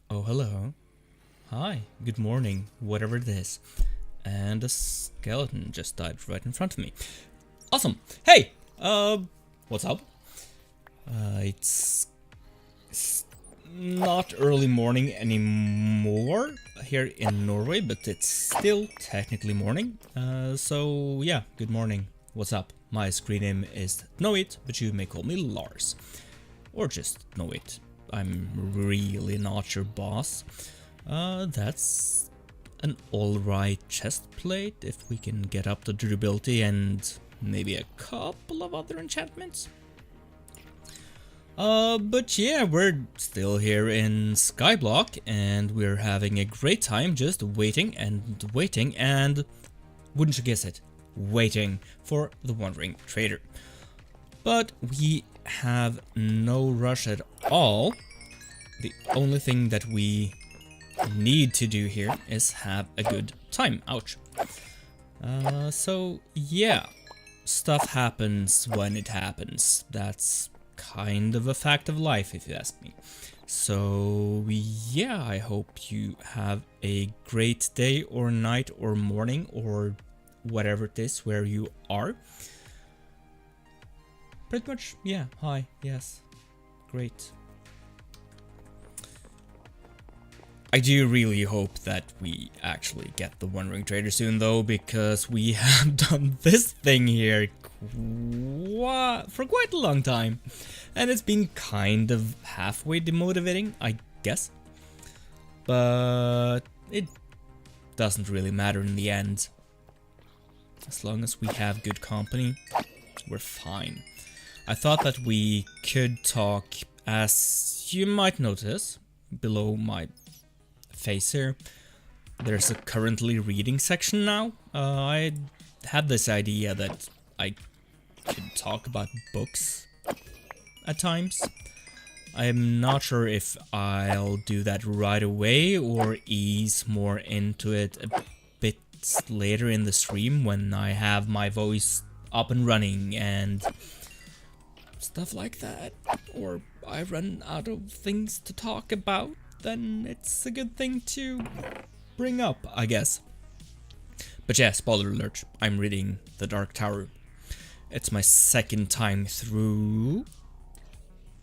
Oh, hello. Hi, good morning, whatever it is. And a skeleton just died right in front of me. Awesome. Hey, what's up? It's not early morning anymore here in Norway, but it's still technically morning. So yeah, good morning. What's up? My screen name is dnoate, but you may call me Lars. Or just dnoate. I'm really not your boss. That's an alright chest plate if we can get up the durability and maybe a couple of other enchantments. But yeah, we're still here in Skyblock and we're having a great time just waiting and wouldn't you guess it, waiting for the Wandering Trader. But we have no rush at all. The only thing that we need to do here is have a good time. Ouch. So yeah, stuff happens when it happens. That's kind of a fact of life if you ask me. So yeah, I hope you have a great day or night or morning or whatever it is where you are. Pretty much, yeah, hi, yes, great. I do really hope that we actually get the Wandering Trader soon though, because we have done this thing here for quite a long time. And it's been kind of halfway demotivating, I guess. But it doesn't really matter in the end. As long as we have good company, we're fine. I thought that we could talk, as you might notice, below my face here. There's a currently reading section now. I had this idea that I could talk about books at times. I'm not sure if I'll do that right away or ease more into it a bit later in the stream when I have my voice up and running and stuff like that, or I run out of things to talk about, then it's a good thing to bring up, I guess. But yeah, spoiler alert, I'm reading The Dark Tower. It's my second time through.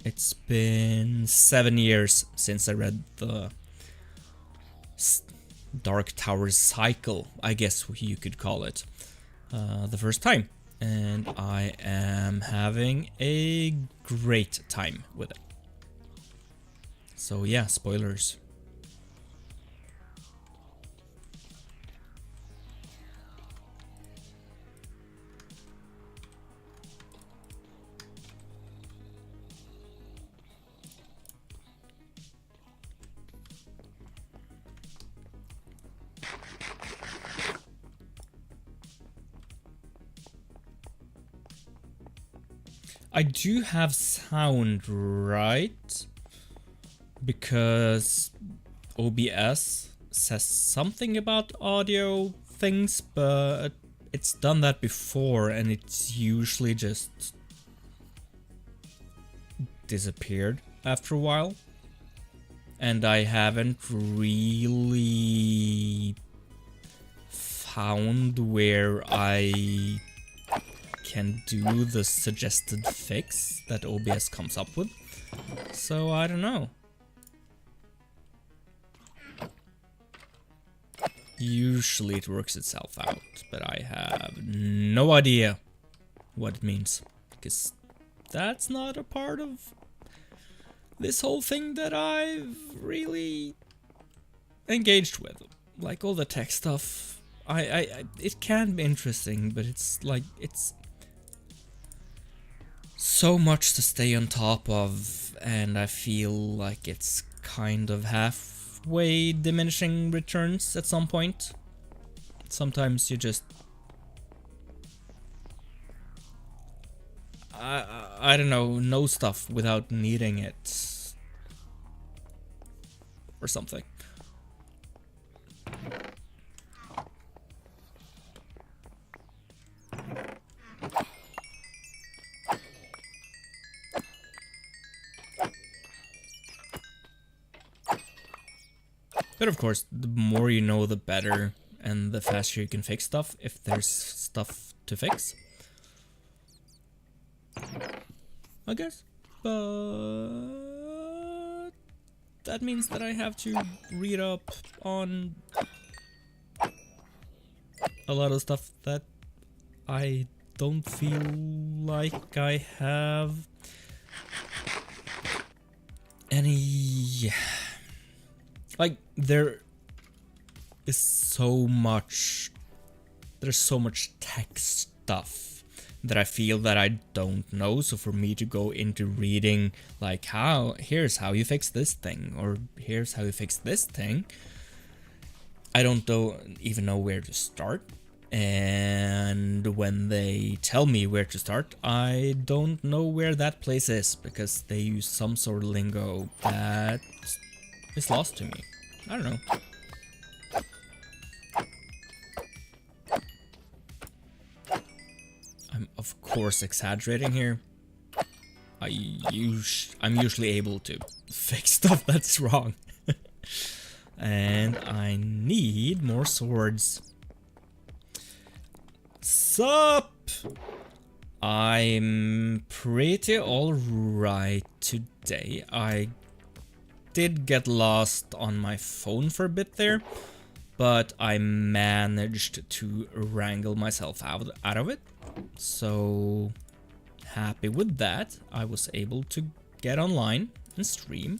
It's been 7 years since I read the Dark Tower cycle, I guess you could call it, the first time. And I am having a great time with it. So yeah, spoilers. I do have sound, right? Because OBS says something about audio things, but it's done that before and it's usually just disappeared after a while. And I haven't really found where I can do the suggested fix that OBS comes up with. So I don't know. Usually it works itself out, but I have no idea what it means, because that's not a part of this whole thing that I've really engaged with. Like all the tech stuff, it can be interesting, but it's like, it's so much to stay on top of, and I feel like it's kind of halfway diminishing returns at some point. Sometimes you just I don't know stuff without needing it or something. But of course, the more you know, the better, and the faster you can fix stuff, if there's stuff to fix. I guess. But that means that I have to read up on a lot of stuff that I don't feel like I have any... Like, there is so much... There's so much tech stuff that I feel that I don't know, so for me to go into reading, like, here's how you fix this thing, or here's how you fix this thing, I don't even know where to start. And when they tell me where to start, I don't know where that place is, because they use some sort of lingo that is lost to me. I don't know. I'm of course exaggerating here. I'm usually able to fix stuff that's wrong. And I need more swords. Sup? I'm pretty alright today. I did get lost on my phone for a bit there, but I managed to wrangle myself out of it. So happy with that. I was able to get online and stream.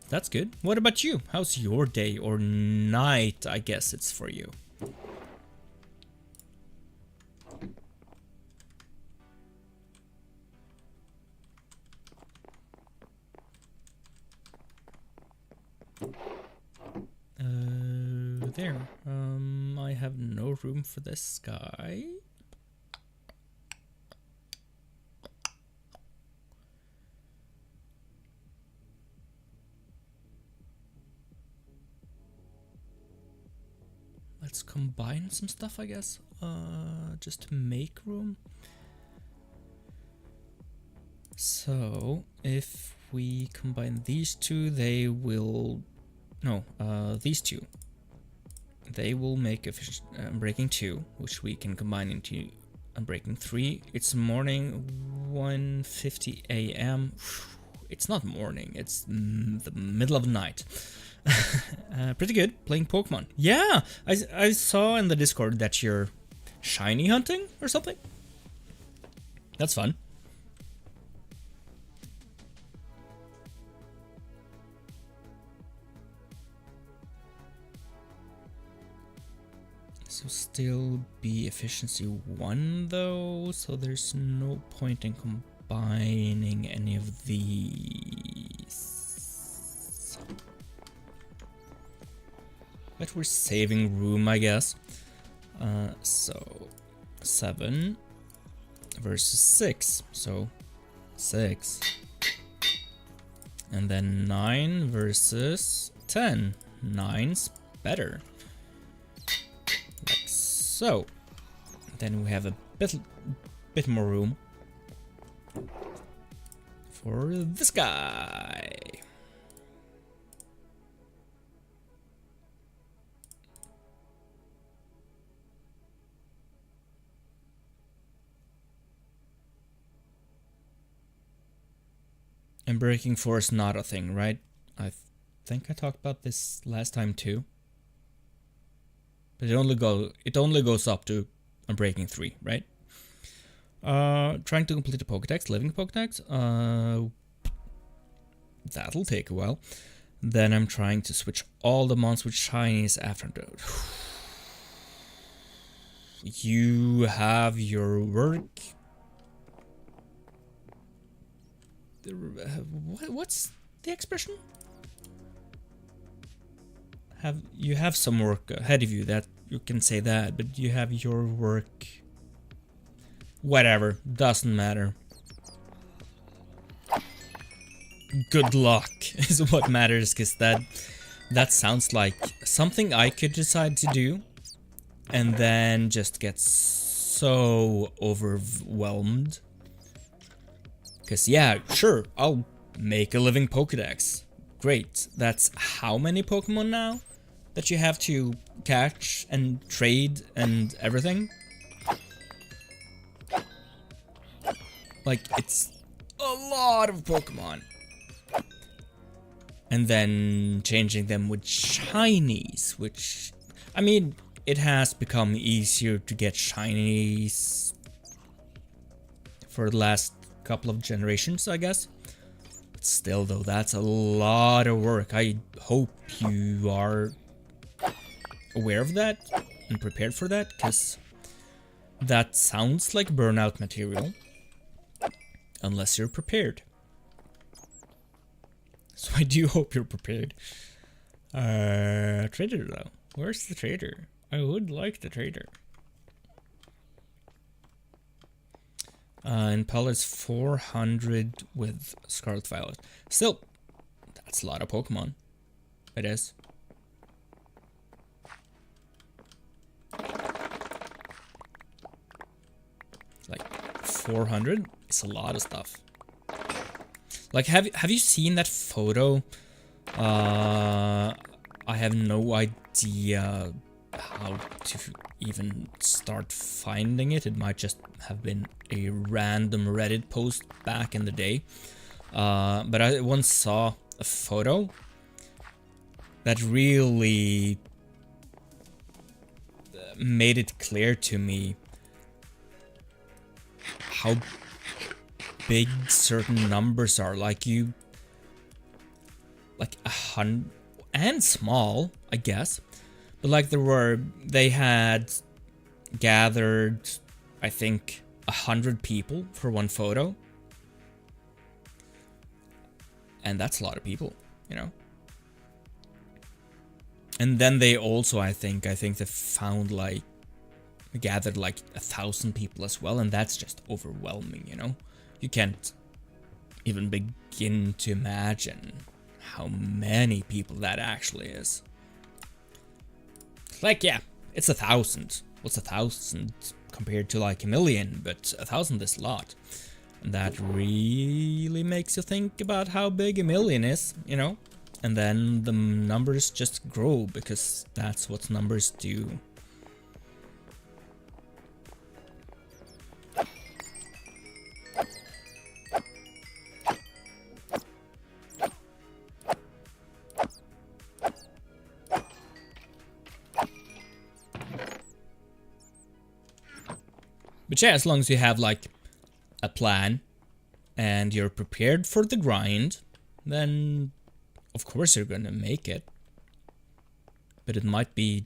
That's good. What about you? How's your day or night, I guess it's for you? There. I have no room for this guy. Let's combine some stuff, I guess. Just to make room. So, if we combine these two, they will... No, these two. They will make Unbreaking 2, which we can combine into Unbreaking 3. It's morning, 1:50 a.m. It's not morning, it's the middle of the night. Pretty good, playing Pokemon. Yeah, I saw in the Discord that you're shiny hunting or something. That's fun. So still be efficiency 1 though, so there's no point in combining any of these. But we're saving room, I guess. So 7 versus 6, so 6. And then 9 versus 10. 9's better. Like so. Then we have a bit more room for this guy. And breaking 4 is not a thing, right? I think I talked about this last time too. But it only goes up to Unbreaking 3, right? Trying to complete a Pokédex, living Pokédex. That'll take a while. Then I'm trying to switch all the mons with shinies after. You have your work. What's the expression? You have some work ahead of you, that you can say that, but you have your work. Whatever, doesn't matter. Good luck is what matters, because that sounds like something I could decide to do and then just get so overwhelmed. Because yeah, sure, I'll make a living Pokédex. Great, that's how many Pokemon now? that you have to catch and trade and everything. Like, it's a lot of Pokemon. And then changing them with shinies, which, I mean, it has become easier to get shinies for the last couple of generations, I guess. But still, though, that's a lot of work. I hope you are aware of that and prepared for that, because that sounds like burnout material. Unless you're prepared. So I do hope you're prepared. Trader though. Where's the trader? I would like the trader. And Pallet's 400 with Scarlet Violet. Still, that's a lot of Pokemon. It is. Like 400 is a lot of stuff. Like, have you seen that photo? I have no idea how to even start finding it. It might just have been a random Reddit post back in the day. But I once saw a photo that really made it clear to me how big certain numbers are. Like 100, and small, I guess, but like they had gathered, I think, 100 people for one photo, and that's a lot of people, you know. And then they also, I think they found like gathered like 1,000 people as well, and that's just overwhelming, you know. You can't even begin to imagine how many people that actually is. Like, yeah, it's 1,000. What's 1,000 compared to like 1,000,000? But 1,000 is a lot. And that really makes you think about how big 1,000,000 is, you know? And then the numbers just grow, because that's what numbers do. But yeah, as long as you have like a plan and you're prepared for the grind, then of course you're gonna make it. But it might be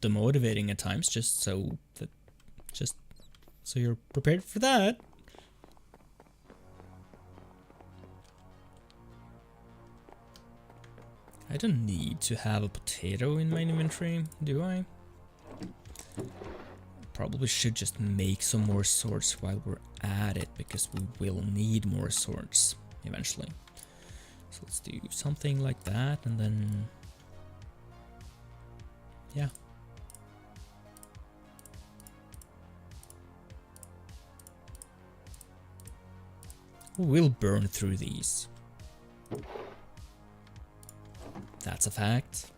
demotivating at times, just so you're prepared for that. I don't need to have a potato in my inventory, do I? Probably should just make some more swords while we're at it, because we will need more swords eventually. So let's do something like that, and then yeah. We'll burn through these. That's a fact.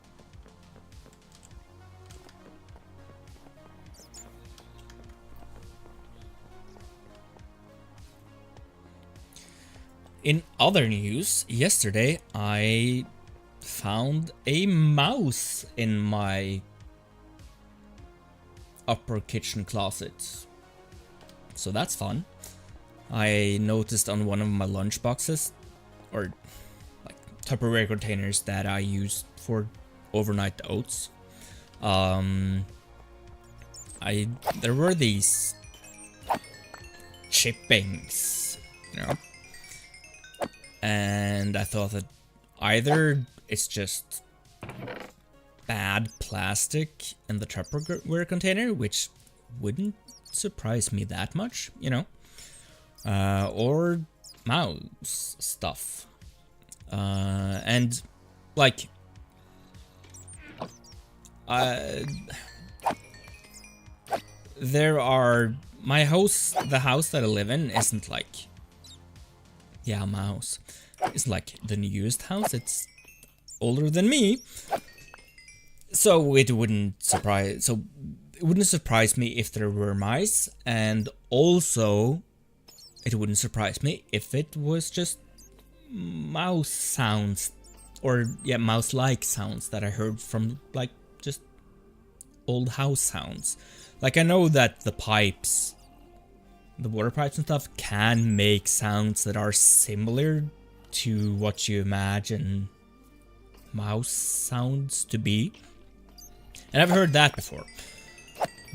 In other news, yesterday I found a mouse in my upper kitchen closet. So that's fun. I noticed on one of my lunch boxes, or like Tupperware containers that I use for overnight oats, there were these chippings, you know? And I thought that either it's just bad plastic in the Tupperware container, which wouldn't surprise me that much, you know, or mouse stuff. And like, there are the house that I live in isn't like, yeah, mouse. It's like the newest house. It's older than me. So it wouldn't surprise me if there were mice, and also it wouldn't surprise me if it was just mouse sounds, or yeah, mouse-like sounds that I heard from like just old house sounds. Like, I know that the pipes, the water pipes and stuff, can make sounds that are similar to what you imagine mouse sounds to be. And I've heard that before.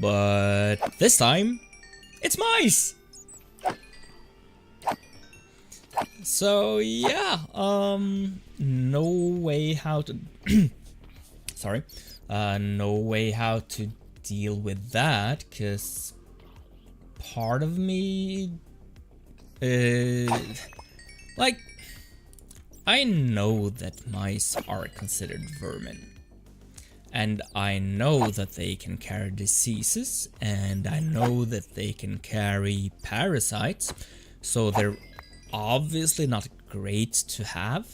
But this time, it's mice! So yeah, no way how to sorry. No way how to deal with that, cause part of me like, I know that mice are considered vermin. And I know that they can carry diseases, and I know that they can carry parasites, so they're obviously not great to have.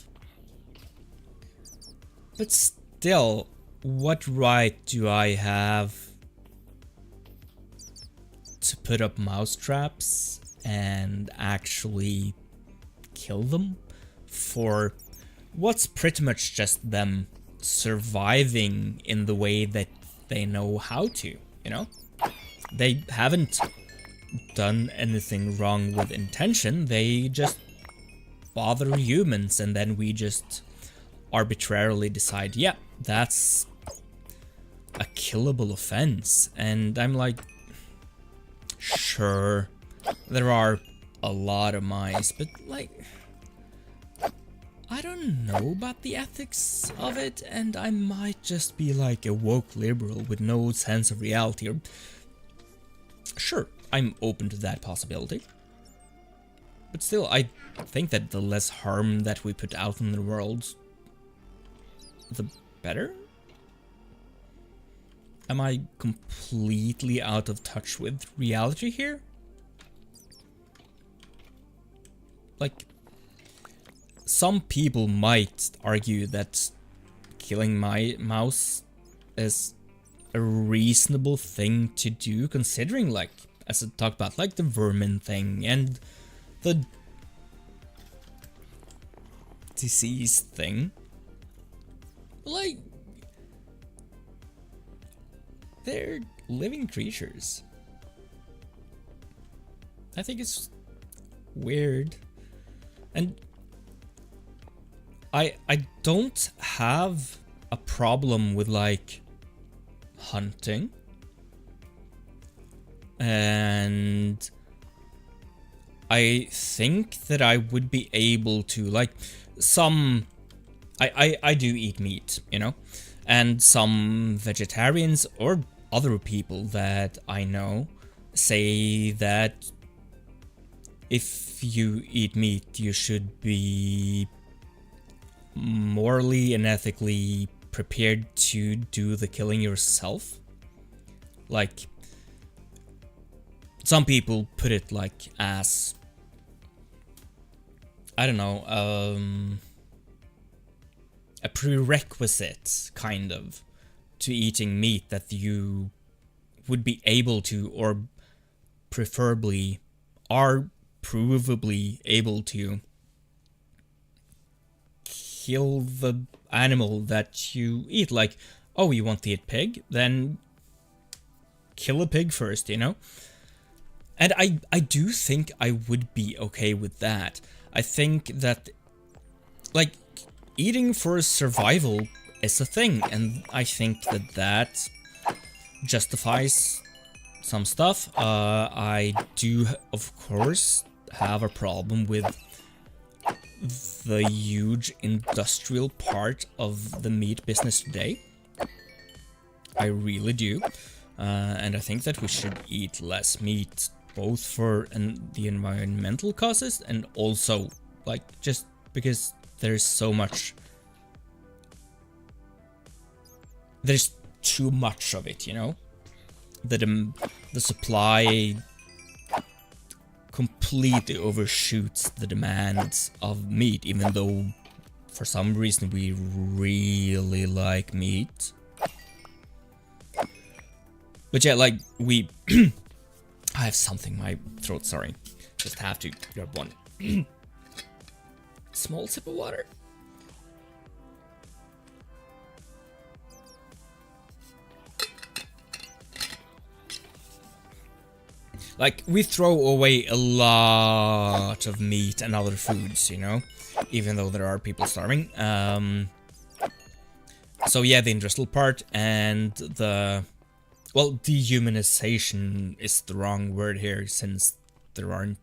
But still, what right do I have to put up mouse traps and actually kill them for what's pretty much just them surviving in the way that they know how to, you know? They haven't done anything wrong with intention, they just bother humans, and then we just arbitrarily decide, yeah, that's a killable offense. And I'm like, sure, there are a lot of mice, but like, I don't know about the ethics of it, and I might just be like a woke liberal with no sense of reality. Or sure, I'm open to that possibility. But still, I think that the less harm that we put out in the world, the better? Am I completely out of touch with reality here? Like, some people might argue that killing my mouse is a reasonable thing to do, considering, like, as I talked about, like the vermin thing and the disease thing. Like, they're living creatures. I think it's weird. And I don't have a problem with like hunting, and I think that I would be able to, like, some I do eat meat, you know, and some vegetarians or other people that I know say that if you eat meat, you should be morally and ethically prepared to do the killing yourself. Like, some people put it like as, I don't know, a prerequisite kind of to eating meat, that you would be able to, or preferably are provably able to, kill the animal that you eat. Like, oh, you want to eat pig? Then kill a pig first, you know? And I do think I would be okay with that. I think that, like, eating for survival is a thing, and I think that that justifies some stuff. I do, of course, have a problem with the huge industrial part of the meat business today. I really do. And I think that we should eat less meat, both for the environmental causes and also, like, just because there's so much, there's too much of it, you know? The supply completely overshoots the demands of meat, even though for some reason we really like meat. But yeah, like we I have something in my throat, sorry. Just have to grab one small sip of water. Like, we throw away a lot of meat and other foods, you know? Even though there are people starving. So yeah, the industrial part and the... Well, dehumanization is the wrong word here, since there aren't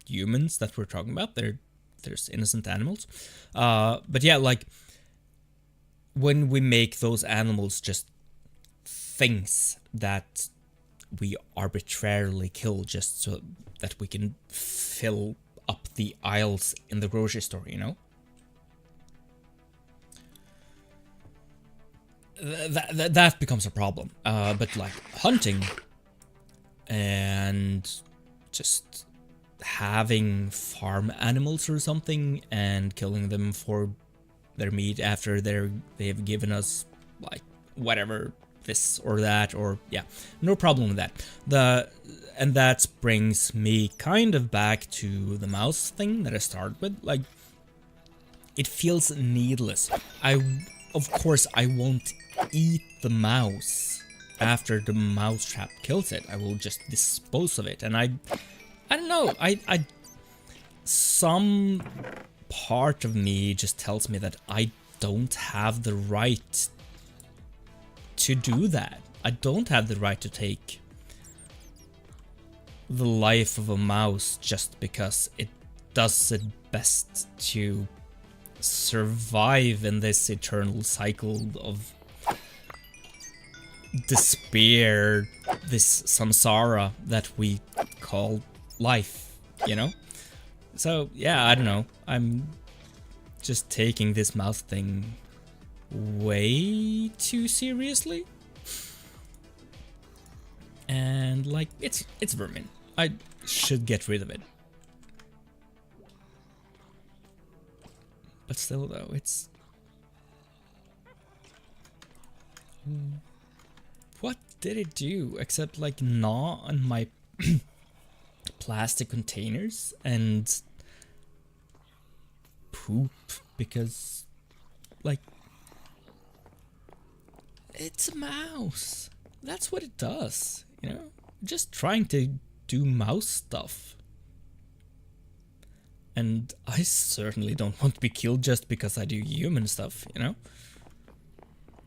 humans that we're talking about. There's innocent animals. But yeah, like, when we make those animals just things that we arbitrarily kill just so that we can fill up the aisles in the grocery store, you know? That becomes a problem. But like hunting and just having farm animals or something and killing them for their meat after they've given us like whatever, this or that, or yeah, no problem with that. And that brings me kind of back to the mouse thing that I started with. Like, it feels needless. Of course I won't eat the mouse after the mouse trap kills it. I will just dispose of it. And I don't know, I some part of me just tells me that I don't have the right to do that. I don't have the right to take the life of a mouse just because it does its best to survive in this eternal cycle of despair, this samsara that we call life, you know? So yeah, I don't know, I'm just taking this mouse thing way too seriously. And like, it's vermin. I should get rid of it. But still though, it's... What did it do except like gnaw on my plastic containers and poop? Because like, it's a mouse. That's what it does, you know? Just trying to do mouse stuff. And I certainly don't want to be killed just because I do human stuff, you know?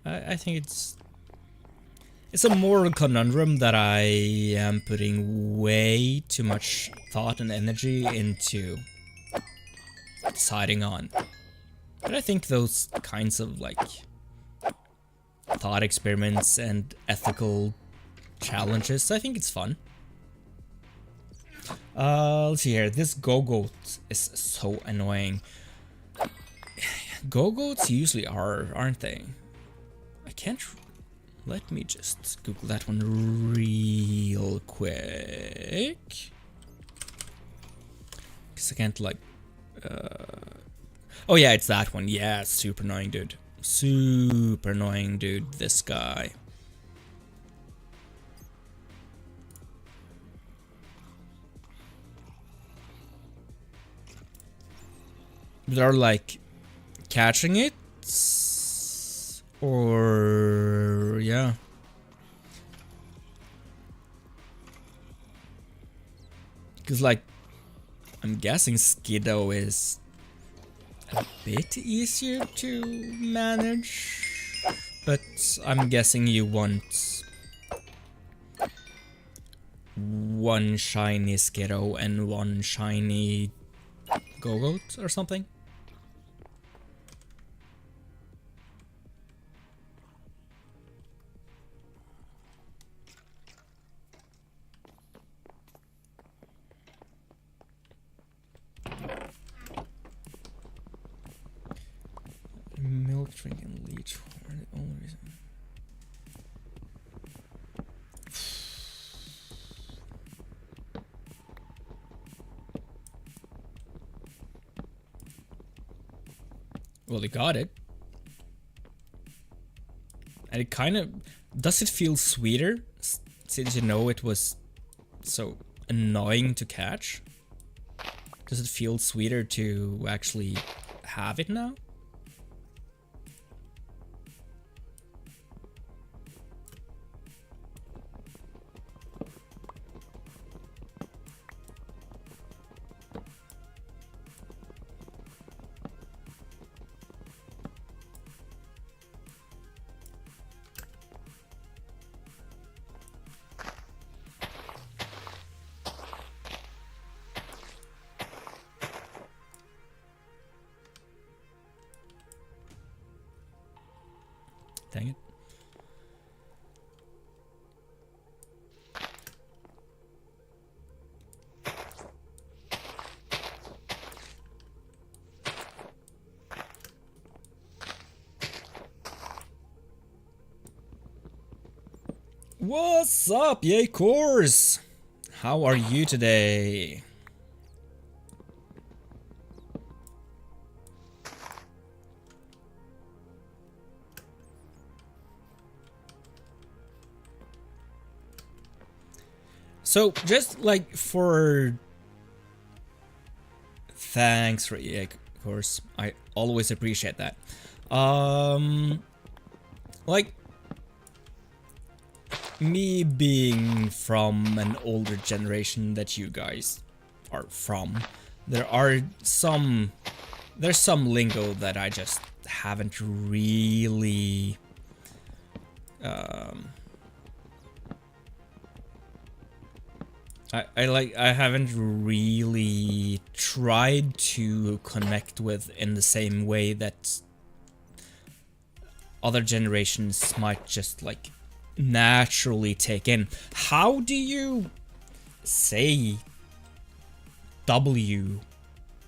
I think it's a moral conundrum that I am putting way too much thought and energy into deciding on. But I think those kinds of like thought experiments and ethical challenges, I think it's fun. Let's see here. This go-goat is so annoying. Go-goats usually are, aren't they? I can't... Let me just Google that one real quick. Because I can't like... Oh yeah, it's that one. Yeah, super annoying dude. Super annoying dude, this guy. They're like catching it, or yeah. Because like, I'm guessing Skiddo is a bit easier to manage, but I'm guessing you want one shiny Skiddo and one shiny Go-Goat or something. Milk drinking leech are the only reason. Well, they got it. And it kind of... Does it feel sweeter? since you know it was so annoying to catch, does it feel sweeter to actually have it now? Dang it. What's up, yay course? How are you today? So, just like for... Thanks for yeah, of course. I always appreciate that. Like, me being from an older generation that you guys are from, there's some lingo that I just haven't really I haven't really tried to connect with in the same way that other generations might just like naturally take in. How do you say W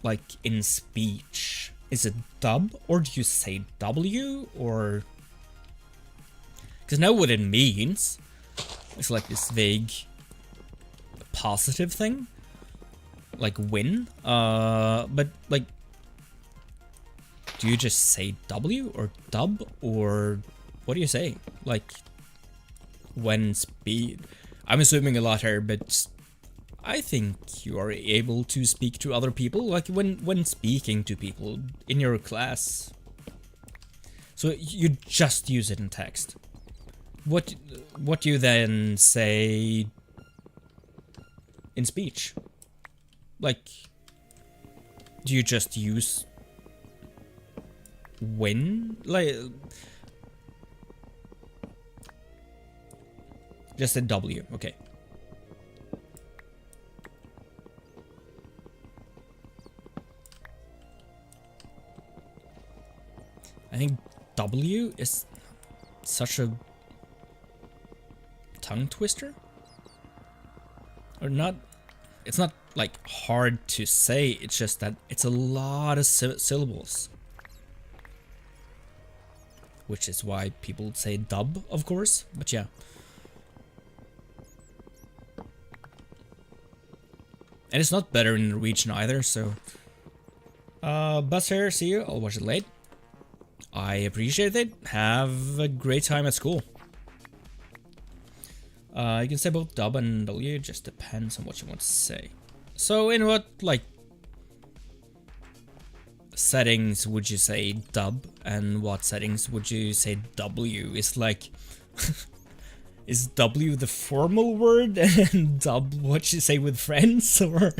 like in speech? Is it dub or do you say W or? Because I know what it means. It's like this vague positive thing, like win. But like, do you just say W or dub or what do you say? Like when speed? I'm assuming a lot here, but I think you are able to speak to other people, like when speaking to people in your class. So you just use it in text. What do you then say in speech? Like, do you just use win? Like, just a W, okay. I think W is such a tongue twister, or not. It's not like hard to say, it's just that it's a lot of syllables, which is why people say dub, of course. But yeah, and it's not better in Norwegian either. So bus here, see you, I'll watch it late. I appreciate it. Have a great time at school. You can say both dub and W, just depends on what you want to say. So in what, like, settings would you say dub, and what settings would you say W? Is like, is W the formal word and dub what you say with friends, or?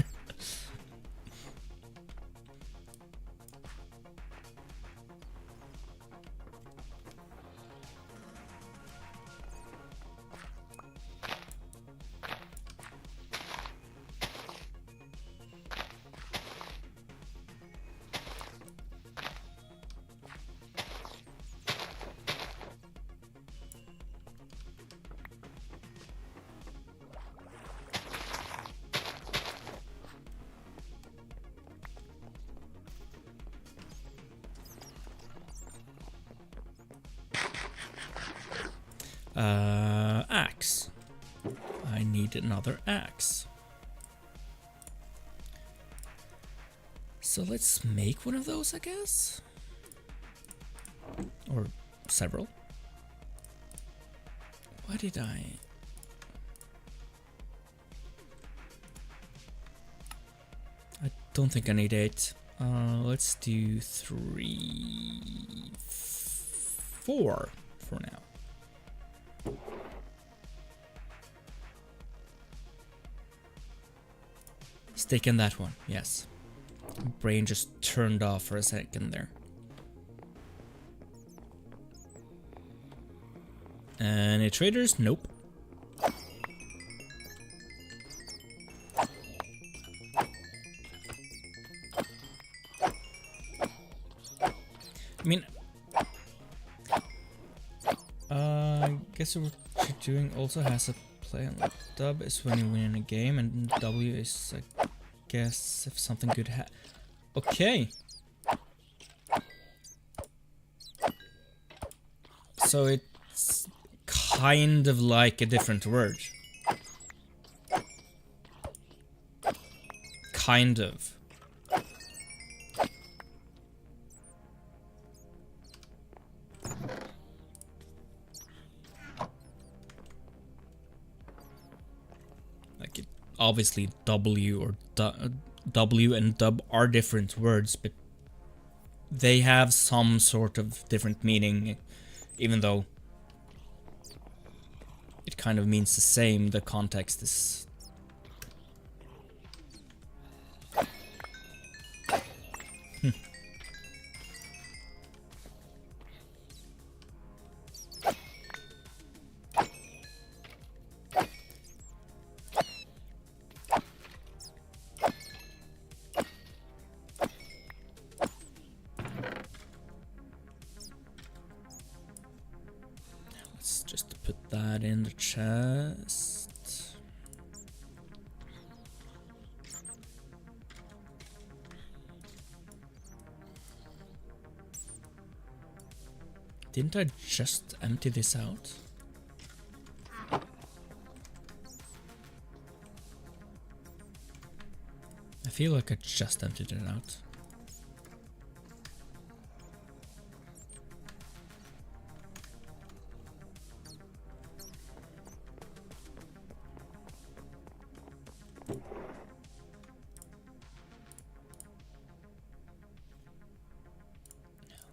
Axe. I need another axe. So let's make one of those, I guess. Or several. Why did I? don't think I need 8. Let's do 3, 4 for now. Stick in that one, yes. Brain just turned off for a second there. Any traders? Nope. I mean, I guess what you're doing also has a play on like dub is when you win a game, and W is, I guess, if something good okay. So it's kind of like a different word. Kind of. Like it, obviously W or W and dub are different words, but they have some sort of different meaning, even though it kind of means the same. The context is let's just put that in the chest. Didn't I just empty this out? I feel like I just emptied it out.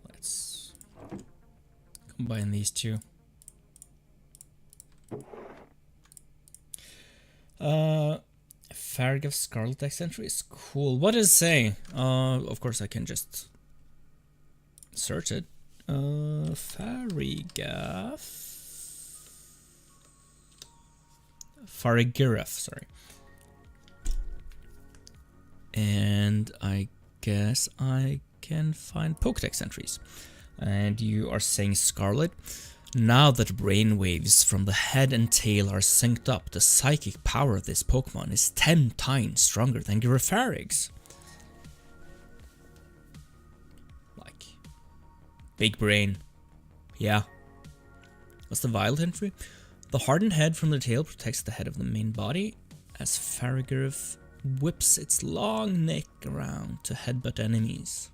Let's combine these two. Farragut Scarlet Eccentric is cool. What does it say? Of course I can just search it. Farigiraf, sorry. And I guess I can find Pokedex entries. And you are saying Scarlet. Now that brainwaves from the head and tail are synced up, the psychic power of this Pokemon is 10 times stronger than Girafarig's. Like, big brain. Yeah. What's the Violet entry? The hardened head from the tail protects the head of the main body, as Farigiraf whips its long neck around to headbutt enemies.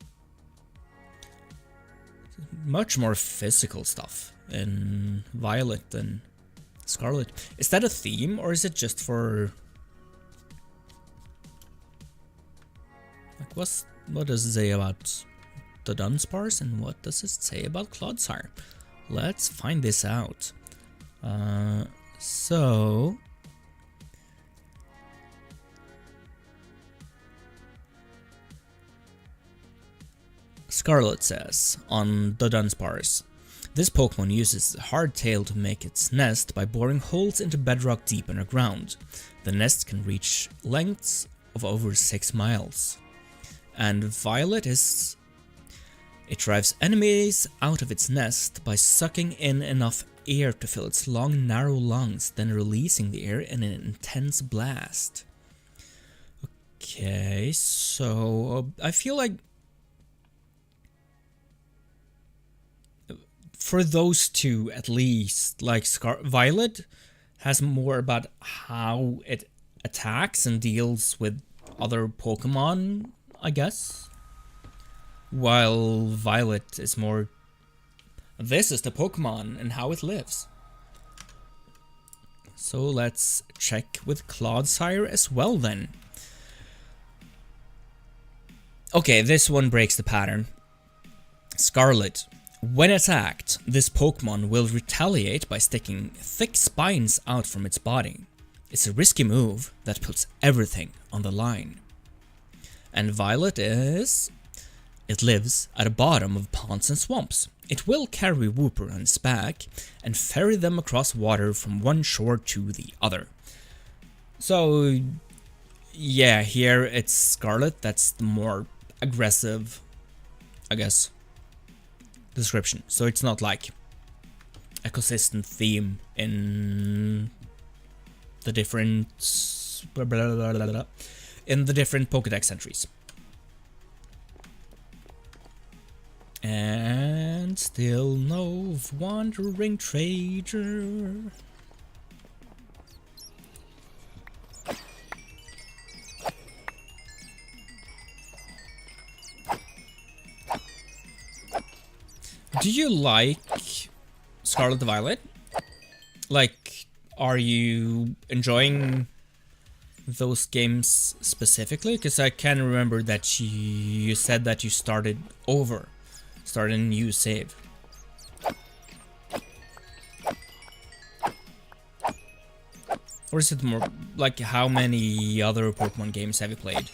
Much more physical stuff in Violet than Scarlet. Is that a theme, or is it just for... like, what does it say about the Dunsparce, and what does it say about Clodsire? Let's find this out. So... Scarlet says on the Dunsparce, this Pokemon uses its hard tail to make its nest by boring holes into bedrock deep underground. The nest can reach lengths of over 6 miles. And Violet is... it drives enemies out of its nest by sucking in enough air to fill its long, narrow lungs, then releasing the air in an intense blast. Okay, so I feel like for those two, at least, like Violet has more about how it attacks and deals with other Pokemon, I guess. While Violet is more, this is the Pokemon and how it lives. So let's check with Clodsire as well then. Okay, this one breaks the pattern. Scarlet. When attacked, this Pokemon will retaliate by sticking thick spines out from its body. It's a risky move that puts everything on the line. And Violet is... It lives at the bottom of ponds and swamps. It will carry Wooper on its back and ferry them across water from one shore to the other. So, yeah, here it's Scarlet. That's the more aggressive, I guess, description. So it's not like a consistent theme in the different Pokédex entries. And still no wandering trader. Do you like Scarlet Violet? Like, are you enjoying those games specifically? Because I can remember that you said that you started a new save. Or is it more like, how many other Pokemon games have you played?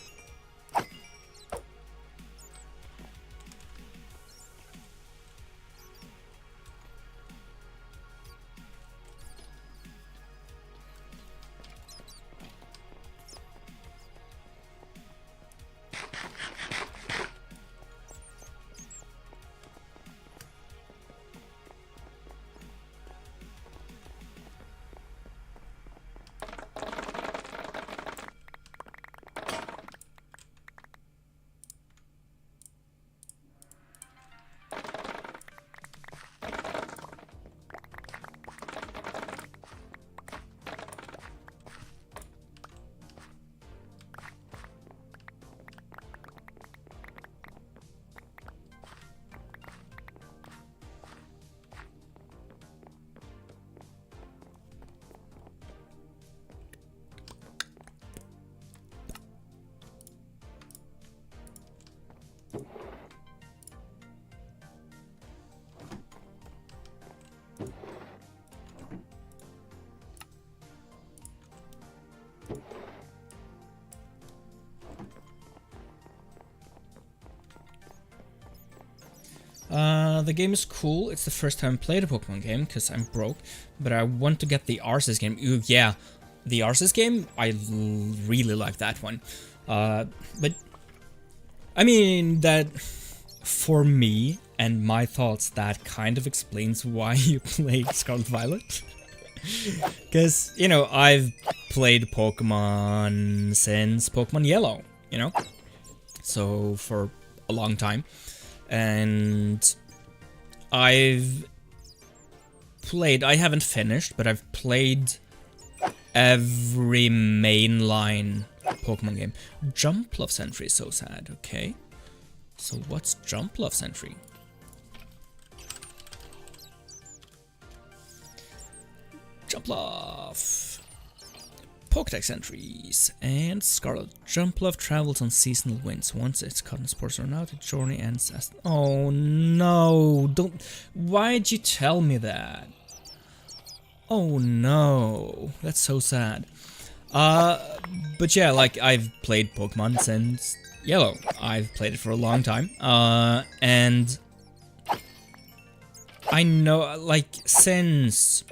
The game is cool. It's the first time I played a Pokemon game because I'm broke, but I want to get the Arceus game. Ooh, yeah, the Arceus game, I really like that one. But I mean that for me and my thoughts, that kind of explains why you played Scarlet Violet. Because, you know, I've played Pokemon since Pokemon Yellow, you know? So, for a long time. And I haven't finished, but I've played every mainline Pokemon game. Jumpluff Sentry is so sad, okay. So what's Jumpluff Sentry? Jumpluff! Pokédex entries. And Scarlet. Jumpluff travels on seasonal winds. Once its cotton spores run out, its journey ends as... Oh no! Don't... Why'd you tell me that? Oh no. That's so sad. But yeah, like, I've played Pokemon since Yellow. I've played it for a long time. And... I know, like, since...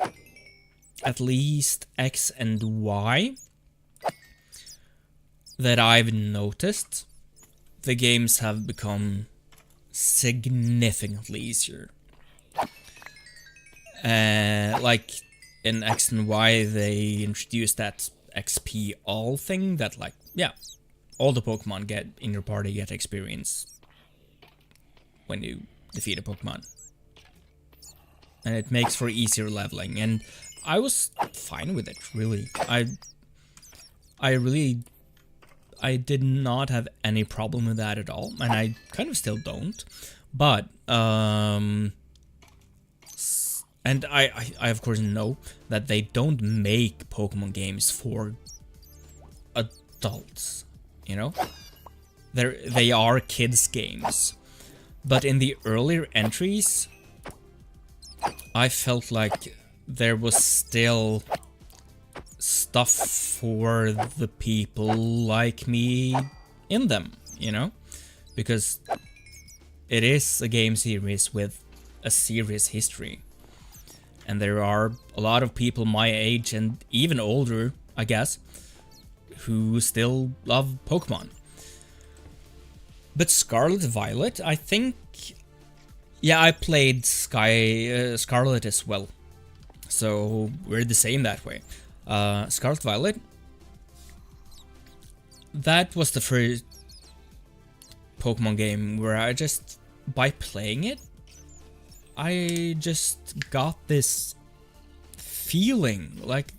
at least X and Y that I've noticed, the games have become significantly easier. Like in X and Y, they introduced that XP all thing that, like, yeah, all the Pokemon get in your party get experience when you defeat a Pokemon. And it makes for easier leveling, and I was fine with it, really. I did not have any problem with that at all, and I kind of still don't. But, and I of course know that they don't make Pokemon games for adults, you know? they are kids games. But in the earlier entries, I felt like there was still stuff for the people like me in them, you know? Because it is a game series with a serious history. And there are a lot of people my age and even older, I guess, who still love Pokemon. But Scarlet Violet, I think... Yeah, I played Scarlet as well. So we're the same that way. Scarlet Violet, that was the first Pokemon game where I just, by playing it, I just got this feeling like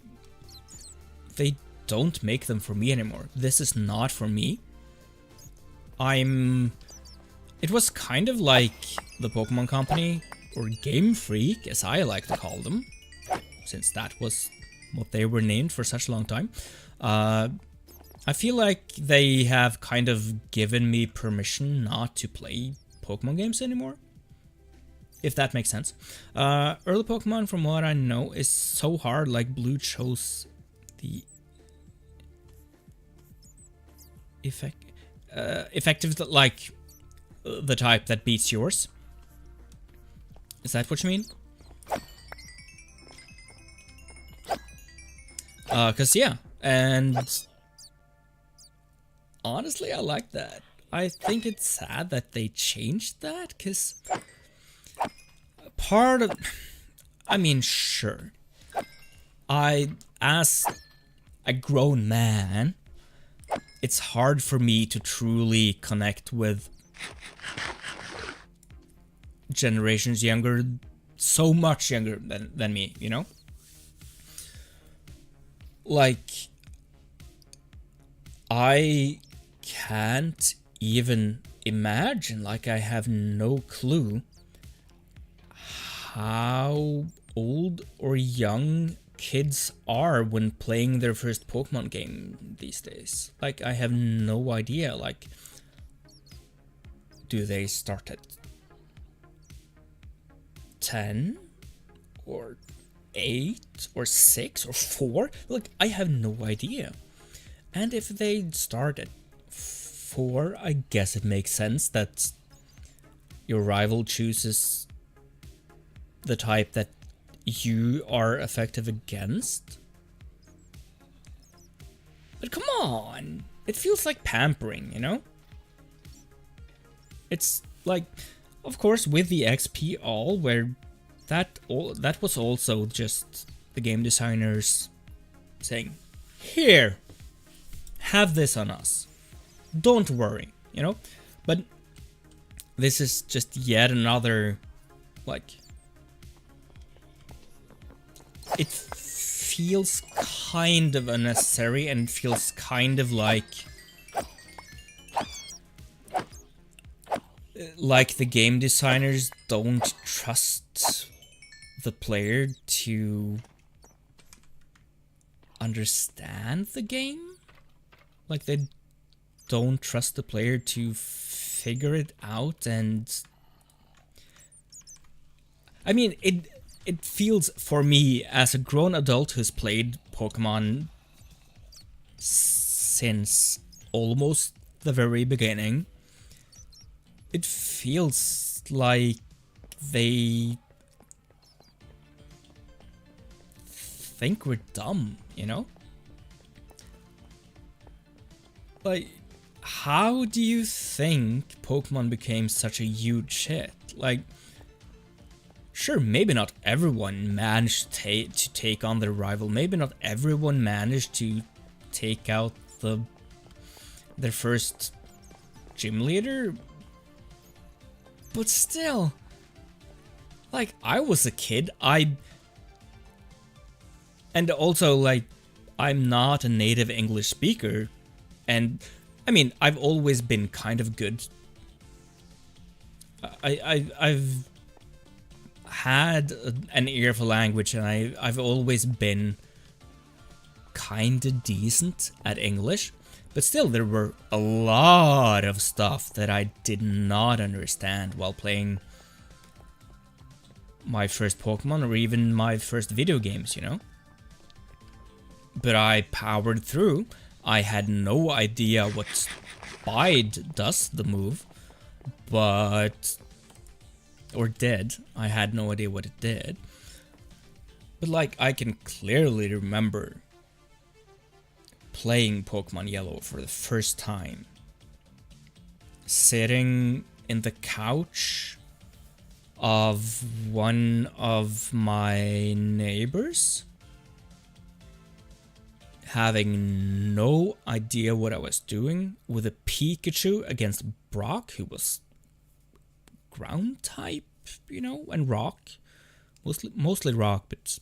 they don't make them for me anymore. This is not for me. It was kind of like the Pokemon Company, or Game Freak, as I like to call them, since that was what they were named for such a long time. I feel like they have kind of given me permission not to play Pokemon games anymore, if that makes sense. Early Pokemon, from what I know, is so hard, like Blue chose the effective, like the type that beats yours. Is that what you mean? Cause yeah, and honestly, I like that. I think it's sad that they changed that, cause part of, I mean, sure, as a grown man, it's hard for me to truly connect with generations younger, so much younger than me, you know? Like, I can't even imagine, like I have no clue how old or young kids are when playing their first Pokemon game these days. Like, I have no idea. Like, do they start at 10 or 8 or 6 or 4? Look, I have no idea. And if they start at 4, I guess it makes sense that your rival chooses the type that you are effective against. But come on, it feels like pampering, you know? It's like, of course, with the XP all, where that was also just the game designers saying, here, have this on us. Don't worry, you know? But this is just yet another, like, it feels kind of unnecessary and feels kind of like the game designers don't trust the player to understand the game. Like, they don't trust the player to figure it out, and I mean, it feels, for me, as a grown adult who's played Pokemon since almost the very beginning, it feels like they think we're dumb, you know? Like, how do you think Pokemon became such a huge hit? Like, sure, maybe not everyone managed to take on their rival. Maybe not everyone managed to take out their first gym leader. But still, like, I was a kid. And also, like, I'm not a native English speaker. And, I mean, I've always been kind of good. I've had an ear for language, and I've always been kind of decent at English. But still, there were a lot of stuff that I did not understand while playing my first Pokemon or even my first video games, you know? But I powered through. I had no idea what Bide does, the move, but... or did. I had no idea what it did. But like, I can clearly remember playing Pokemon Yellow for the first time. Sitting in the couch of one of my neighbors. Having no idea what I was doing with a Pikachu against Brock, who was ground type, you know, and rock. Mostly rock, but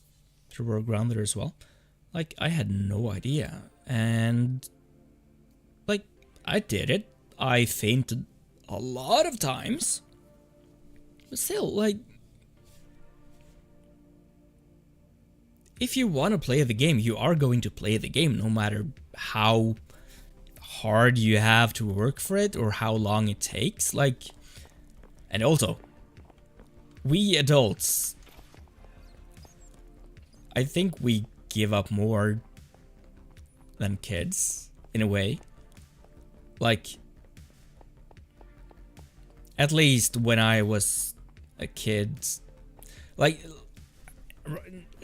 there were grounder as well. Like, I had no idea. And, like, I did it. I fainted a lot of times. But still, like, if you want to play the game, you are going to play the game no matter how hard you have to work for it or how long it takes. Like, and also, we adults, I think we give up more than kids, in a way. Like, at least when I was a kid, like,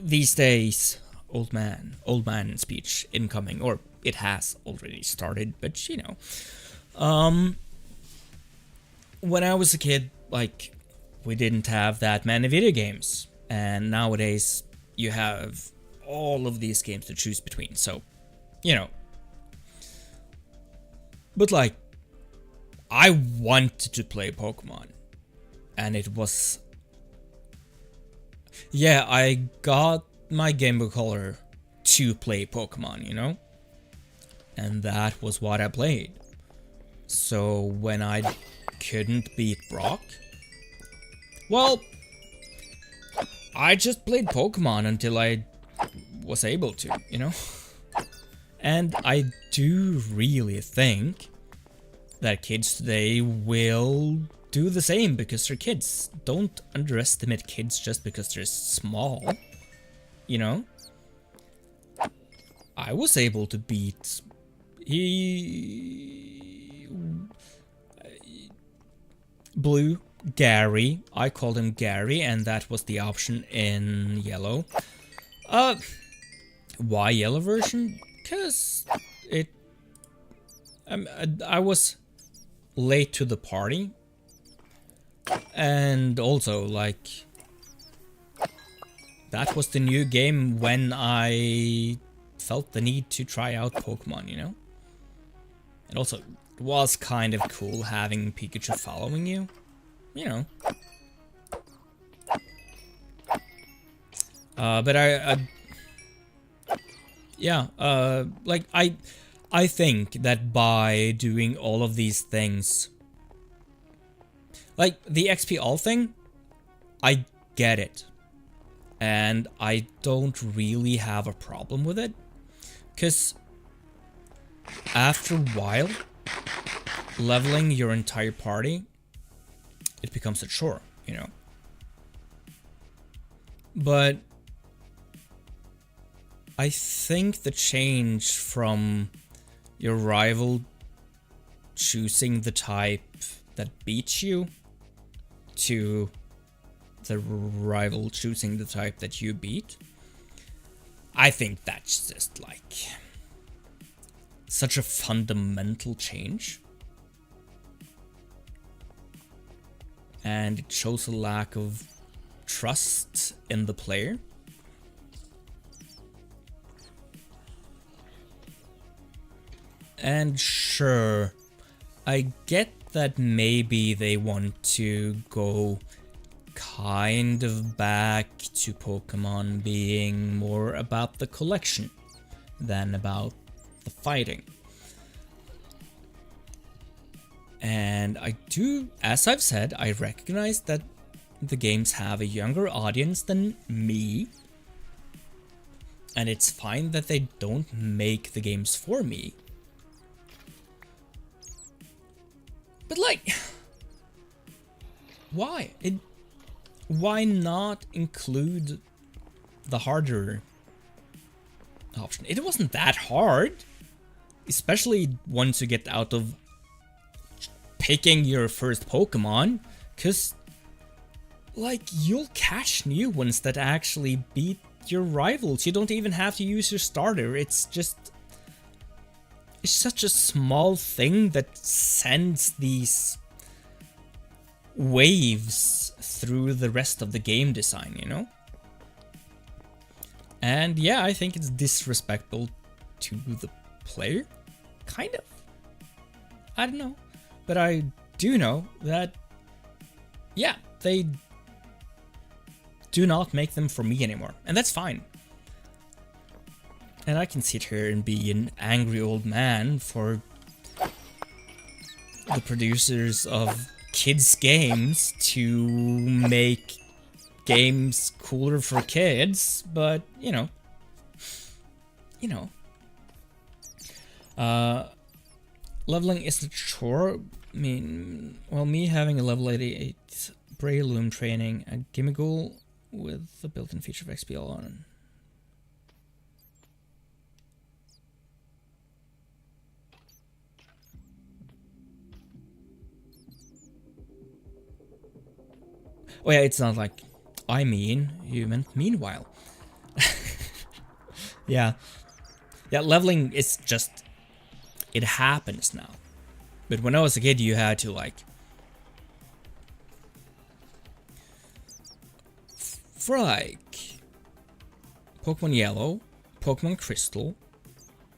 these days, old man speech incoming, or it has already started, but you know. When I was a kid, like, we didn't have that many video games, and nowadays you have all of these games to choose between, so, you know. But like, I wanted to play Pokemon, and it was... yeah, I got my Game Boy Color to play Pokemon, you know? And that was what I played. So when I couldn't beat Brock, well, I just played Pokemon until I was able to, you know? And I do really think that kids today will do the same because they're kids. Don't underestimate kids just because they're small, you know? I was able to beat... Blue, Gary. I called him Gary, and that was the option in Yellow. Why Yellow version? Because it... I was late to the party. And also, like... that was the new game when I felt the need to try out Pokemon, you know? And also, it was kind of cool having Pikachu following you, you know. But yeah, like, I think that by doing all of these things, like, the XP all thing, I get it. And I don't really have a problem with it. Because after a while, leveling your entire party, it becomes a chore, you know. But I think the change from your rival choosing the type that beats you to the rival choosing the type that you beat, I think that's just like such a fundamental change. And it shows a lack of trust in the player. And sure, I get that maybe they want to go kind of back to Pokemon being more about the collection than about the fighting. And I do, as I've said, I recognize that the games have a younger audience than me. And it's fine that they don't make the games for me. But like, why? Why not include the harder option? It wasn't that hard, especially once you get out of picking your first Pokemon, because like you'll catch new ones that actually beat your rivals. You don't even have to use your starter. It's such a small thing that sends these waves through the rest of the game design, you know? And yeah, I think it's disrespectful to the player, kind of. I don't know, but I do know that, yeah, they do not make them for me anymore, and that's fine. And I can sit here and be an angry old man for the producers of kids' games to make games cooler for kids, but you know. Leveling isn't a chore. I mean, well, me having a level 88 Breloom training a Gimmighoul with the built-in feature of XPL on. Oh yeah, it's not like I mean, you meant meanwhile. Yeah. Yeah, leveling is just, it happens now. But when I was a kid, you had to like, for like Pokemon Yellow, Pokemon Crystal,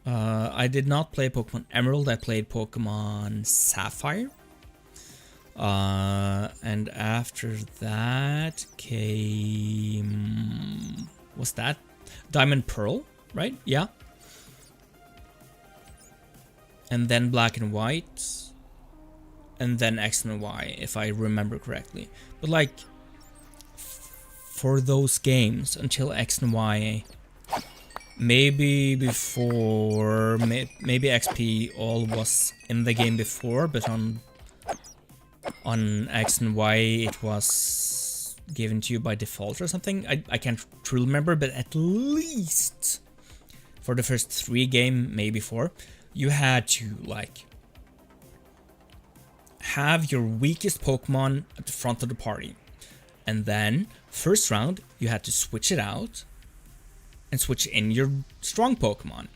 I did not play Pokemon Emerald, I played Pokemon Sapphire. And after that came, what's that? Diamond Pearl, right? Yeah. And then Black and White. And then X and Y, if I remember correctly. But like, for those games until X and Y, maybe before, maybe XP all was in the game before, but on X and Y it was given to you by default or something. I can't truly remember, but at least for the first 3 games, maybe 4, you had to like have your weakest Pokemon at the front of the party, and then first round you had to switch it out and switch in your strong Pokemon,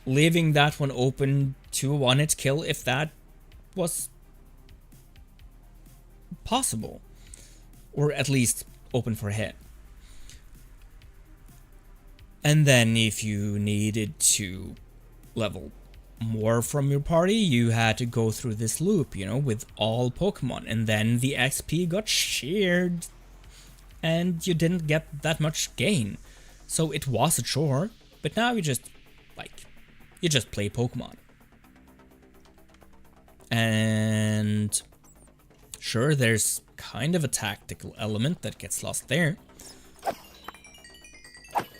leaving that one open to a one-hit kill if that was possible, or at least open for a hit. And then if you needed to level more from your party, you had to go through this loop, you know, with all Pokemon, and then the XP got shared and you didn't get that much gain. So it was a chore, but now you just play Pokemon. And sure, there's kind of a tactical element that gets lost there,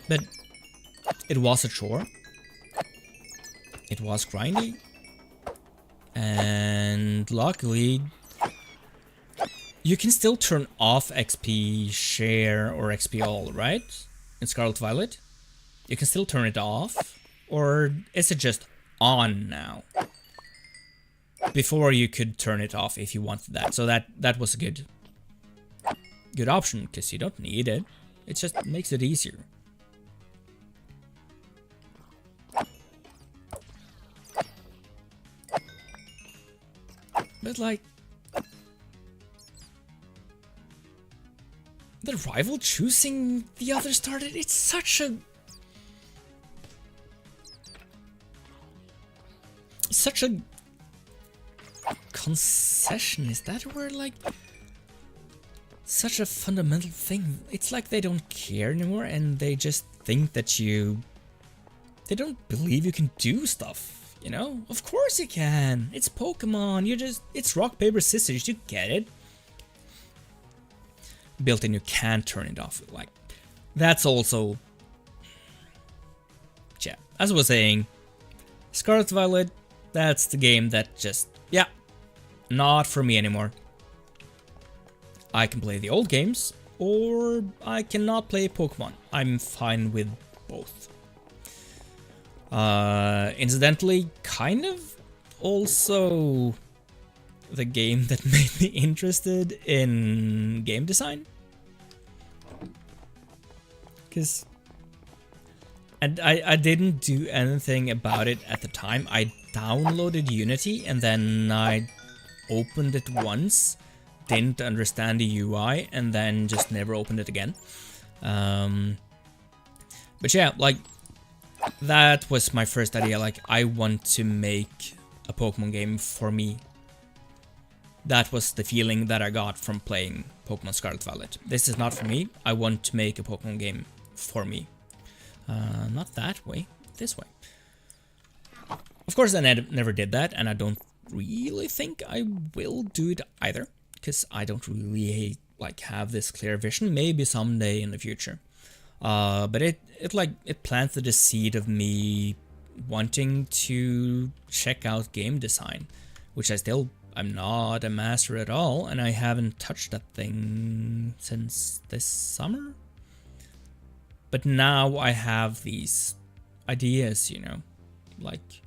but it was a chore. It was grindy, and luckily you can still turn off XP share or XP all, right? In Scarlet Violet, you can still turn it off, or is it just on now? Before you could turn it off if you wanted that, so that was a good option, because you don't need it. It just makes it easier. But like, the rival choosing the other starter, it's such a concession, is that a word? Like, such a fundamental thing. It's like they don't care anymore, and they just think that they don't believe you can do stuff. You know, of course you can. It's Pokemon. It's rock, paper, scissors. You get it. Built in, you can't turn it off. Like, that's also, yeah. As I was saying, Scarlet Violet, that's the game that just, yeah, not for me anymore. I can play the old games, or I cannot play Pokemon. I'm fine with both. Incidentally, kind of also the game that made me interested in game design. Because I didn't do anything about it at the time. I downloaded Unity and then I opened it once, didn't understand the UI, and then just never opened it again. But yeah, like, that was my first idea. Like, I want to make a Pokemon game for me. That was the feeling that I got from playing Pokemon Scarlet Violet. This is not for me. I want to make a Pokemon game for me. Not that way, this way. Of course, I never did that, and I don't really think I will do it either, because I don't really like have this clear vision. Maybe someday in the future. But it planted a seed of me wanting to check out game design, which I'm not a master at all, and I haven't touched that thing since this summer. But now I have these ideas, you know, like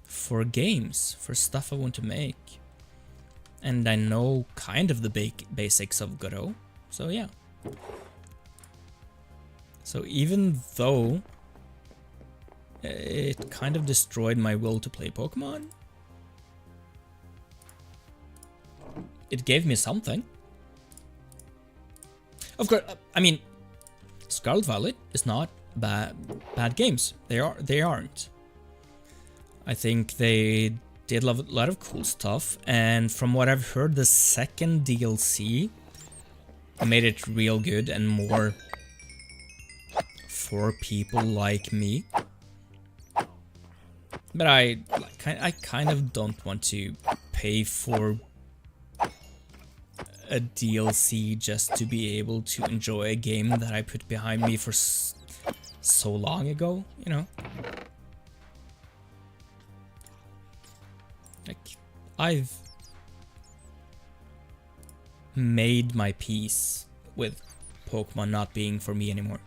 for games, for stuff I want to make. And I know kind of the basics of Godot, so yeah. So even though it kind of destroyed my will to play Pokemon, it gave me something. Of course, I mean, Scarlet Violet is not bad games. They aren't. I think they did a lot of cool stuff, and from what I've heard, the second DLC made it real good and more for people like me. But I kind of don't want to pay for a DLC just to be able to enjoy a game that I put behind me for so long ago, you know? Like, I've made my peace with Pokemon not being for me anymore.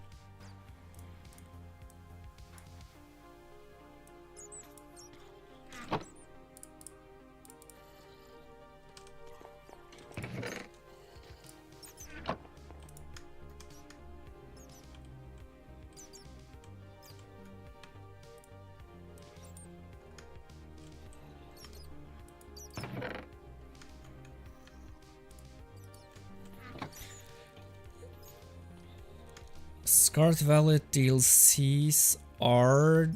Scarlet Violet DLCs are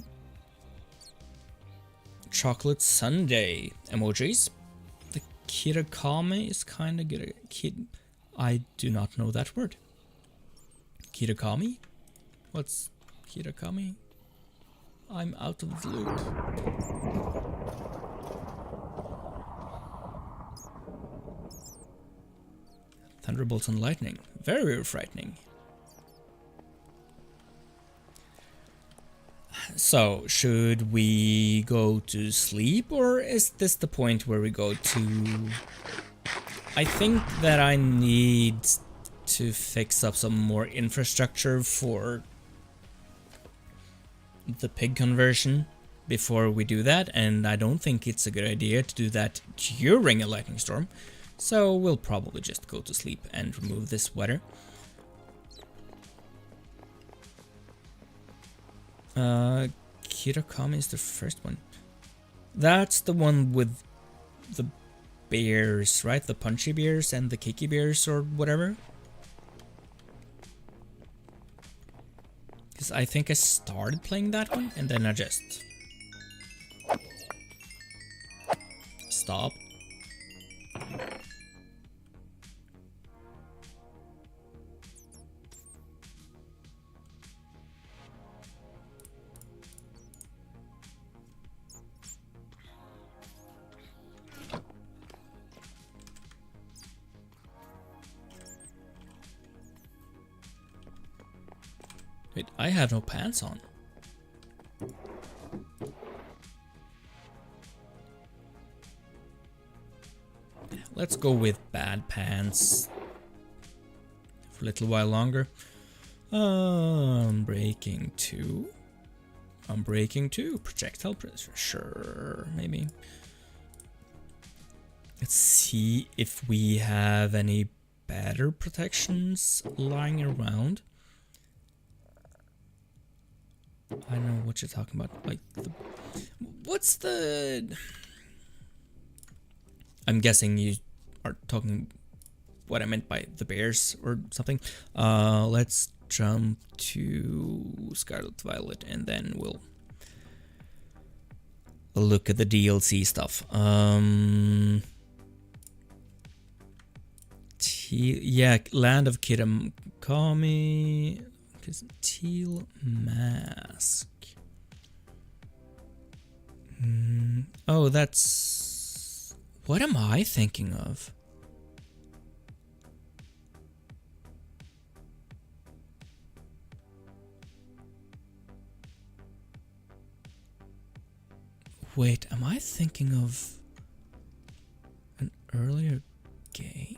chocolate sundae emojis. The Kirakame is kind of good. I do not know that word. Kirakami? What's Kirakami? I'm out of the loop. Thunderbolts and lightning. Very, very frightening. So, should we go to sleep, or is this the point where we go to... I think that I need to fix up some more infrastructure for the pig conversion before we do that, and I don't think it's a good idea to do that during a lightning storm. So we'll probably just go to sleep and remove this weather. Kirakami is the first one. That's the one with the bears, right? The punchy bears and the kicky bears or whatever. Because I think I started playing that one and then I just stopped. Wait, I have no pants on. let's go with bad pants for a little while longer. Breaking 2. Breaking 2. Projectile pressure. Sure, maybe. Let's see if we have any better protections lying around. I don't know what you're talking about. Like, what's the... I'm guessing you are talking what I meant by the bears or something. Let's jump to Scarlet Violet and then we'll look at the DLC stuff. Yeah, Land of Kiramkami. Teal Mask. Oh, that's... What am I thinking of? Wait, am I thinking of an earlier game?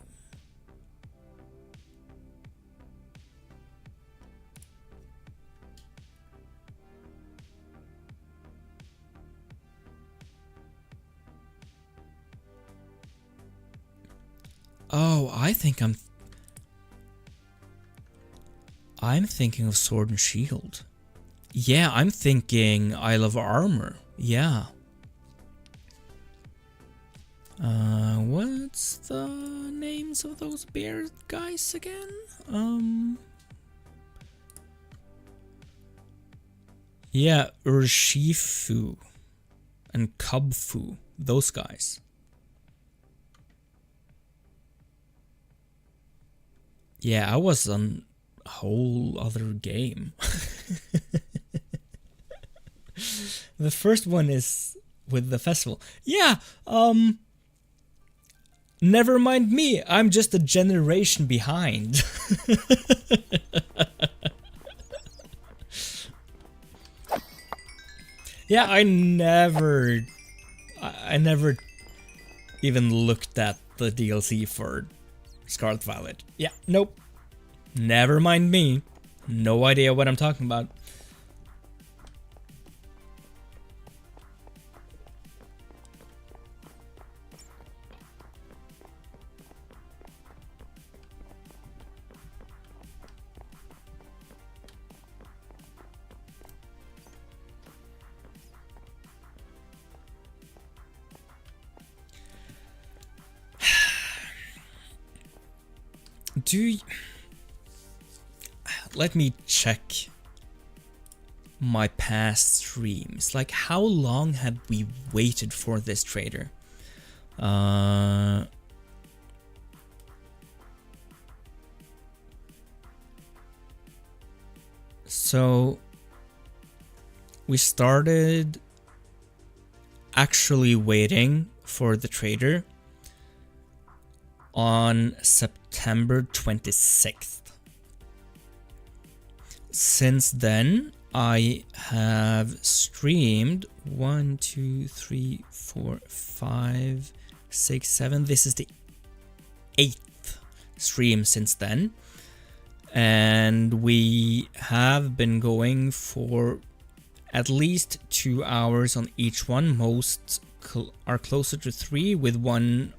Oh, I think I'm thinking of Sword and Shield. Yeah, I'm thinking Isle of Armor. Yeah. What's the names of those bear guys again? Yeah, Urshifu and Cubfu, those guys. Yeah, I was on a whole other game. The first one is with the festival. Yeah, never mind me. I'm just a generation behind. Yeah, I never even looked at the DLC for Scarlet Violet. Yeah, nope. Never mind me. No idea what I'm talking about. Let me check my past streams. Like, how long had we waited for this trader? So we started actually waiting for the trader on September 26th. Since then, I have streamed 1, 2, 3, 4, 5, 6, 7. This is the 8th stream since then. And we have been going for at least 2 hours on each one. Most are closer to 3, with one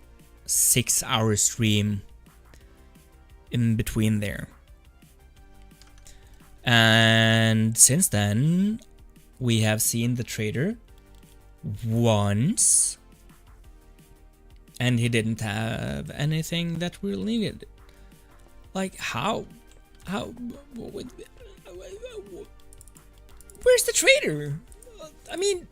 6-hour stream in between there. And since then, we have seen the trader once, and he didn't have anything that we needed. Like, how? Where's the trader? I mean,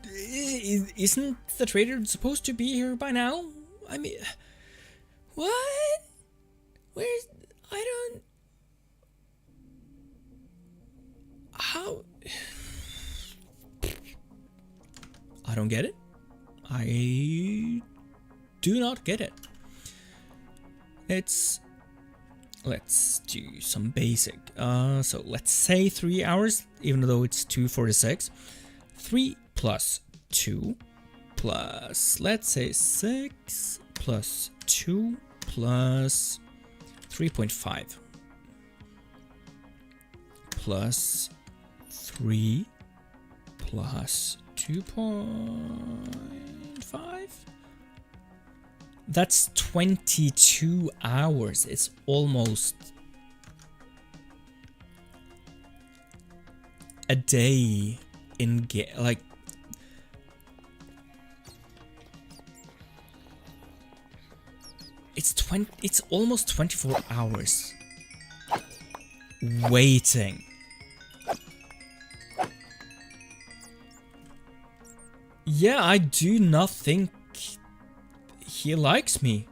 isn't the trader supposed to be here by now? I mean, what? Where's... How? I don't get it. I do not get it. Let's do some basic. So let's say 3 hours, even though it's 2:46. 3 plus 2 plus, let's say 6 plus 2 plus 3.5 plus 3 plus 2.5. That's 22 hours. It's almost a day in game. Like, it's almost 24 hours waiting. Yeah, I do not think he likes me.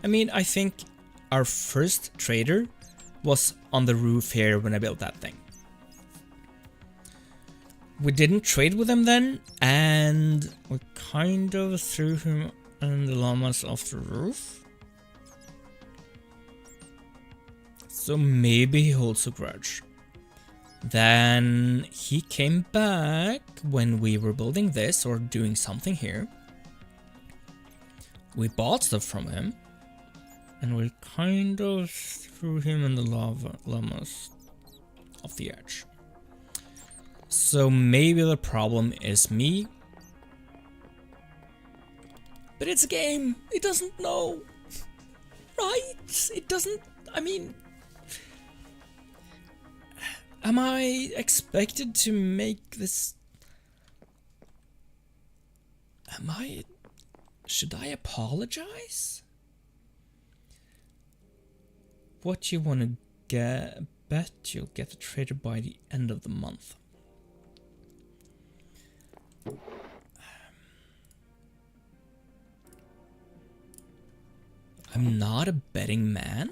I mean, I think our first trader was on the roof here when I built that thing. We didn't trade with him then, and we kind of threw him and the llamas off the roof. So maybe he holds a grudge. Then he came back when we were building this or doing something here. We bought stuff from him, and we kind of threw him and the llamas off the edge. So maybe the problem is me. But it's a game. It doesn't know. Right? It doesn't. I mean, am I expected to make this? Should I apologize? What you want to get? Bet you'll get the trader by the end of the month. I'm not a betting man.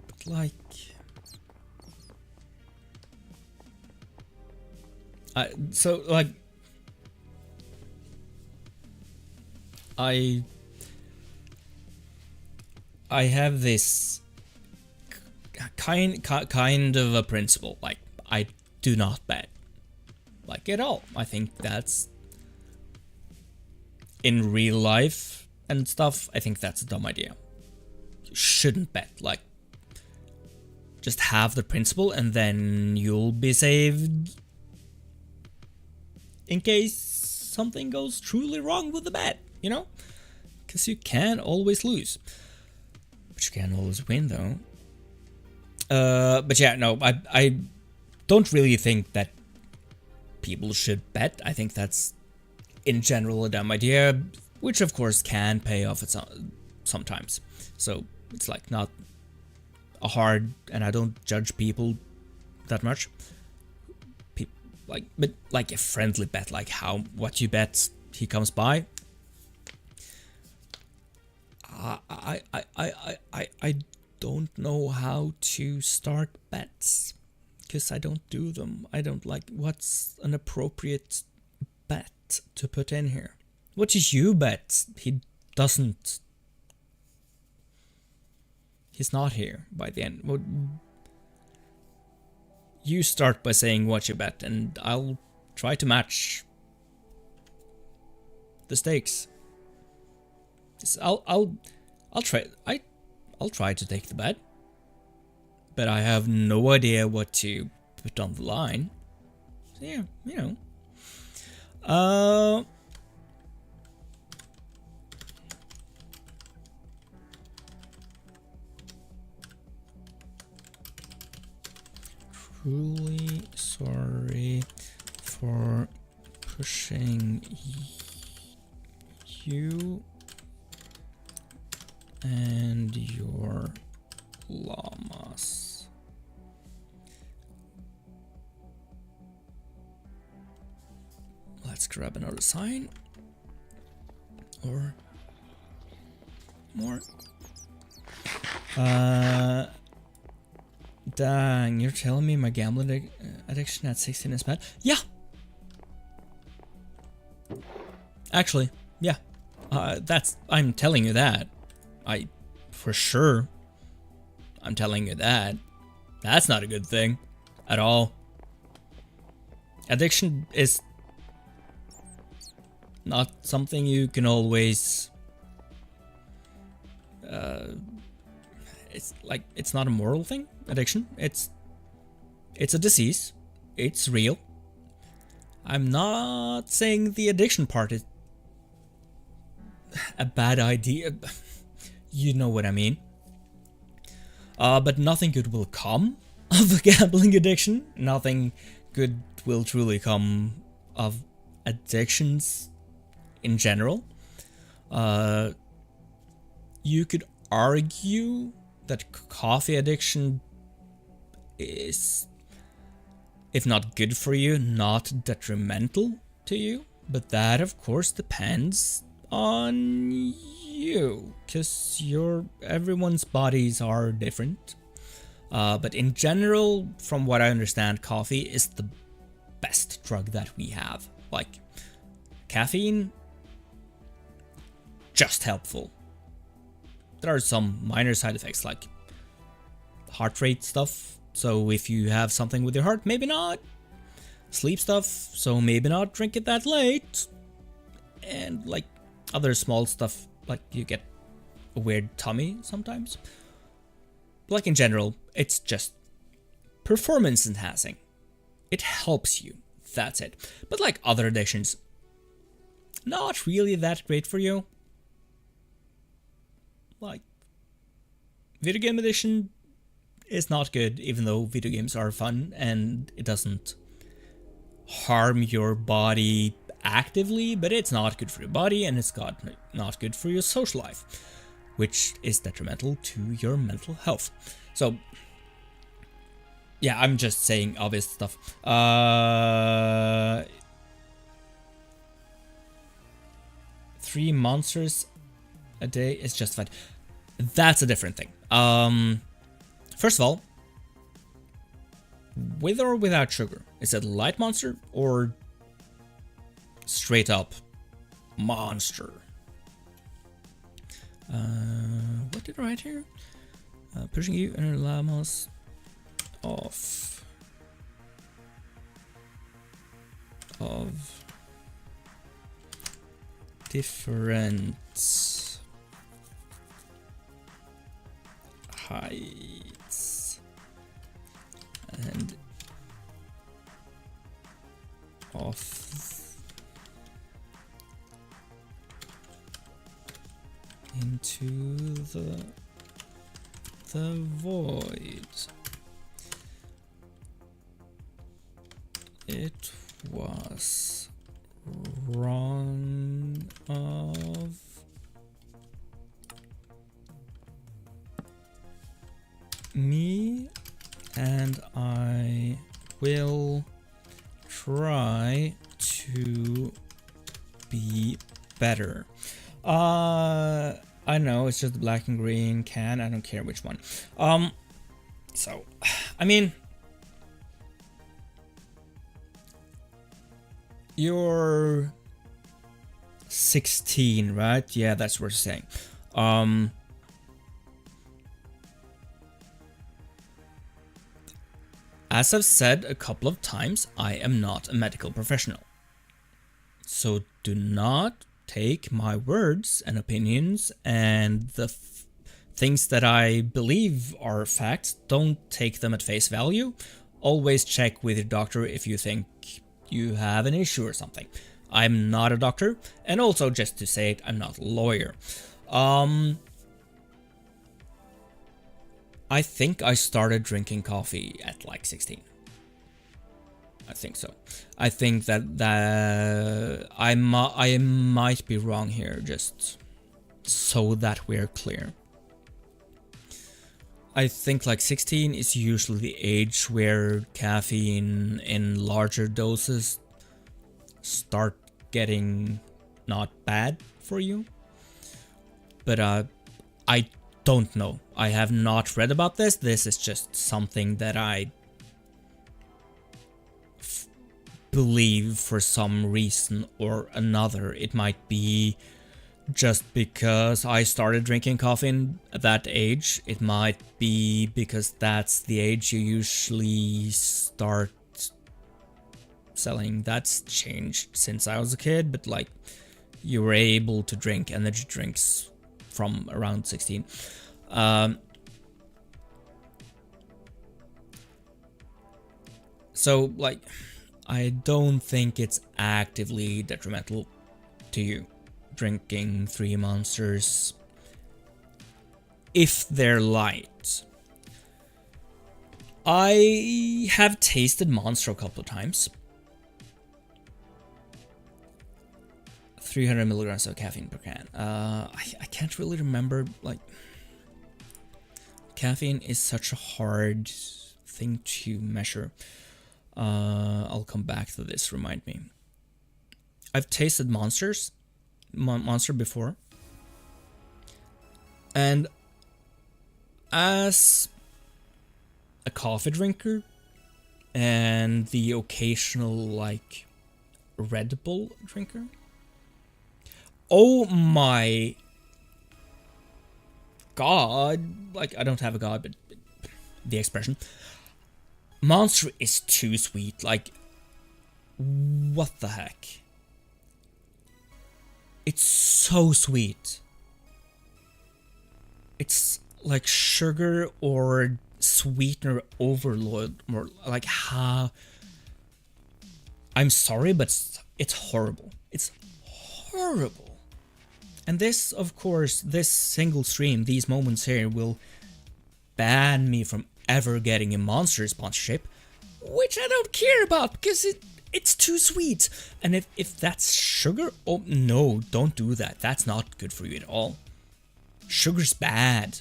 But like, so like, I have this kind of a principle. Like, I do not bet, like, at all. I think that's, in real life and stuff, I think that's a dumb idea. You shouldn't bet. Like, just have the principle and then you'll be saved in case something goes truly wrong with the bet, you know? Because you can always lose. But you can always win, though. But yeah, no, I don't really think that people should bet. I think that's, in general, a dumb idea, which of course can pay off at sometimes. So it's like not a hard, and I don't judge people that much. But like a friendly bet, like what you bet he comes by. I don't know how to start bets because I don't do them. I don't like, what's an appropriate bet to put in here. What did you bet? He doesn't. He's not here by the end. Well, you start by saying what you bet, and I'll try to match the stakes. I'll try. I'll try to take the bet, but I have no idea what to put on the line. So yeah, you know. Truly sorry for pushing you and your llamas. Let's grab another sign. Or more. Dang, you're telling me my gambling addiction at 16 is bad? Yeah! Actually, yeah. I'm telling you that. For sure, I'm telling you that. That's not a good thing at all. Addiction is not something you can always it's not a moral thing. Addiction, it's a disease. It's real. I'm not saying the addiction part is a bad idea. You know what I mean. But nothing good will come of a gambling addiction. Nothing good will truly come of addictions in general. You could argue that coffee addiction is, if not good for you, not detrimental to you. But that, of course, depends on you, because everyone's bodies are different. But in general, from what I understand, coffee is the best drug that we have. Like, caffeine, just helpful. There are some minor side effects like heart rate stuff, so if you have something with your heart, maybe not. Sleep stuff, so maybe not drink it that late. And like other small stuff, like you get a weird tummy sometimes. Like in general, it's just performance enhancing. It helps you, that's it. But like other addictions, not really that great for you. Like, video game addiction is not good, even though video games are fun and it doesn't harm your body actively, but it's not good for your body and it's not good for your social life, which is detrimental to your mental health. So, yeah, I'm just saying obvious stuff. 3 monsters a day is justified. That's a different thing. First of all, with or without sugar? Is it light monster or straight up monster? What did I write here? Pushing you and llamas off of different heights and off into the void. It was wrong of me, and I will try to be better. I know it's just the black and green can. I don't care which one. So, I mean, you're 16, right? Yeah, that's what we're saying. As I've said a couple of times, I am not a medical professional. So do not take my words and opinions and the things that I believe are facts, don't take them at face value. Always check with your doctor if you think you have an issue or something. I'm not a doctor, and also just to say it, I'm not a lawyer. I think I started drinking coffee at like 16. I think so. I think that I might be wrong here, just so that we're clear. I think like 16 is usually the age where caffeine in larger doses start getting not bad for you. But I don't know. I have not read about this. This is just something that I believe for some reason or another. It might be just because I started drinking coffee at that age. It might be because that's the age you usually start selling. That's changed since I was a kid, but like you were able to drink energy drinks from around 16. So like I don't think it's actively detrimental to you drinking 3 monsters if they're light. I have tasted Monster a couple of times. 300 milligrams of caffeine per can. I can't really remember, like, caffeine is such a hard thing to measure. I'll come back to this, remind me. I've tasted Monster before. And as a coffee drinker and the occasional, like, Red Bull drinker, oh my god, like, I don't have a god, but the expression, Monster is too sweet. Like, what the heck? It's so sweet. It's like sugar or sweetener overload, or like how... I'm sorry, but it's horrible. It's horrible. And this, of course, this single stream, these moments here, will ban me from ever getting a Monster sponsorship, which I don't care about because it's too sweet. And if that's sugar, oh no, don't do that. That's not good for you at all. Sugar's bad.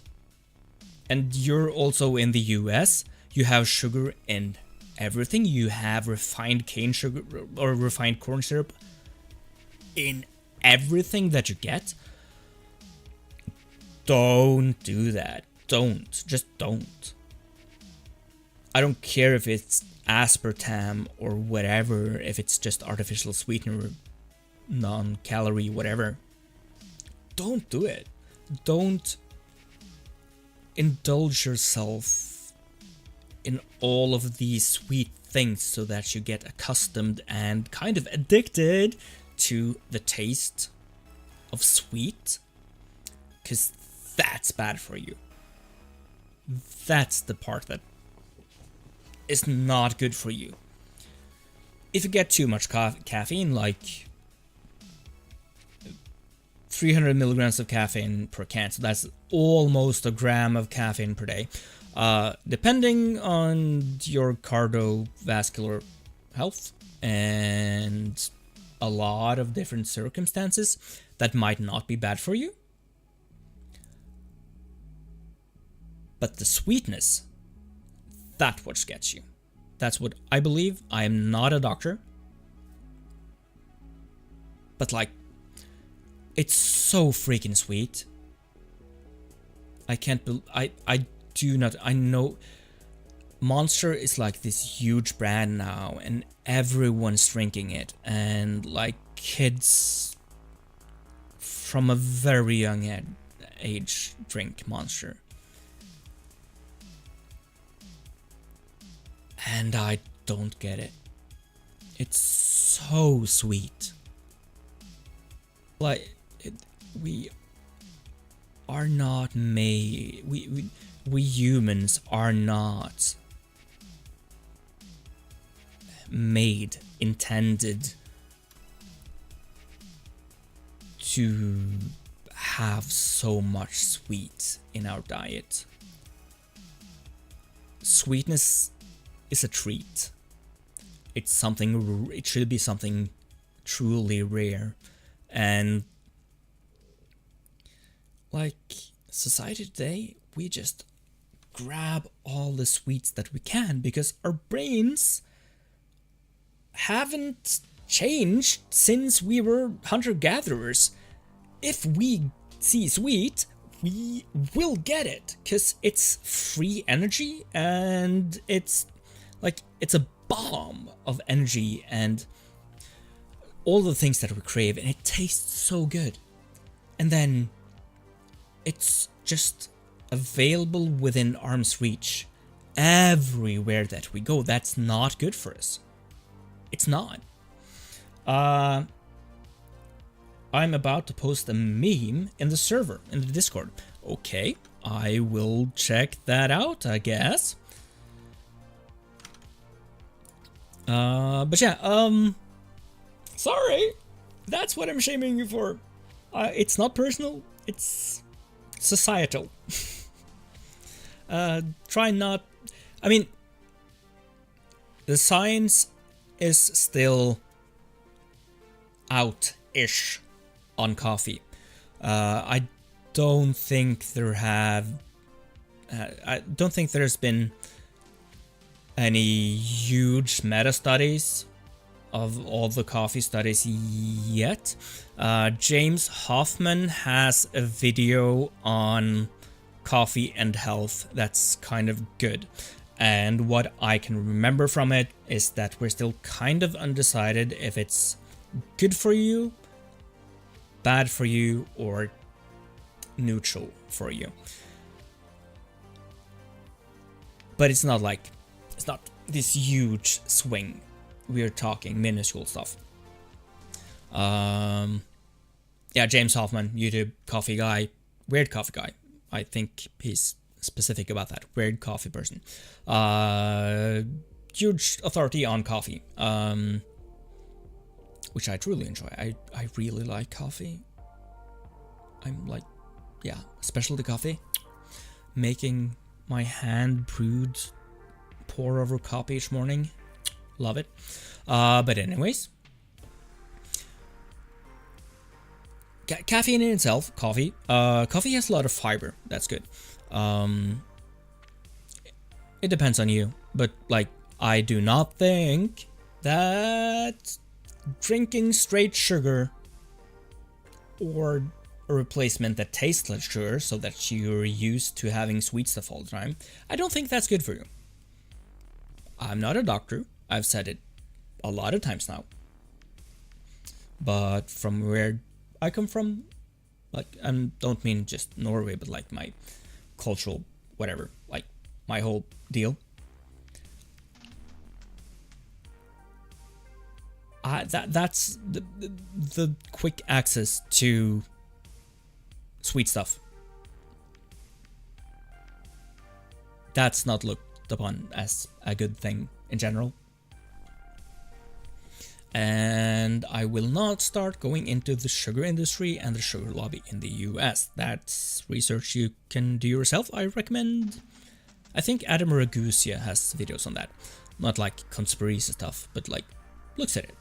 And you're also in the US, you have sugar in everything. You have refined cane sugar or refined corn syrup in everything that you get. Don't do that. Just don't. I don't care if it's aspartame or whatever, if it's just artificial sweetener, non-calorie, whatever. Don't do it. Don't indulge yourself in all of these sweet things so that you get accustomed and kind of addicted to the taste of sweet, because that's bad for you. That's the part that is not good for you. If you get too much caffeine, like 300 milligrams of caffeine per can, so that's almost a gram of caffeine per day. Depending on your cardiovascular health and a lot of different circumstances, that might not be bad for you. But the sweetness, that's what gets you. That's what I believe. I am not a doctor. But like, it's so freaking sweet. I know Monster is like this huge brand now and everyone's drinking it, and like kids from a very young age drink Monster. And I don't get it. It's so sweet. Like, we are not made... We humans are not made, intended to have so much sweet in our diet. Sweetness is a treat. It's something, it should be something truly rare. And like society today, we just grab all the sweets that we can because our brains haven't changed since we were hunter-gatherers. If we see sweet, we will get it because it's free energy and it's like, it's a bomb of energy and all the things that we crave, and it tastes so good. and then it's just available within arm's reach everywhere that we go. That's not good for us. It's not. I'm about to post a meme in the server, in the Discord. Okay, I will check that out, I guess. But yeah, sorry. That's what I'm shaming you for. It's not personal, it's societal. Try not... I mean, the science is still out-ish on coffee. I don't think there's been any huge meta studies of all the coffee studies yet. James Hoffman has a video on coffee and health that's kind of good. And what I can remember from it is that we're still kind of undecided if it's good for you, bad for you, or neutral for you. But it's not this huge swing. We're talking minuscule stuff. Yeah, James Hoffman, YouTube coffee guy, weird coffee guy. I think he's specific about that. Weird coffee person. Huge authority on coffee. Which I truly enjoy. I really like coffee. I'm like, yeah, specialty coffee. Making my hand brewed pour over coffee each morning. Love it. But anyways. Caffeine in itself, coffee. Coffee has a lot of fiber. That's good. It depends on you. But like, I do not think that drinking straight sugar or a replacement that tastes like sugar so that you're used to having sweet stuff all the time, I don't think that's good for you. I'm not a doctor. I've said it a lot of times now. But from where I come from, like, I don't mean just Norway, but like my cultural whatever, like my whole deal. That's the quick access to sweet stuff. That's not looked upon as a good thing in general. And I will not start going into the sugar industry and the sugar lobby in the US. That's research you can do yourself. I recommend... I think Adam Ragusa has videos on that. Not like conspiracy stuff, but like, looks at it.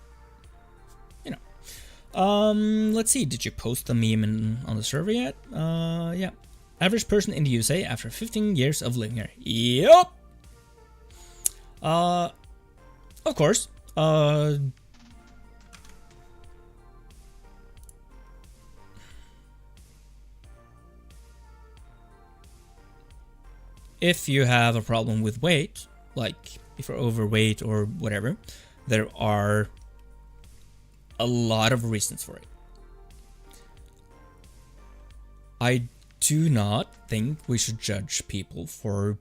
You know. Let's see, did you post the meme on the server yet? Yeah. Average person in the USA after 15 years of living here. Yup! Of course. If you have a problem with weight, like if you're overweight or whatever, there are a lot of reasons for it. I do not think we should judge people for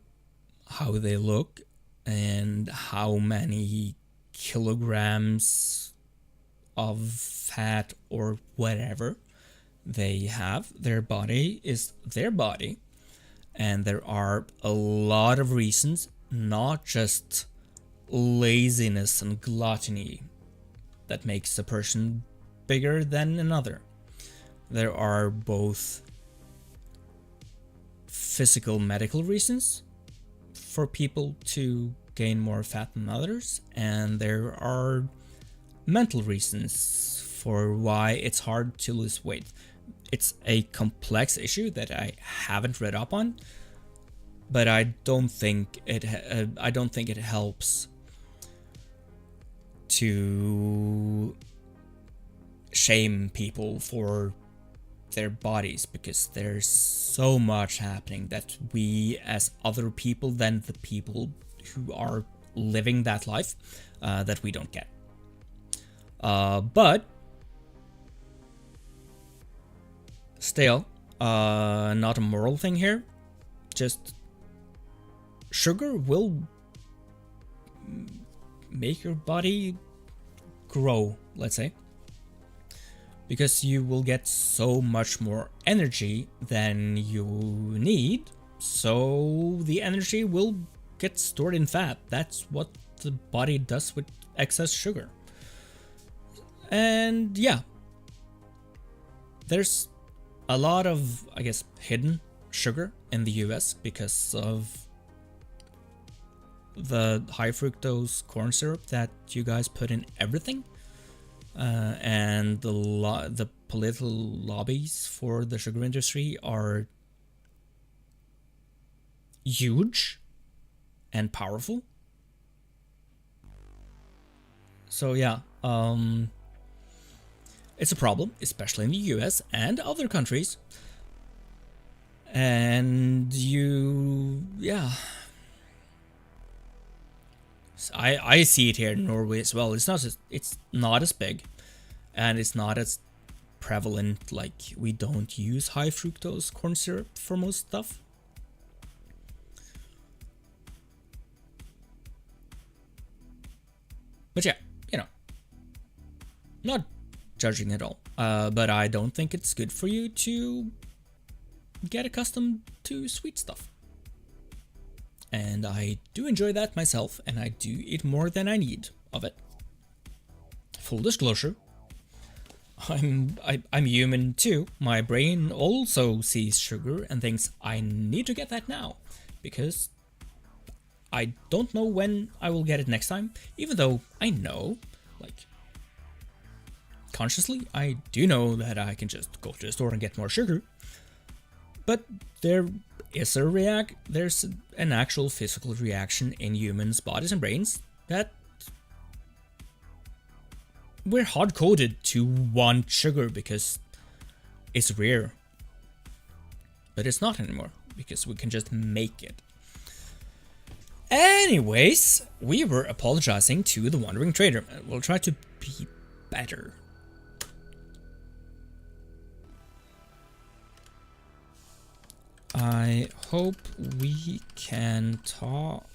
how they look and how many kilograms of fat or whatever they have. Their body is their body. And there are a lot of reasons, not just laziness and gluttony, that makes a person bigger than another. There are both physical medical reasons for people to gain more fat than others, and there are mental reasons for why it's hard to lose weight. It's a complex issue that I haven't read up on, but I don't think it helps to shame people for their bodies, because there's so much happening that we as other people than the people who are living that life that we don't get. But Still, not a moral thing here. Just sugar will make your body grow, let's say, because you will get so much more energy than you need, so the energy will get stored in fat. That's what the body does with excess sugar. And yeah, there's a lot of, I guess, hidden sugar in the US because of the high fructose corn syrup that you guys put in everything, and the political lobbies for the sugar industry are huge and powerful. So yeah, it's a problem, especially in the US and other countries. And yeah. I see it here in Norway as well. It's not as big, and it's not as prevalent. Like, we don't use high fructose corn syrup for most stuff. But yeah, not judging at all. But I don't think it's good for you to get accustomed to sweet stuff. And I do enjoy that myself, and I do eat more than I need of it. Full disclosure, I'm human too. My brain also sees sugar and thinks I need to get that now, because I don't know when I will get it next time, even though I know, like, consciously, I do know that I can just go to the store and get more sugar. But there's an actual physical reaction in humans' bodies and brains that we're hard-coded to want sugar because it's rare. But it's not anymore, because we can just make it. Anyways, we were apologizing to the Wandering Trader. We'll try to be better. I hope we can talk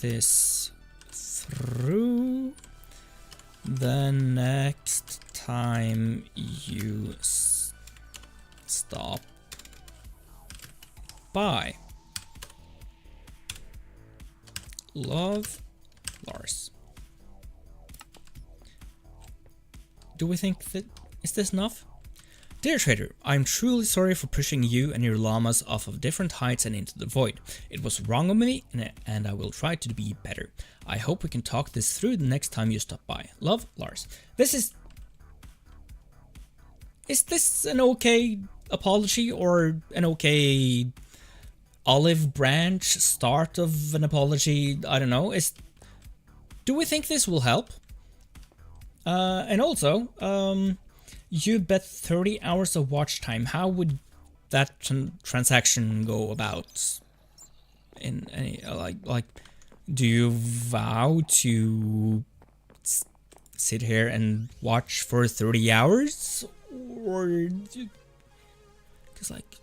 this through the next time you stop by. Love, Lars. Do we think that is this enough? Dear Trader, I'm truly sorry for pushing you and your llamas off of different heights and into the void. It was wrong of me, and I will try to be better. I hope we can talk this through the next time you stop by. Love, Lars. Is this an okay apology, or an okay olive branch start of an apology? I don't know. Do we think this will help? And also, you bet 30 hours of watch time. How would that transaction go about? In any, like, do you vow to sit here and watch for 30 hours? Or, because, like,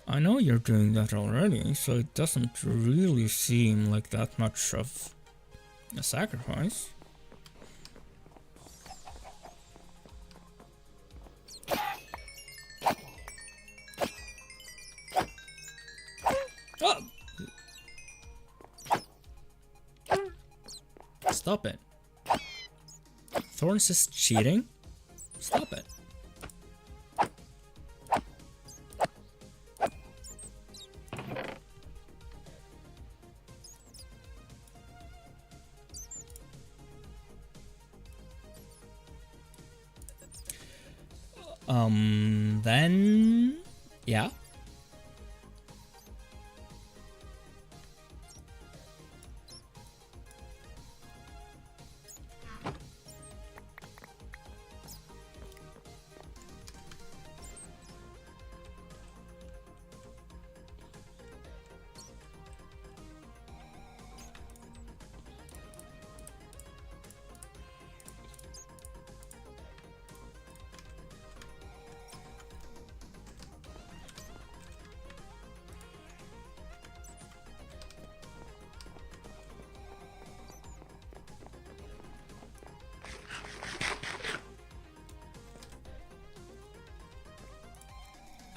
I know you're doing that already, so it doesn't really seem like that much of a sacrifice. Oh! Stop it. Thorns is cheating? Stop it. Then, yeah.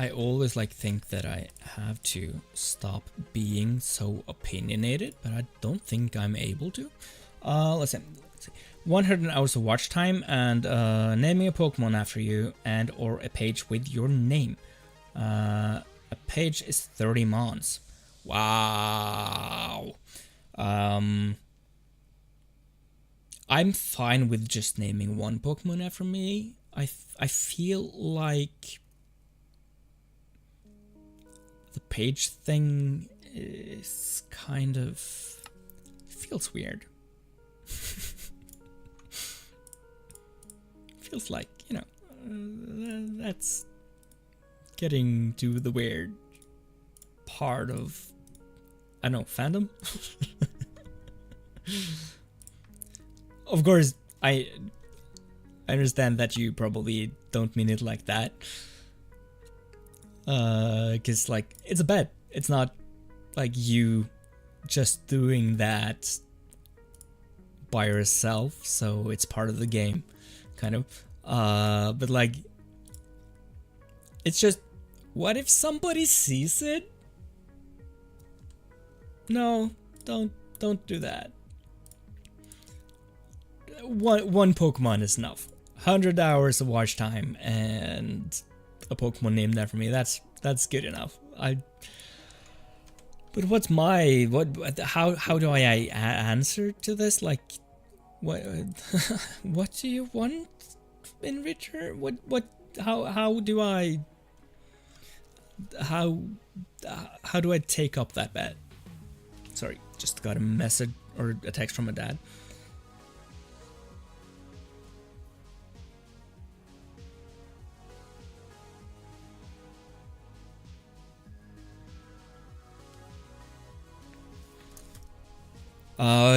I always like think that I have to stop being so opinionated, but I don't think I'm able to. Let's see. 100 hours of watch time and naming a Pokemon after you and or a page with your name. A page is 30 mons. Wow. I'm fine with just naming one Pokemon after me. I feel like the page thing is kind of feels weird. Feels like, you know, that's getting to the weird part of, I don't know, fandom. Of course, I understand that you probably don't mean it like that. Cause like, it's a bet. It's not like you just doing that by yourself, so it's part of the game, kind of. But like, it's just, what if somebody sees it? No, don't do that. One Pokemon is enough. 100 hours of watch time and a Pokemon named after me. That's good enough. But what's my how do I answer to this? Like, what what do you want in return? What how do I take up that bet? Sorry, just got a message or a text from my dad.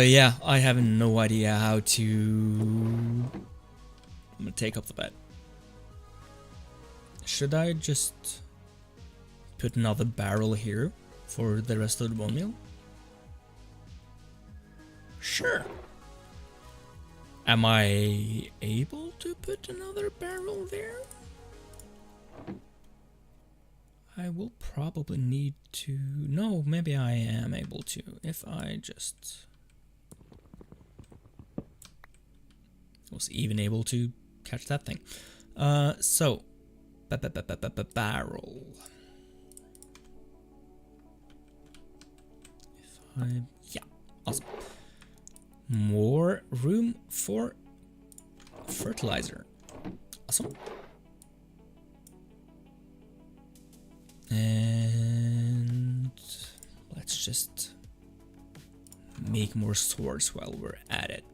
Yeah, I have no idea how to... I'm gonna take up the bet. Should I just put another barrel here for the rest of the bone meal? Sure. Am I able to put another barrel there? I will probably need to... No, maybe I am able to if I just... was even able to catch that thing. So barrel. Yeah, awesome. More room for fertilizer. Awesome. And let's just make more swords while we're at it.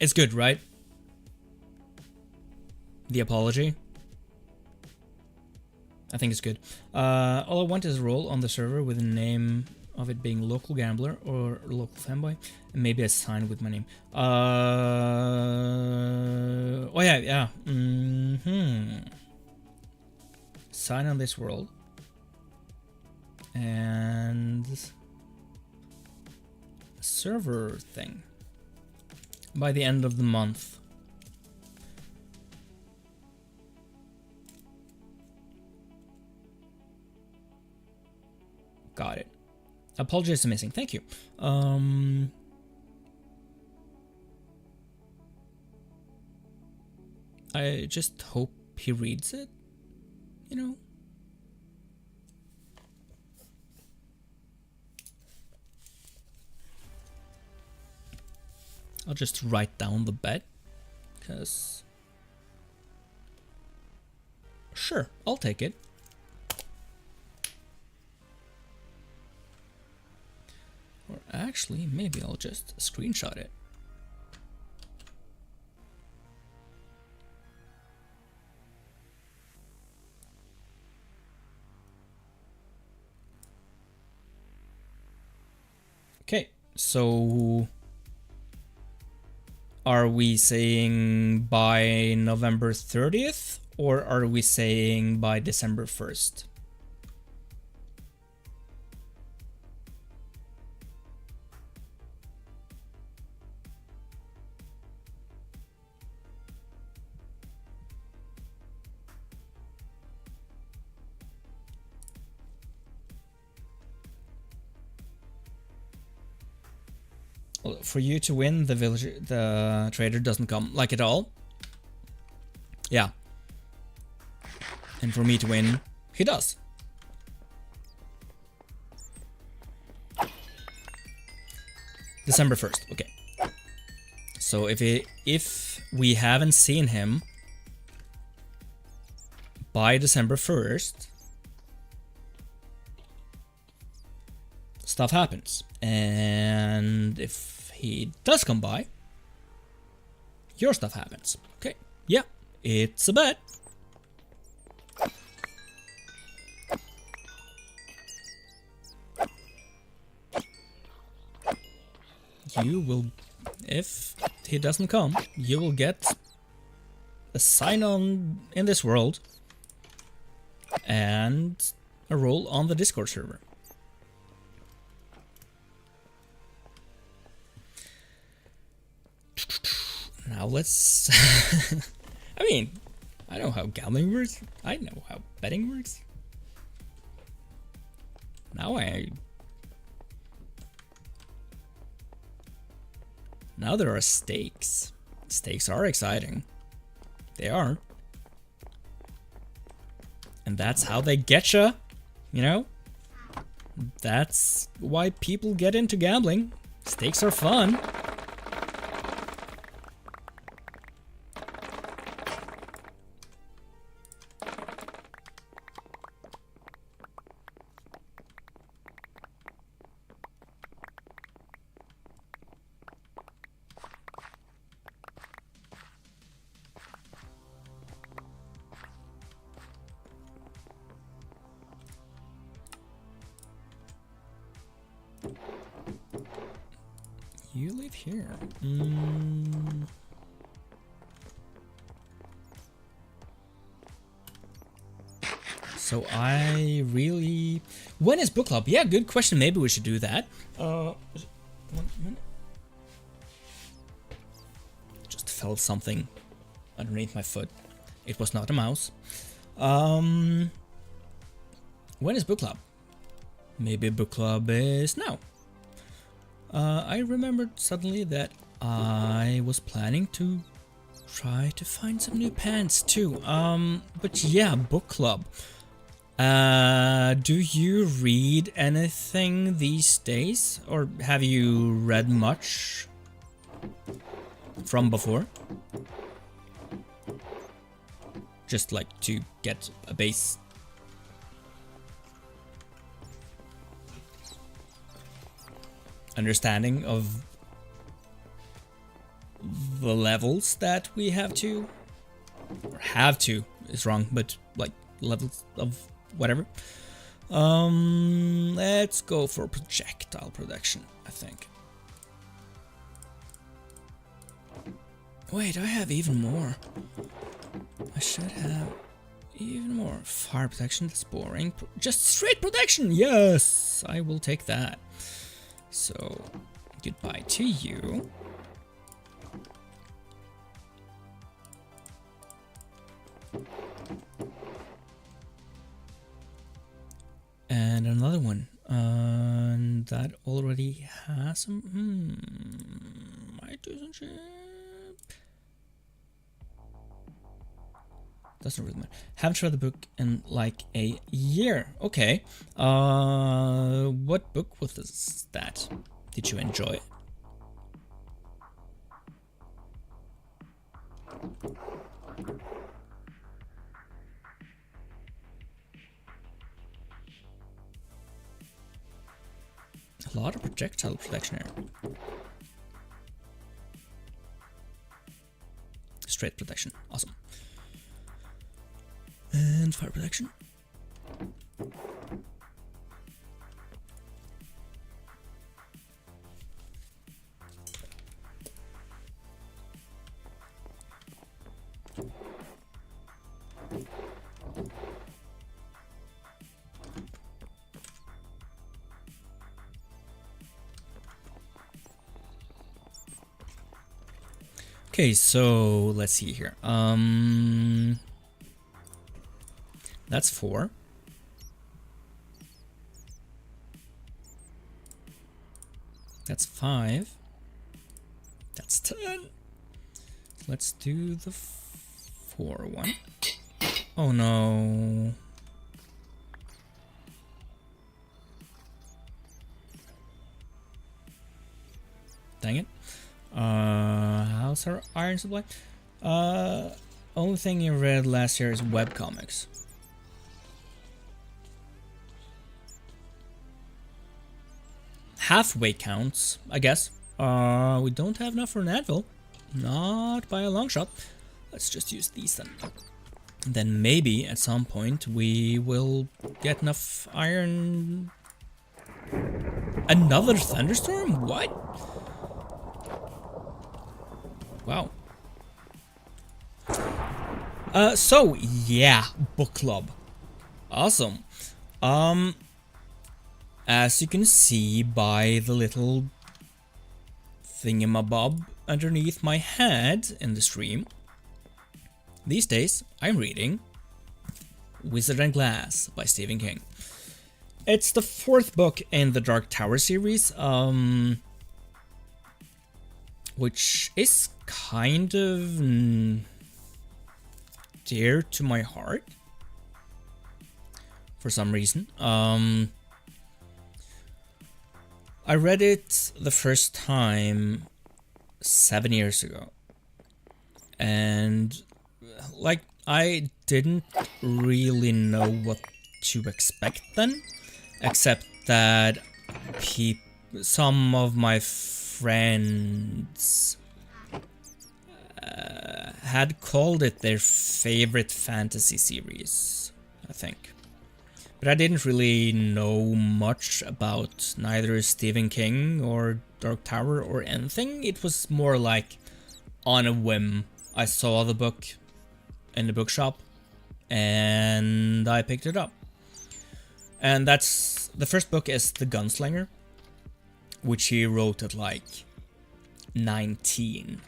It's good, right? The apology. I think it's good. All I want is a role on the server with the name of it being local gambler or local fanboy, and maybe a sign with my name. Oh yeah. Sign on this world. And a server thing. By the end of the month. Got it. Apologies for missing. Thank you. I just hope he reads it, you know? I'll just write down the bet, because... Sure, I'll take it. Or actually, maybe I'll just screenshot it. Okay, so are we saying by November 30th or are we saying by December 1st? For you to win, the trader doesn't come, like, at all. Yeah. And for me to win, he does. December 1st, okay. So if we haven't seen him by December 1st, stuff happens. And if he does come by, your stuff happens. Okay, yeah, it's a bet. You will, if he doesn't come, you will get a sign on in this world and a role on the Discord server. Now let's... I mean, I know how gambling works. I know how betting works. Now there are stakes. Stakes are exciting. They are. And that's how they getcha, you know? That's why people get into gambling. Stakes are fun. You live here. So I really... When is book club? Yeah, good question. Maybe we should do that. 1 minute. Just felt something underneath my foot. It was not a mouse. When is book club? Maybe book club is now. I remembered suddenly that I was planning to try to find some new pants too. But yeah, book club. Do you read anything these days? Or have you read much from before? Just like to get a base. Understanding of the levels that we have to, or have to is wrong, but like levels of whatever. Let's go for projectile production, I think. Wait, I have even more. I should have even more. Fire protection, that's boring. Just straight protection, yes! I will take that. So, goodbye to you. And another one. And that already has some... might do some shit. Doesn't really matter. Haven't read the book in like a year. Okay. What book was that? Did you enjoy it? A lot of projectile protection here. Straight protection. Awesome. And fire protection. Okay, so let's see here. That's 4. That's 5. That's 10. Let's do the 4 one. Oh no. Dang it. How's our iron supply? Only thing you read last year is webcomics. Halfway counts, I guess. We don't have enough for an anvil. Not by a long shot. Let's just use these then. And then maybe at some point we will get enough iron. Another thunderstorm? What? Wow. So yeah, book club. Awesome. As you can see by the little thingamabob underneath my head in the stream, these days I'm reading Wizard and Glass by Stephen King. It's the 4th book in the Dark Tower series, which is kind of dear to my heart for some reason. I read it the first time 7 years ago, and like I didn't really know what to expect then, except that some of my friends had called it their favorite fantasy series, I think. But I didn't really know much about neither Stephen King or Dark Tower or anything. It was more like on a whim. I saw the book in the bookshop and I picked it up. And that's the first book is The Gunslinger, which he wrote at like 19.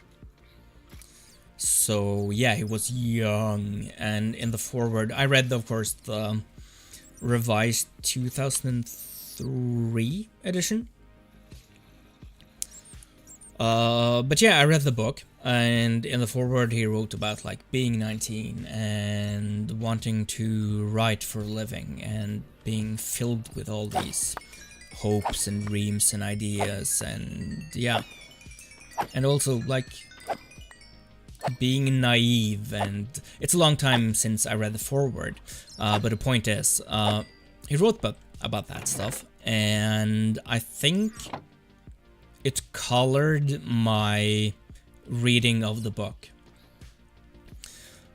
So yeah, he was young. And in the foreword, I read, of course, the revised 2003 edition. But yeah, I read the book, and in the foreword he wrote about like being 19 and wanting to write for a living and being filled with all these hopes and dreams and ideas, and yeah, and also like being naive. And it's a long time since I read the foreword, but the point is, he wrote about that stuff, and I think it colored my reading of the book,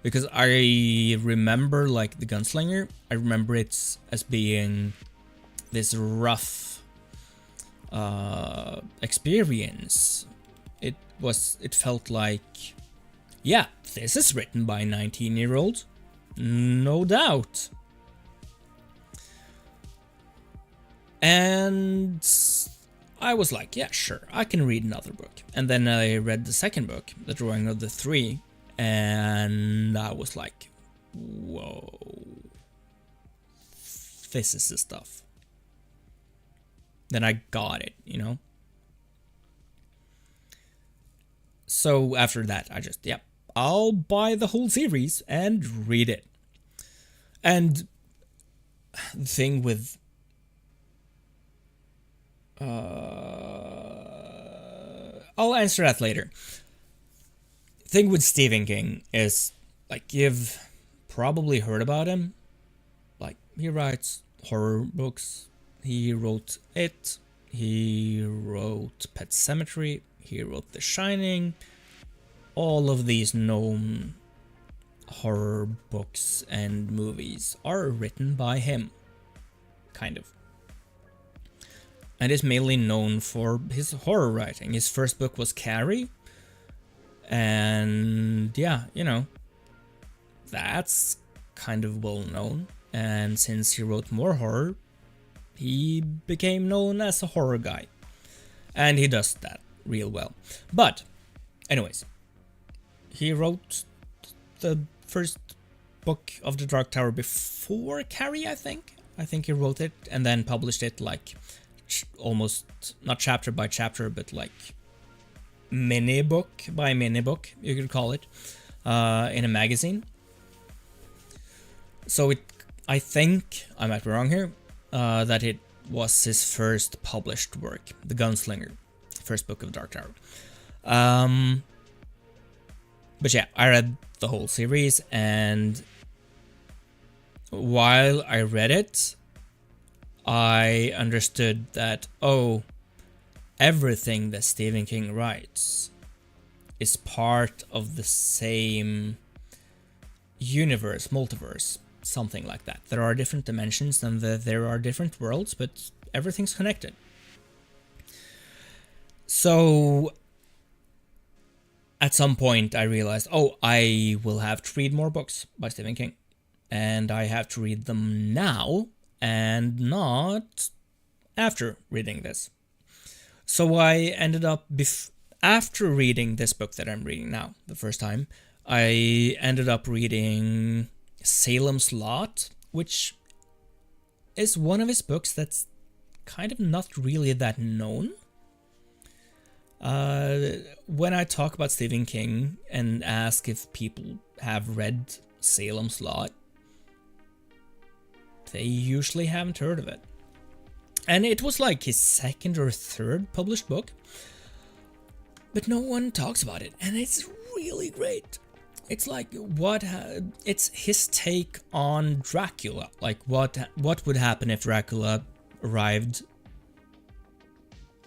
because I remember like The Gunslinger, I remember it as being this rough experience. It felt like, yeah, this is written by a 19-year-old, no doubt. And I was like, yeah, sure, I can read another book. And then I read the second book, The Drawing of the Three, and I was like, whoa, this is the stuff. Then I got it, you know? So after that, I just, yep, I'll buy the whole series and read it. And the thing with I'll answer that later. Thing with Stephen King is, like, you've probably heard about him. Like, he writes horror books. He wrote It. He wrote Pet Sematary. He wrote The Shining. All of these known horror books and movies are written by him. Kind of. And is mainly known for his horror writing. His first book was Carrie. And yeah, you know, that's kind of well known, and since he wrote more horror, he became known as a horror guy. And he does that real well. But, anyways, he wrote the first book of the Dark Tower before Carrie, I think. I think he wrote it and then published it like almost, not chapter by chapter, but like mini book by mini book, you could call it, in a magazine. So I think, I might be wrong here, that it was his first published work, The Gunslinger, first book of Dark Tower. But yeah, I read the whole series, and while I read it, I understood that, oh, everything that Stephen King writes is part of the same universe, multiverse, something like that. There are different dimensions and there are different worlds, but everything's connected. So at some point I realized, oh, I will have to read more books by Stephen King. And I have to read them now and not after reading this. So I ended up, after reading this book that I'm reading now, the first time, I ended up reading Salem's Lot, which is one of his books that's kind of not really that known. When I talk about Stephen King and ask if people have read Salem's Lot, they usually haven't heard of it. And it was like his second or third published book, but no one talks about it, and it's really great. It's like it's his take on Dracula, like what would happen if Dracula arrived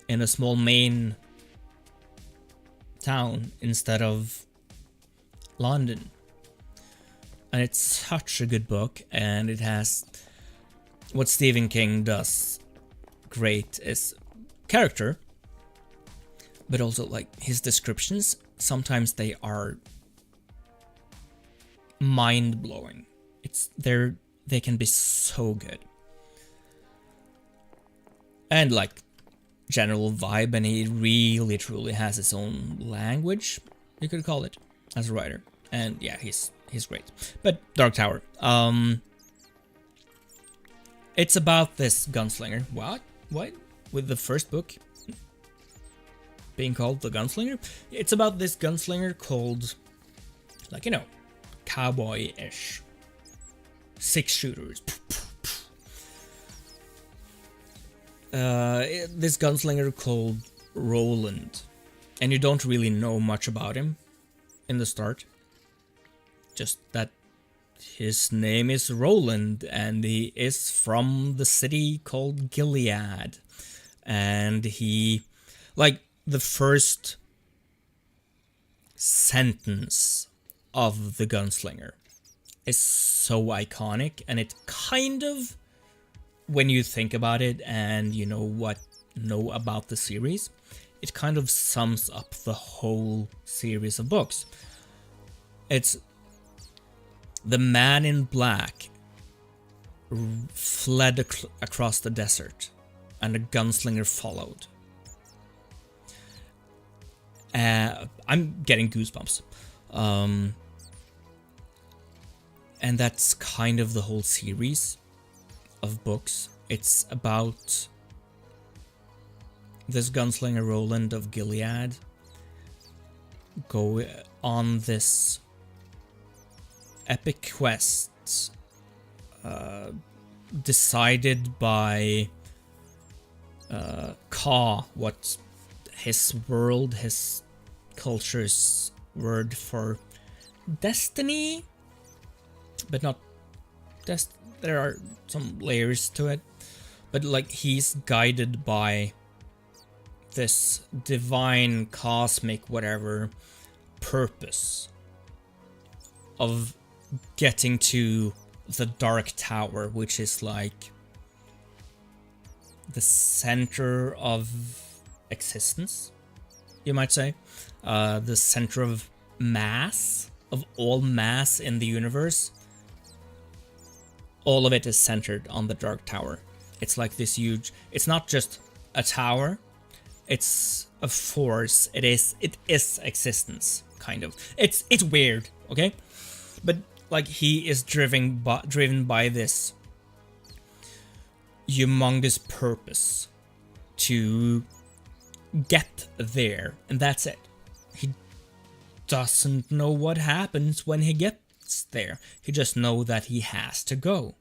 in a small Maine town instead of London. And it's such a good book, and it has what Stephen King does great is character, but also like his descriptions. Sometimes they are mind-blowing. They can be so good. And like general vibe, and he really truly has his own language, you could call it, as a writer. And yeah, he's great. But Dark Tower, it's about this gunslinger. What? With the first book being called The Gunslinger? It's about this gunslinger called, like, you know, cowboy-ish. 6 shooters. This gunslinger called Roland. And you don't really know much about him in the start. Just that his name is Roland, and he is from the city called Gilead. And he, like, the first sentence of the gunslinger is so iconic, and it kind of, when you think about it and you know about the series, it kind of sums up the whole series of books. It's the man in black fled across the desert, and a gunslinger followed. I'm getting goosebumps. And that's kind of the whole series of books. It's about this gunslinger Roland of Gilead go on this epic quest decided by Ka, what his world, his culture's word for destiny, but not there are some layers to it, but like he's guided by this divine cosmic whatever purpose of getting to the Dark Tower, which is like the center of existence, you might say, the center of mass, of all mass in the universe, all of it is centered on the Dark Tower. It's like this huge, it's not just a tower, it's a force, it is existence, kind of. It's weird, okay? But like he is driven by this humongous purpose to get there, and that's it. He doesn't know what happens when he gets there. He just knows that he has to go.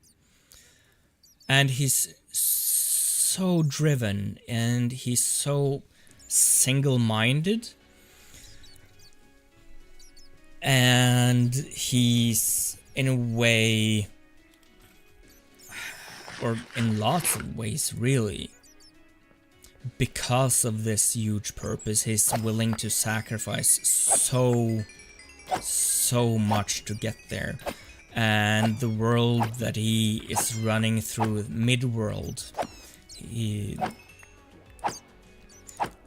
And he's so driven, and he's so single-minded, and he's in a way, or in lots of ways really, because of this huge purpose, he's willing to sacrifice so much to get there. And the world that he is running through, Midworld,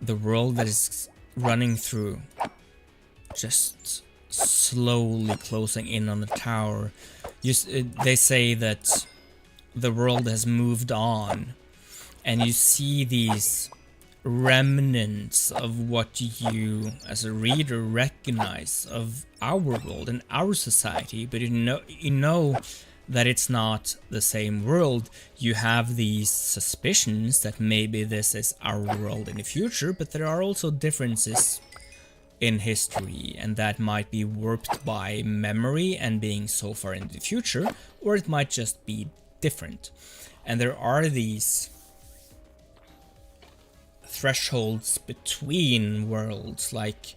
the world that is running through, just slowly closing in on the tower. They say that the world has moved on, and you see these remnants of what you as a reader recognize of our world and our society, but you know that it's not the same world. You have these suspicions that maybe this is our world in the future, but there are also differences in history, and that might be warped by memory and being so far in the future, or it might just be different. And there are these thresholds between worlds, like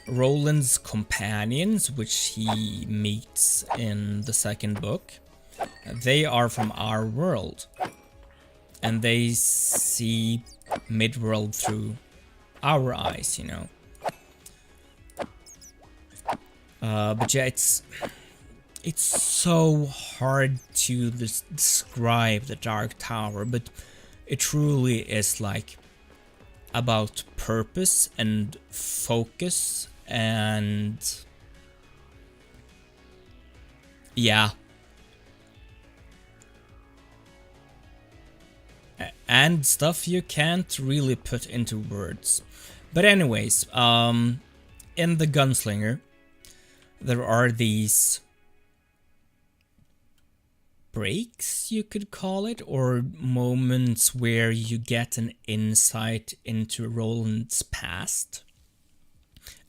Roland's companions, which he meets in the second book. They are from our world, and they see Midworld through our eyes, you know. But yeah, it's so hard to describe the Dark Tower, but it truly is like about purpose and focus, and yeah, and stuff you can't really put into words. But anyways, in the Gunslinger, there are these breaks, you could call it, or moments where you get an insight into Roland's past.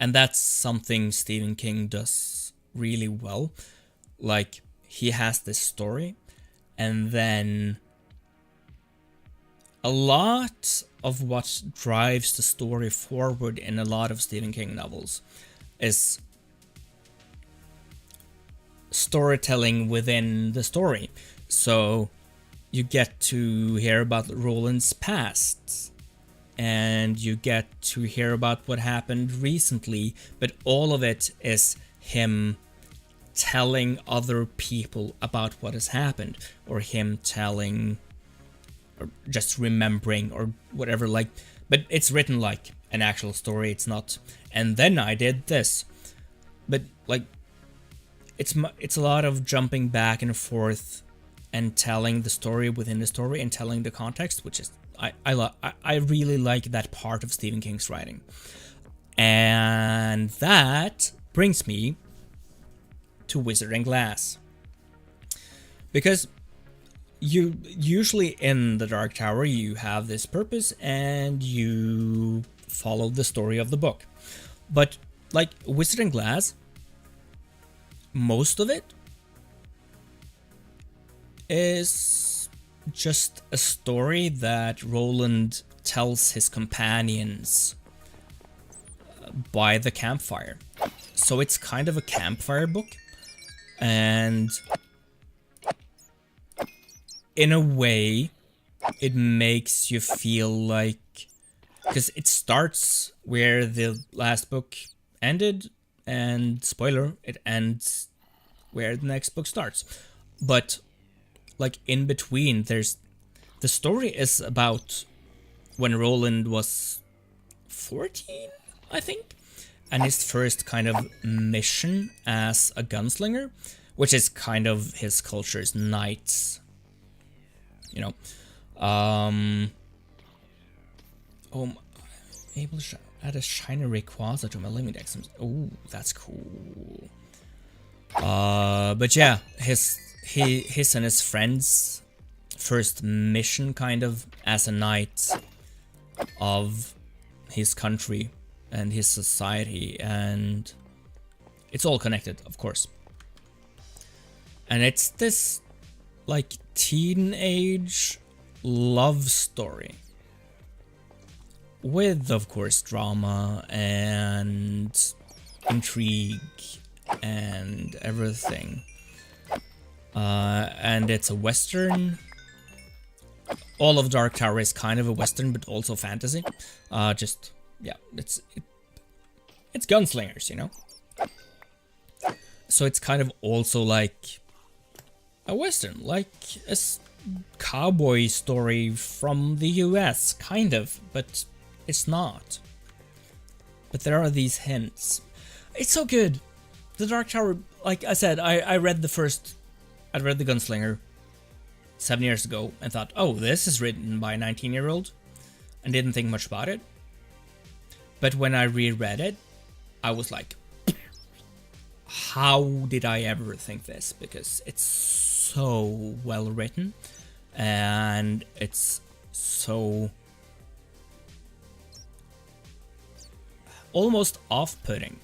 And that's something Stephen King does really well. Like, he has this story, and then a lot of what drives the story forward in a lot of Stephen King novels is storytelling within the story. So you get to hear about Roland's past, and you get to hear about what happened recently, but all of it is him telling other people about what has happened, or him telling, or just remembering, or whatever, like, but it's written like an actual story. It's not, and then I did this, but like, it's a lot of jumping back and forth and telling the story within the story and telling the context, which is I really like that part of Stephen King's writing. And that brings me to Wizard and Glass, because you usually in the Dark Tower you have this purpose and you follow the story of the book, but like Wizard and Glass, most of it is just a story that Roland tells his companions by the campfire. So it's kind of a campfire book, and in a way it makes you feel like, because it starts where the last book ended, and spoiler, it ends where the next book starts. But like in between, there's the story is about when Roland was 14, I think, and his first kind of mission as a gunslinger, which is kind of his culture's knights, you know. Oh, able to add a shiny Rayquaza to my living dex. Oh, that's cool. But yeah, his and his friends' first mission, kind of, as a knight of his country and his society, and it's all connected, of course. And it's this, like, teenage love story with, of course, drama and intrigue and everything. And it's a western. All of Dark Tower is kind of a western, but also fantasy. Yeah, it's gunslingers, you know. So it's kind of also like a western, like a cowboy story from the US, kind of, but it's not. But there are these hints. It's so good. The Dark Tower, like I said, I read the Gunslinger 7 years ago and thought, oh, this is written by a 19-year-old, and didn't think much about it. But when I reread it, I was like, how did I ever think this? Because it's so well written, and it's so almost off-putting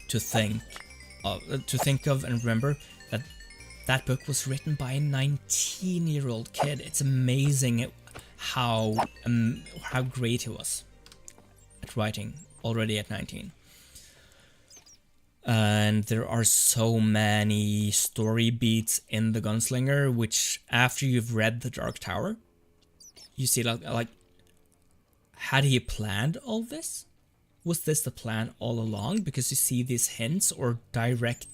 to think of and remember that that book was written by a 19-year-old kid. It's amazing how great he was at writing already at 19. And there are so many story beats in the Gunslinger, which after you've read the Dark Tower, you see like had he planned all this? Was this the plan all along? Because you see these hints or direct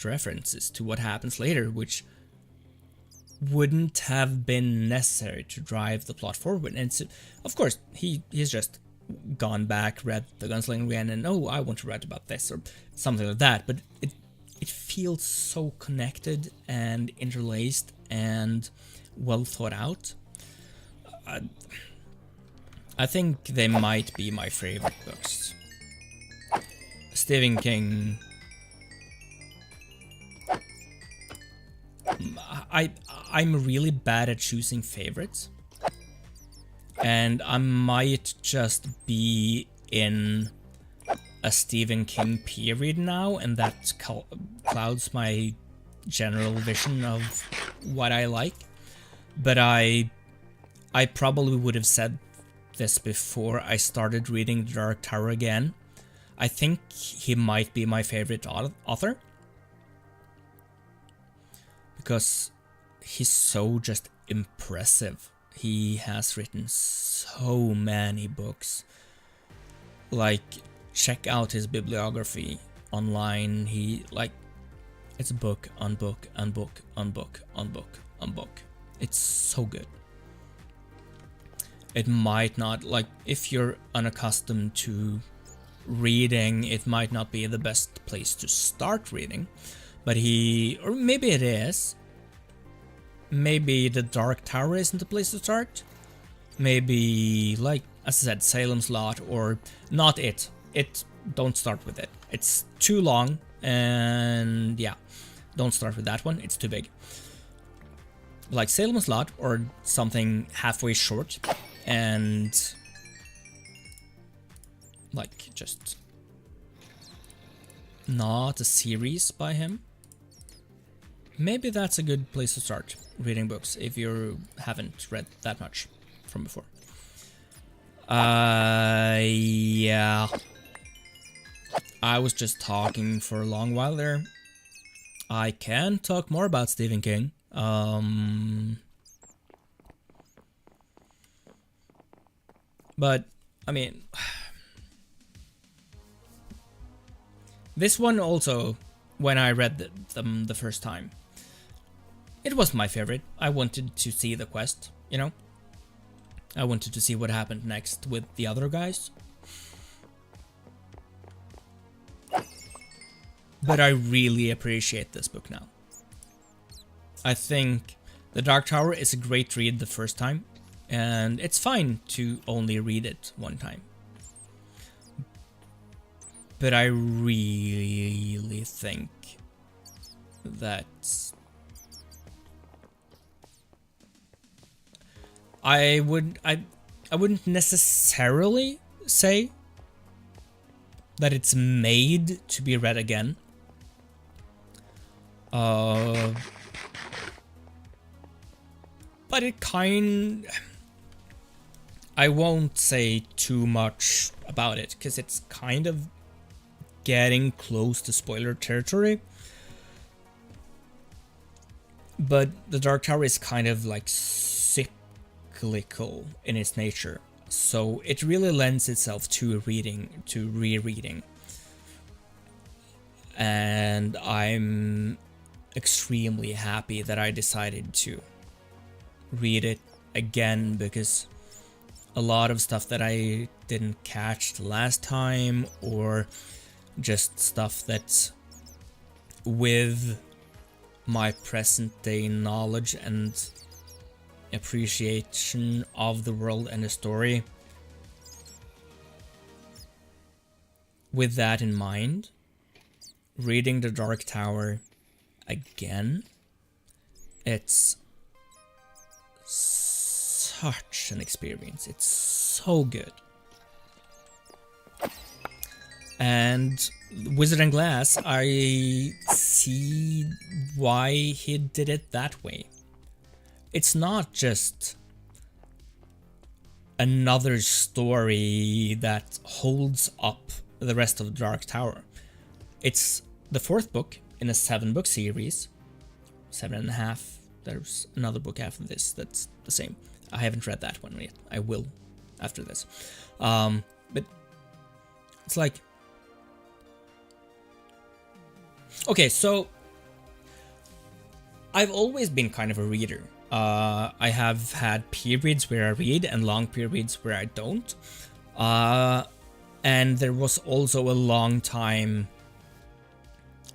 references to what happens later, which wouldn't have been necessary to drive the plot forward. And so, of course, he's just gone back, read the Gunslinger again, and oh, I want to write about this or something like that. But it feels so connected and interlaced and well thought out. I think they might be my favorite books. Stephen King. I'm really bad at choosing favorites, and I might just be in a Stephen King period now, and that clouds my general vision of what I like. But I probably would have said this before I started reading The Dark Tower again. I think he might be my favorite author, because he's so just impressive. He has written so many books. Like, check out his bibliography online. It's book on book on book on book on book on book. It's so good. It might not, if you're unaccustomed to reading, it might not be the best place to start reading. But or maybe it is. Maybe The Dark Tower isn't the place to start. Maybe, as I said, Salem's Lot, or not it. Don't start with it. It's too long, and yeah, don't start with that one. It's too big. Like Salem's Lot, or something halfway short, and just not a series by him. Maybe that's a good place to start reading books if you haven't read that much from before. Yeah. I was just talking for a long while there. I can talk more about Stephen King. But, I mean, this one also, when I read them the first time, it was my favorite. I wanted to see the quest, you know? I wanted to see what happened next with the other guys. But I really appreciate this book now. I think The Dark Tower is a great read the first time, and it's fine to only read it one time. But I really think that I wouldn't necessarily say that it's made to be read again. But it I won't say too much about it, because it's kind of getting close to spoiler territory. But The Dark Tower is kind of like cyclical in its nature, so it really lends itself to rereading. And I'm extremely happy that I decided to read it again, because a lot of stuff that I didn't catch the last time, or just stuff that's with my present day knowledge and appreciation of the world and the story, with that in mind, reading The Dark Tower again, it's such an experience. It's so good. And Wizard and Glass, I see why he did it that way. It's not just another story that holds up the rest of the Dark Tower. It's the 4th book in a 7-book series. 7.5. There's another book after this that's the same. I haven't read that one yet. I will after this. But it's like... Okay, so I've always been kind of a reader. I have had periods where I read and long periods where I don't. And there was also a long time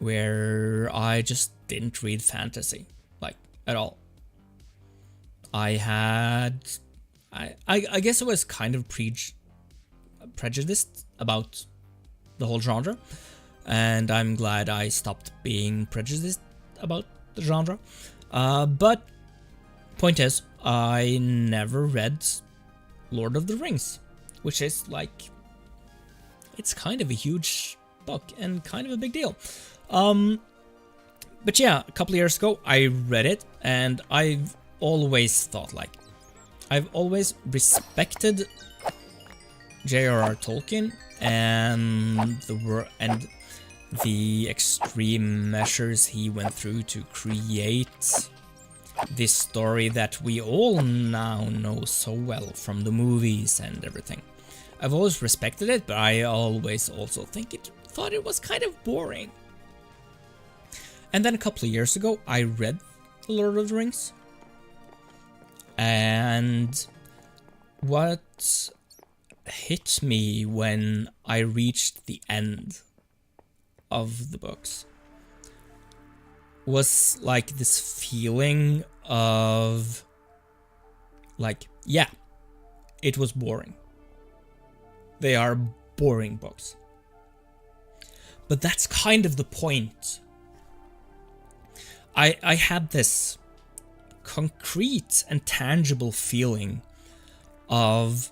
where I just didn't read fantasy, like, at all. I guess I was kind of prejudiced about the whole genre, and I'm glad I stopped being prejudiced about the genre. But point is, I never read Lord of the Rings, which is like, it's kind of a huge book and kind of a big deal. But yeah, a couple of years ago I read it, and I've always thought, like, I've always respected J.R.R. Tolkien and the extreme measures he went through to create this story that we all now know so well from the movies and everything. I've always respected it, but I always also thought it was kind of boring. And then a couple of years ago, I read The Lord of the Rings. And what hit me when I reached the end of the books was like this feeling of, like, yeah, it was boring. They are boring books. But that's kind of the point. I had this concrete and tangible feeling of,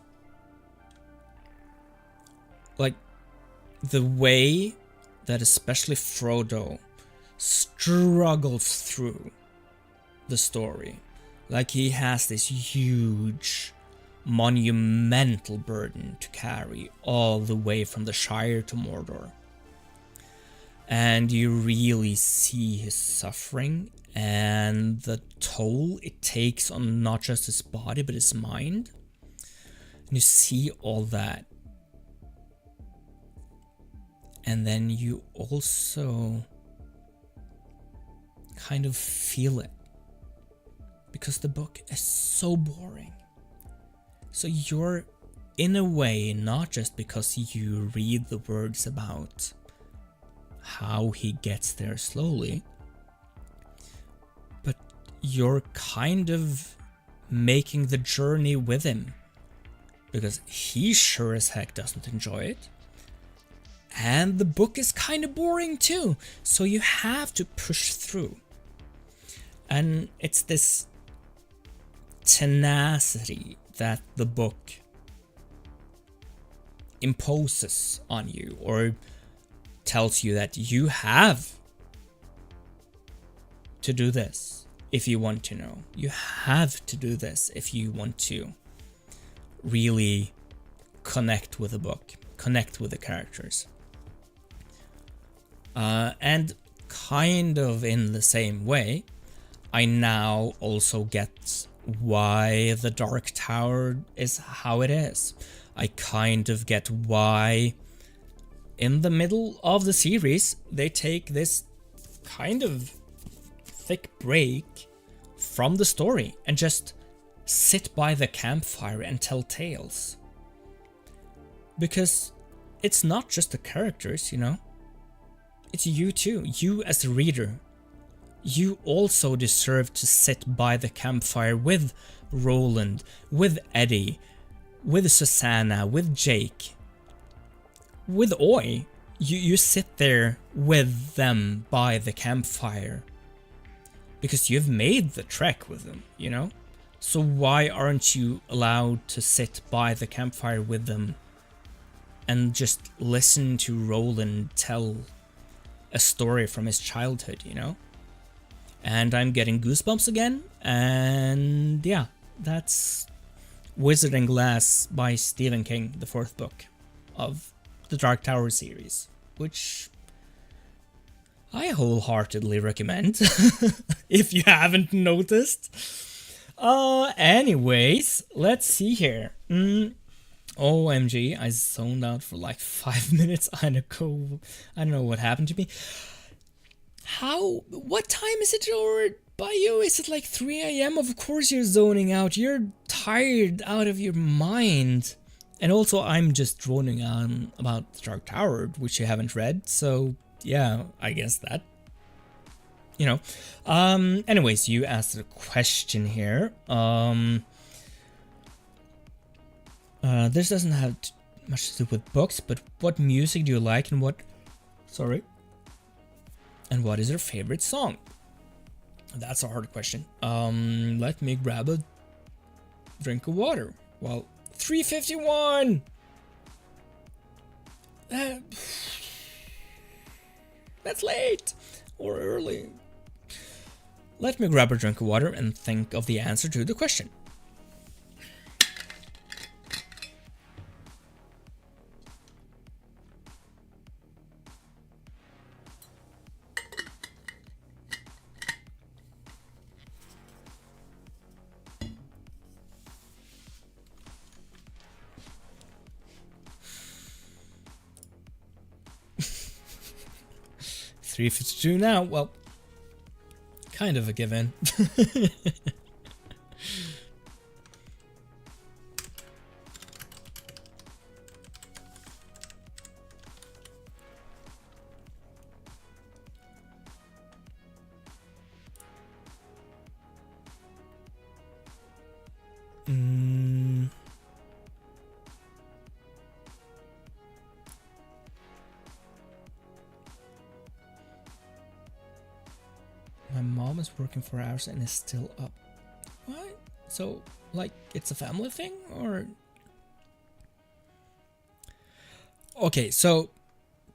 like, the way that especially Frodo struggles through the story. Like, he has this huge, monumental burden to carry all the way from the Shire to Mordor. And you really see his suffering and the toll it takes on not just his body but his mind. And you see all that. And then you also kind of feel it, because the book is so boring. So you're, in a way, not just because you read the words about how he gets there slowly, but you're kind of making the journey with him, because he sure as heck doesn't enjoy it. And the book is kind of boring too, so you have to push through. And it's this tenacity that the book imposes on you, or tells you that you have to do this if you want to know. You have to do this if you want to really connect with the book, connect with the characters. And kind of in the same way, I now also get why the Dark Tower is how it is. I kind of get why in the middle of the series they take this kind of thick break from the story and just sit by the campfire and tell tales. Because it's not just the characters, you know? It's you too. You as the reader. You also deserve to sit by the campfire with Roland, with Eddie, with Susanna, with Jake, with Oi. You sit there with them by the campfire because you've made the trek with them, you know? So why aren't you allowed to sit by the campfire with them and just listen to Roland tell a story from his childhood, you know? And I'm getting goosebumps again, and yeah, that's Wizard and Glass by Stephen King, the 4th book of the Dark Tower series, which I wholeheartedly recommend, if you haven't noticed. Anyways, let's see here. OMG, I zoned out for like 5 minutes. I don't know what happened to me. What time is it over by you? Is it like 3 a.m? Of course you're zoning out. You're tired out of your mind. And also I'm just droning on about the Dark Tower, which you haven't read. So yeah, I guess that, you know. Anyways, you asked a question here. This doesn't have much to do with books, but what music do you like and what is your favorite song? That's a hard question. Let me grab a drink of water. Well, 3:51! That's late! Or early. Let me grab a drink of water and think of the answer to the question. $3.52 now. Well, kind of a given. My mom is working 4 hours and is still up. What? So, like, it's a family thing, or? Okay, so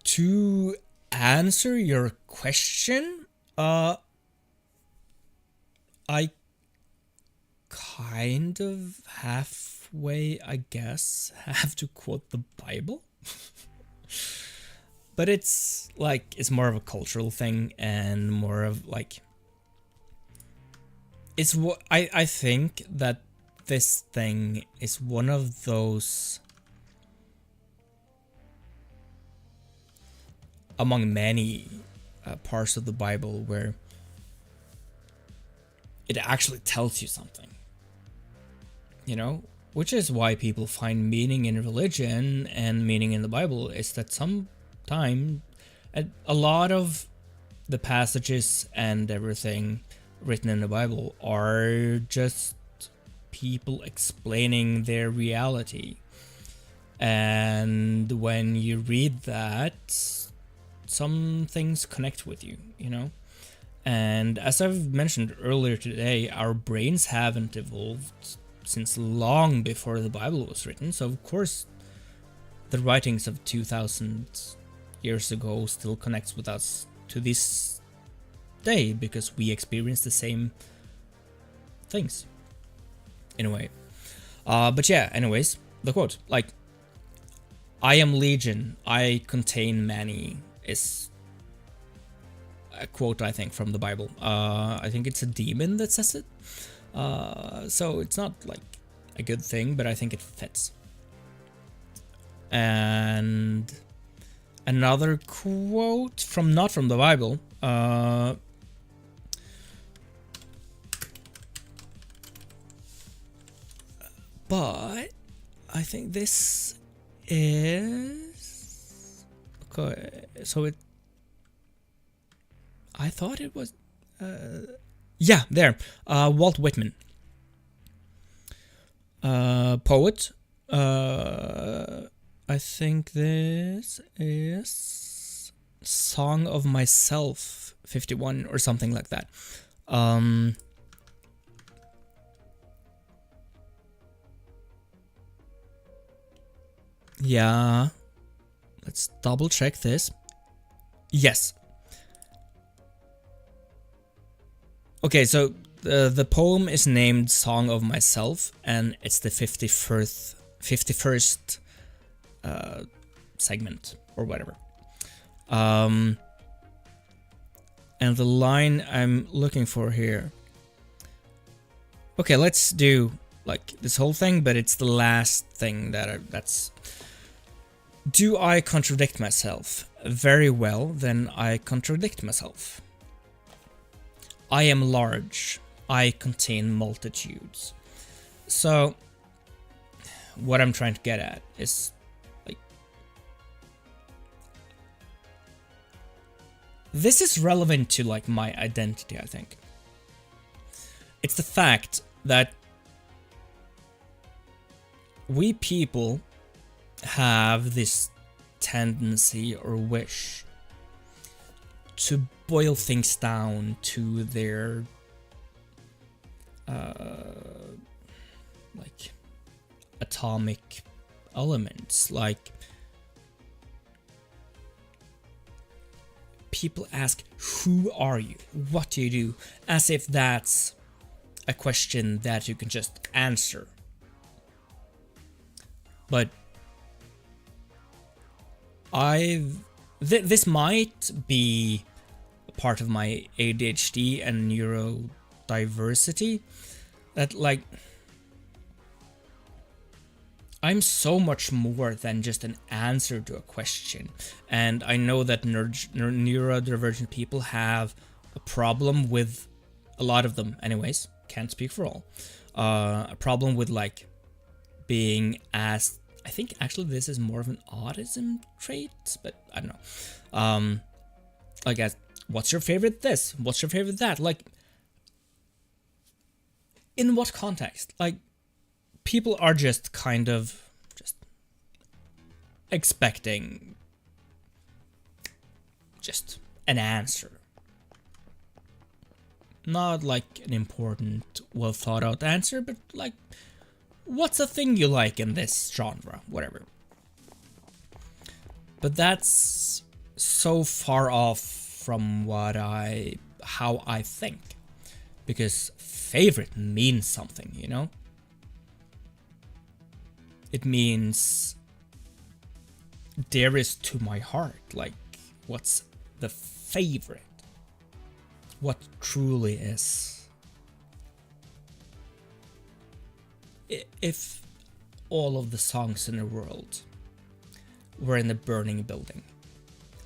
to answer your question, I kind of halfway, I guess, have to quote the Bible. But it's like, it's more of a cultural thing and more of like, it's what I think that this thing is one of those among many parts of the Bible where it actually tells you something, you know, which is why people find meaning in religion and meaning in the Bible, is that sometimes A lot of the passages and everything written in the Bible are just people explaining their reality. And when you read that, some things connect with you, you know? And as I've mentioned earlier today, our brains haven't evolved since long before the Bible was written. So of course, the writings of 2000 years ago still connects with us to this day, because we experience the same things in a way. But yeah, anyways, the quote, like, I am legion, I contain many, is a quote, I think, from the Bible. I think it's a demon that says it. So it's not like a good thing, but I think it fits. And another quote from, not from the Bible, but I think this is okay. So it, I thought it was, yeah, there. Walt Whitman, poet. I think this is Song of Myself 51 or something like that. Yeah, let's double check this. Yes. Okay, so the poem is named Song of Myself, and it's the 51st segment or whatever. And the line I'm looking for here. Okay, let's do like this whole thing, but it's the last thing that's. Do I contradict myself? Very well, then I contradict myself. I am large. I contain multitudes. So, what I'm trying to get at is, like, this is relevant to, like, my identity, I think. It's the fact that we people have this tendency or wish to boil things down to their like atomic elements. Like, people ask, who are you? What do you do? As if that's a question that you can just answer. But this might be part of my ADHD and neurodiversity, that, like, I'm so much more than just an answer to a question. And I know that neurodivergent people have a problem with, a lot of them anyways, can't speak for all, a problem with, like, being asked. I think actually this is more of an autism trait, but I don't know. I guess, what's your favorite this? What's your favorite that? Like, in what context? Like, people are just kind of just expecting just an answer. Not like an important, well thought out answer, but like, what's a thing you like in this genre? Whatever. But that's so far off from how I think. Because favorite means something, you know? It means dearest to my heart. Like, what's the favorite? What truly is. If all of the songs in the world were in a burning building,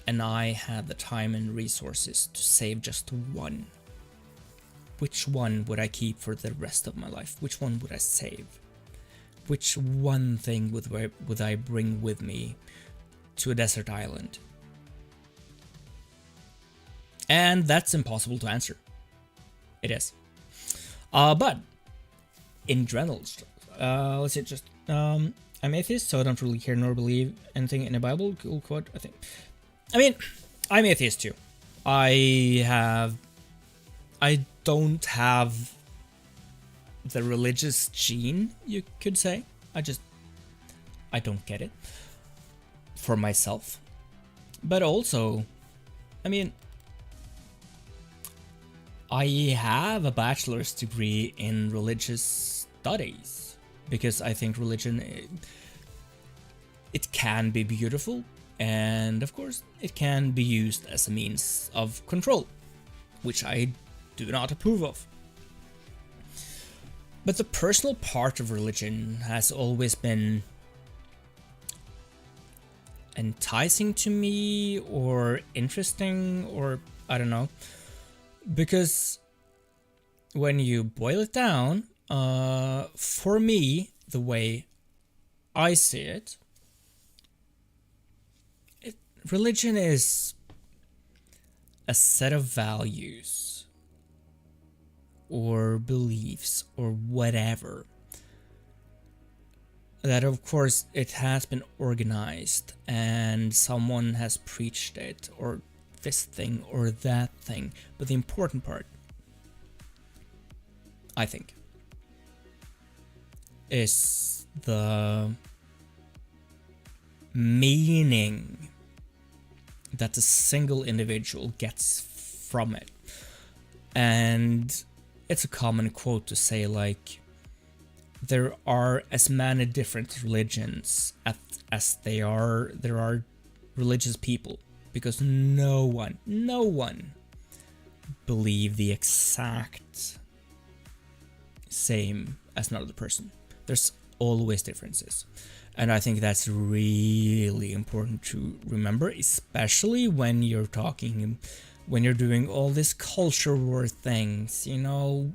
and I had the time and resources to save just one, which one would I keep for the rest of my life? Which one would I save? Which one thing would I bring with me to a desert island? And that's impossible to answer. It is. But in general, let's say just I'm atheist, so I don't really care nor believe anything in the Bible. Cool quote, I think. I mean, I'm atheist too. I don't have the religious gene, you could say. I don't get it for myself. But also, I mean, I have a bachelor's degree in religious studies because I think religion, it can be beautiful, and of course it can be used as a means of control, which I do not approve of. But the personal part of religion has always been enticing to me, or interesting, or I don't know. Because when you boil it down, for me, the way I see it, religion is a set of values or beliefs or whatever that, of course, it has been organized and someone has preached it, or this thing or that thing. But the important part, I think, is the meaning that the single individual gets from it. And it's a common quote to say, like, there are as many different religions as there are religious people, because no one believe the exact same as another person. There's always differences. And I think that's really important to remember, especially when you're doing all this culture war things, you know.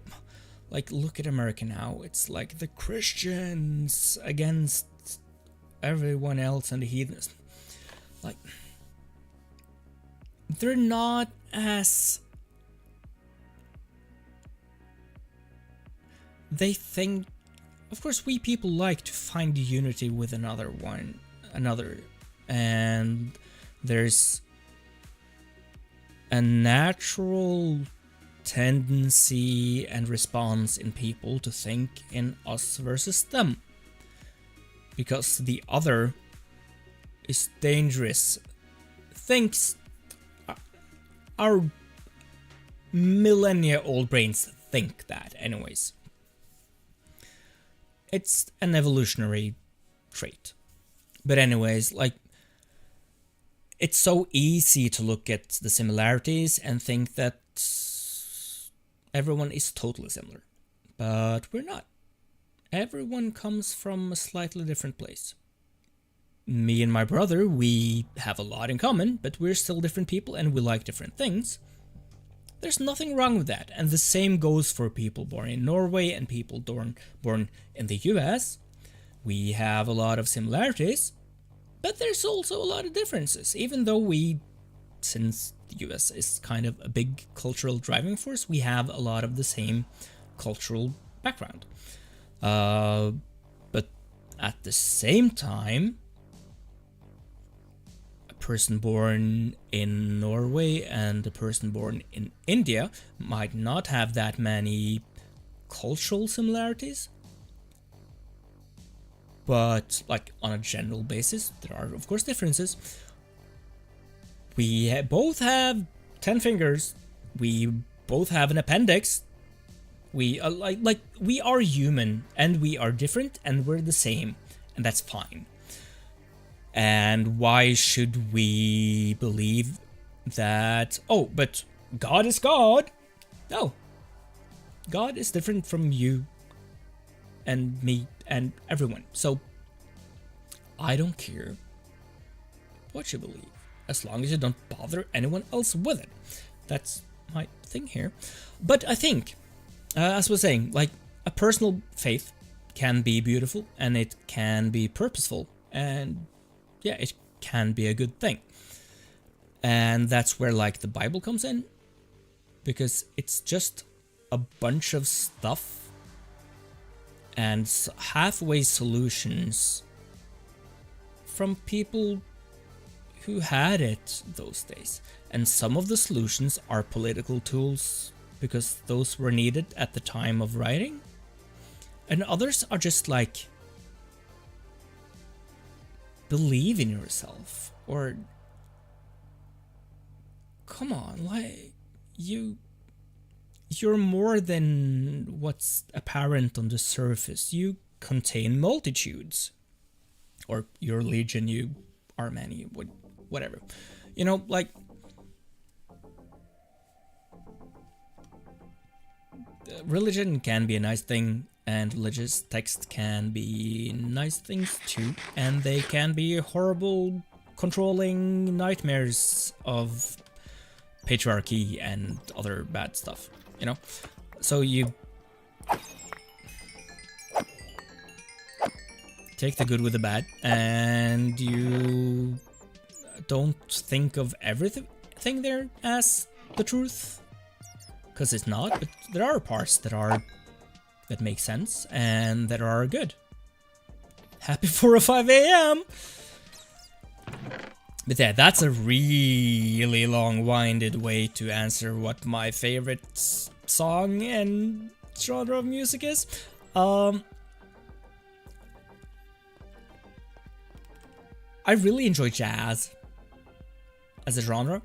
Like, look at America now. It's like the Christians against everyone else and the heathens. Like, they're not as... They think... Of course, we people like to find unity with another. And there's a natural tendency and response in people to think in us versus them, because the other is dangerous. Thinks our millennia-old brains think that anyways. It's an evolutionary trait. But anyways, like, it's so easy to look at the similarities and think that everyone is totally similar. But we're not. Everyone comes from a slightly different place. Me and my brother, we have a lot in common, but we're still different people and we like different things. There's nothing wrong with that, and the same goes for people born in Norway and people born in the US. We have a lot of similarities, but there's also a lot of differences, even though since the US is kind of a big cultural driving force, we have a lot of the same cultural background. But at the same time, person born in Norway and a person born in India might not have that many cultural similarities, but like on a general basis there are of course differences. We both have 10 fingers, we both have an appendix, we we are human and we are different and we're the same, and that's fine. And why should we believe that, oh, but God is God? No. God is different from you and me and everyone. So I don't care what you believe, as long as you don't bother anyone else with it. That's my thing here. But I think, as I was saying, like, a personal faith can be beautiful and it can be purposeful, and yeah, it can be a good thing. And that's where, like, the Bible comes in. because it's just a bunch of stuff and halfway solutions from people who had it those days. And some of the solutions are political tools because those were needed at the time of writing. And others are just like, believe in yourself, or come on, like, you're more than what's apparent on the surface. You contain multitudes. Or you're legion, you are many, whatever. You know, like, religion can be a nice thing, and religious text can be nice things too, and they can be horrible, controlling nightmares of patriarchy and other bad stuff, you know? So you take the good with the bad, and you don't think of everything there as the truth, because it's not, but there are parts that make sense and that are good. Happy 4:05 a.m. But yeah, that's a really long-winded way to answer what my favorite song and genre of music is. I really enjoy jazz as a genre.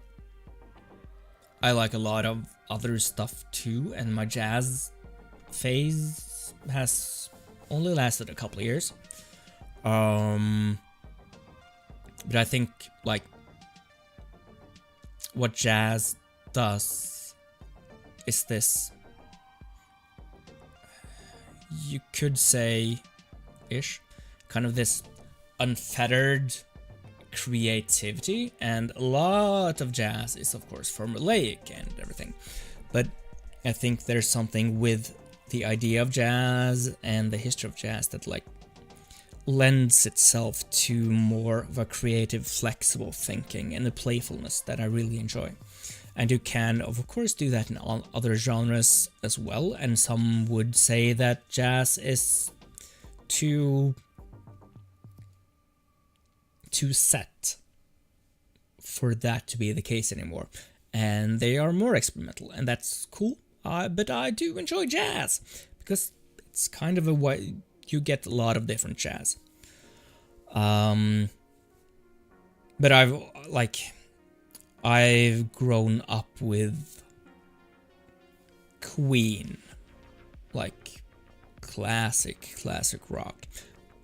I like a lot of other stuff too, and my jazz phase has only lasted a couple of years. But I think, like, what jazz does is this, you could say, kind of this unfettered creativity, and a lot of jazz is of course formulaic and everything, but I think there's something with the idea of jazz and the history of jazz that like lends itself to more of a creative, flexible thinking and a playfulness that I really enjoy. And you can of course do that in all other genres as well, and some would say that jazz is too set for that to be the case anymore, and they are more experimental, and that's cool. But I do enjoy jazz because it's kind of a way you get a lot of different jazz. But I've grown up with Queen, like classic rock.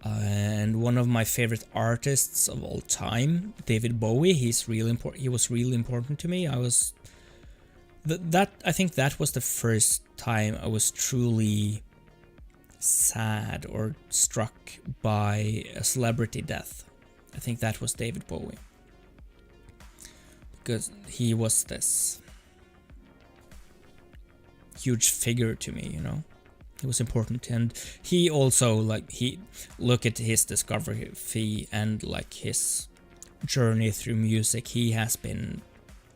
And one of my favorite artists of all time, David Bowie, he's really important. He was really important to me. I think that was the first time I was truly sad or struck by a celebrity death. I think that was David Bowie, because he was this huge figure to me, you know. It was important, and he also, like, he look at his discography and like his journey through music. He has been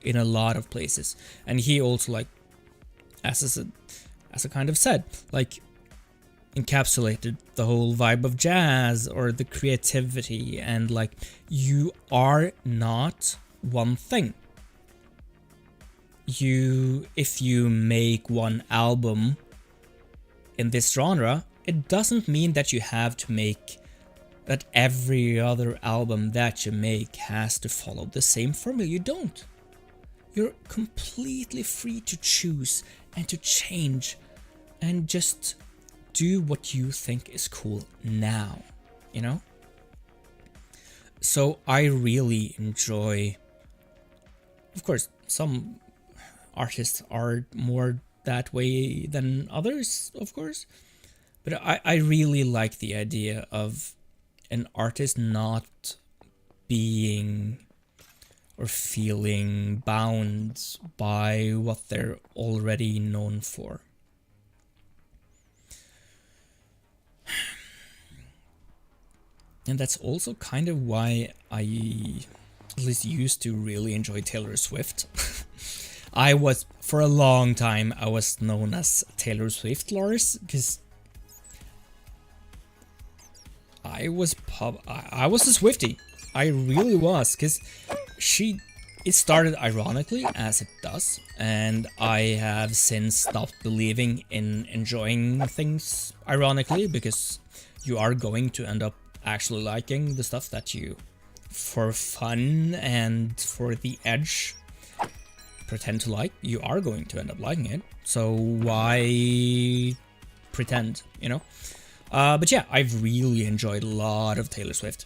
in a lot of places, and he also, like, as a kind of said, like, encapsulated the whole vibe of jazz or the creativity, and like, you are not one thing. If you make one album in this genre, it doesn't mean that you have to make that every other album that you make has to follow the same formula. You don't. You're completely free to choose and to change and just do what you think is cool now, you know? So I really enjoy, of course, some artists are more that way than others, of course, but I really like the idea of an artist not being or feeling bound by what they're already known for. And that's also kind of why I at least used to really enjoy Taylor Swift. I was for a long time I was known as Taylor Swift Lars, because I was a Swiftie. I really was, because it started ironically, as it does, and I have since stopped believing in enjoying things ironically, because you are going to end up actually liking the stuff that you, for fun and for the edge, pretend to like. You are going to end up liking it, so why pretend, you know? But yeah, I've really enjoyed a lot of Taylor Swift.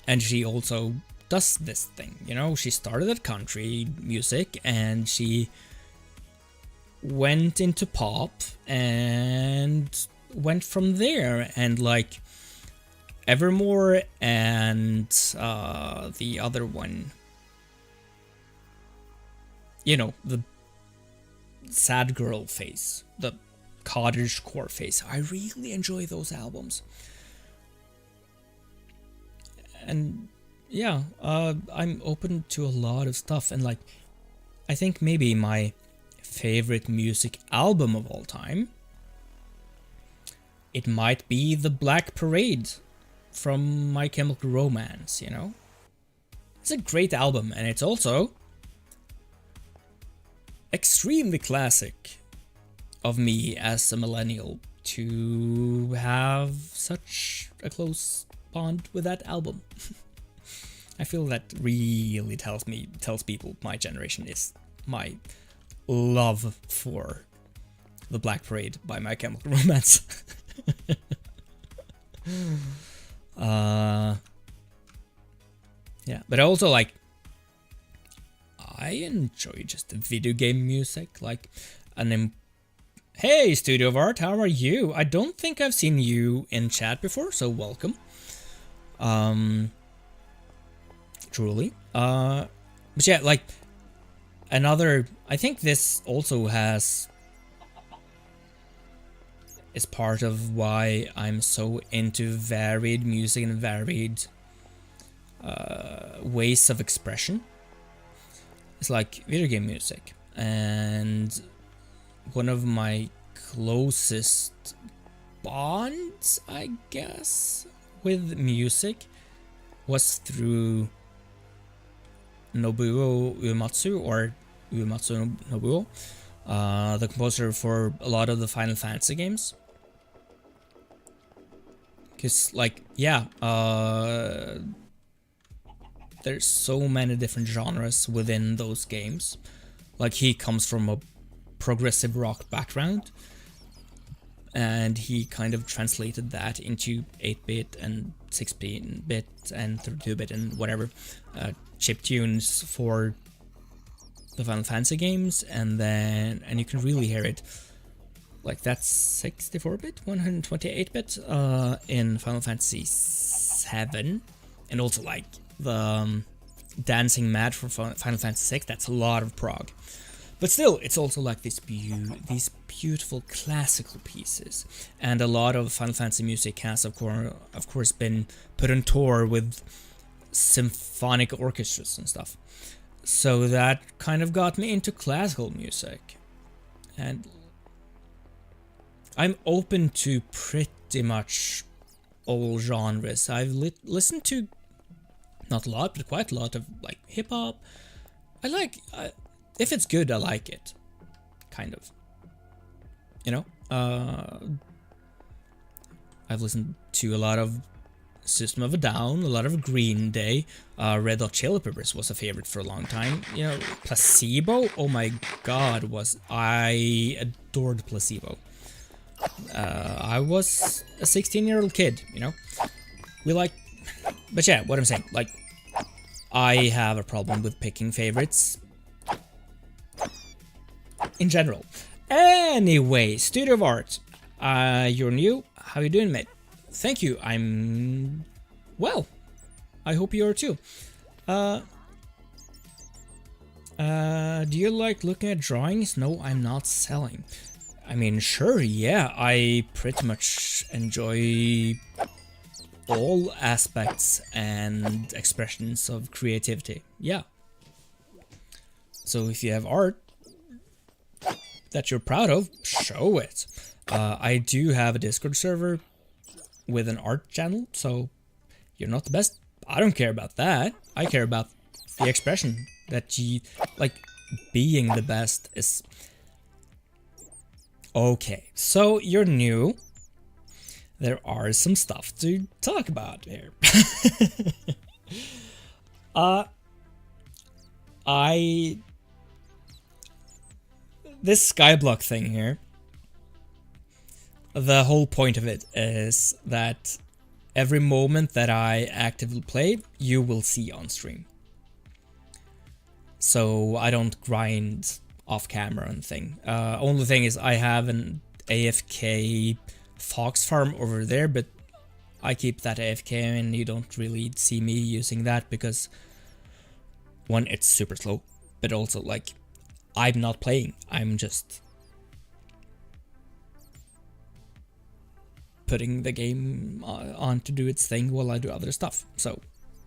And she also does this thing, you know? She started at country music and she went into pop and went from there, and like Evermore and the other one, you know, the sad girl phase, the cottagecore phase. I really enjoy those albums. And yeah, I'm open to a lot of stuff, and like I think maybe my favorite music album of all time, it might be The Black Parade from My Chemical Romance, you know? It's a great album, and it's also extremely classic of me as a millennial to have such a close bond with that album. I feel that really tells people my generation is my love for The Black Parade by My Chemical Romance. Yeah, but also like I enjoy just the video game music, like Hey, Studio of Art, how are you? I don't think I've seen you in chat before, so welcome. Truly. But yeah, like another, I think this also is part of why I'm so into varied music and varied ways of expression. It's like video game music, and one of my closest bonds, I guess, with music was through Nobuo Uematsu, or Uematsu Nobuo, the composer for a lot of the Final Fantasy games. Because, like, yeah, there's so many different genres within those games. Like, he comes from a progressive rock background, and he kind of translated that into 8-bit and 16-bit and 32-bit and whatever chiptunes for the Final Fantasy games, and you can really hear it. Like, that's 64-bit, 128-bit in Final Fantasy 7, and also like the Dancing Mad for Final Fantasy 6. That's a lot of prog. But still, it's also like these beautiful classical pieces, and a lot of Final Fantasy music has, of course, been put on tour with symphonic orchestras and stuff. So that kind of got me into classical music, and I'm open to pretty much all genres. I've listened to not a lot, but quite a lot of like hip hop. I like. If it's good, I like it, kind of, you know. I've listened to a lot of System of a Down, a lot of Green Day. Red Hot Chili Peppers was a favorite for a long time. You know, Placebo, oh my god, I adored Placebo. I was a 16-year-old kid, you know. But yeah, what I'm saying, like, I have a problem with picking favorites in general. Anyway, Studio of Art, you're new. How you doing, mate? Thank you. I'm well. I hope you are too. Do you like looking at drawings? No, I'm not selling. I mean, sure, yeah. I pretty much enjoy all aspects and expressions of creativity. Yeah. So if you have art, that you're proud of, show it. I do have a Discord server with an art channel, so you're not the best. I don't care about that. I care about the expression that you like. Being the best is okay. So you're new. There are some stuff to talk about here. This Skyblock thing here, the whole point of it is that every moment that I actively play, you will see on stream. So I don't grind off camera and thing. Only thing is I have an AFK fox farm over there, but I keep that AFK and you don't really see me using that because one, it's super slow, but also like I'm not playing, I'm just putting the game on to do its thing while I do other stuff. So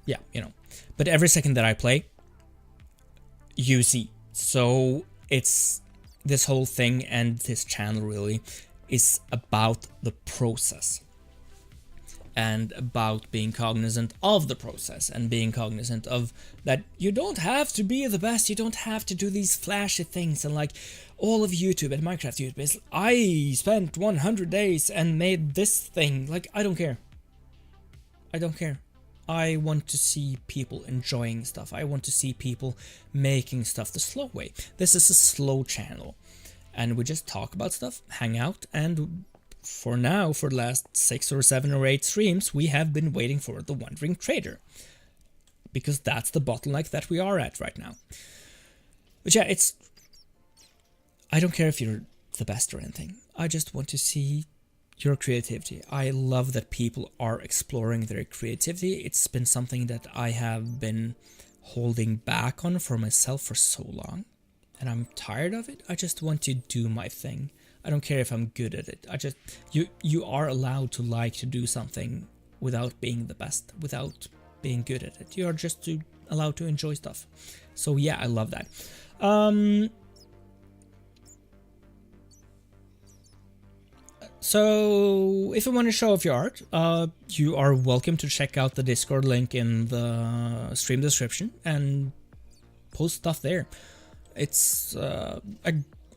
yeah, you know, but every second that I play, you see. So it's this whole thing, and this channel really is about the process and about being cognizant of the process and being cognizant of that you don't have to be the best, you don't have to do these flashy things. And like all of YouTube and Minecraft YouTube is, I spent 100 days and made this thing. Like, I don't care. I don't care. I want to see people enjoying stuff. I want to see people making stuff the slow way. This is a slow channel, and we just talk about stuff, hang out, and for now, for the last 6 or 7 or 8 streams, we have been waiting for the Wandering Trader, because that's the bottleneck that we are at right now. But yeah, I don't care if you're the best or anything. I just want to see your creativity. I love that people are exploring their creativity. It's been something that I have been holding back on for myself for so long, and I'm tired of it. I just want to do my thing. I don't care if I'm good at it. I just, you are allowed to like to do something without being the best, without being good at it. You are just allowed to enjoy stuff. So yeah, I love that. So if you want to show off your art, you are welcome to check out the Discord link in the stream description and post stuff there. It's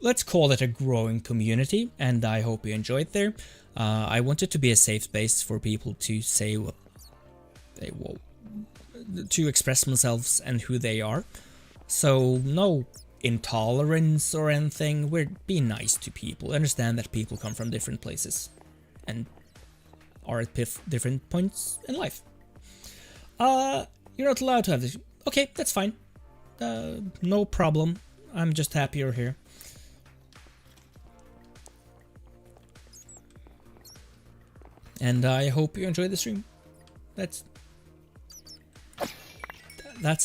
let's call it a growing community, and I hope you enjoy it there. I want it to be a safe space for people to say what they want, to express themselves and who they are. So no intolerance or anything. We're being nice to people. Understand that people come from different places and are at different points in life. You're not allowed to have this. Okay, that's fine. No problem. I'm just happy you're here. And I hope you enjoy the stream. That's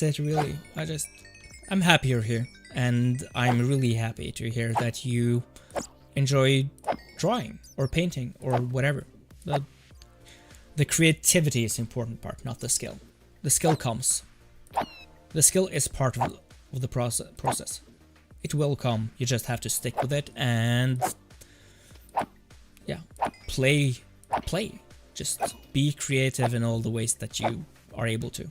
it, really. I'm happy you're here, and I'm really happy to hear that you enjoy drawing or painting or whatever. The creativity is the important part, not the skill. The skill comes. The skill is part of the process. It will come. You just have to stick with it and yeah, play. Just be creative in all the ways that you are able to.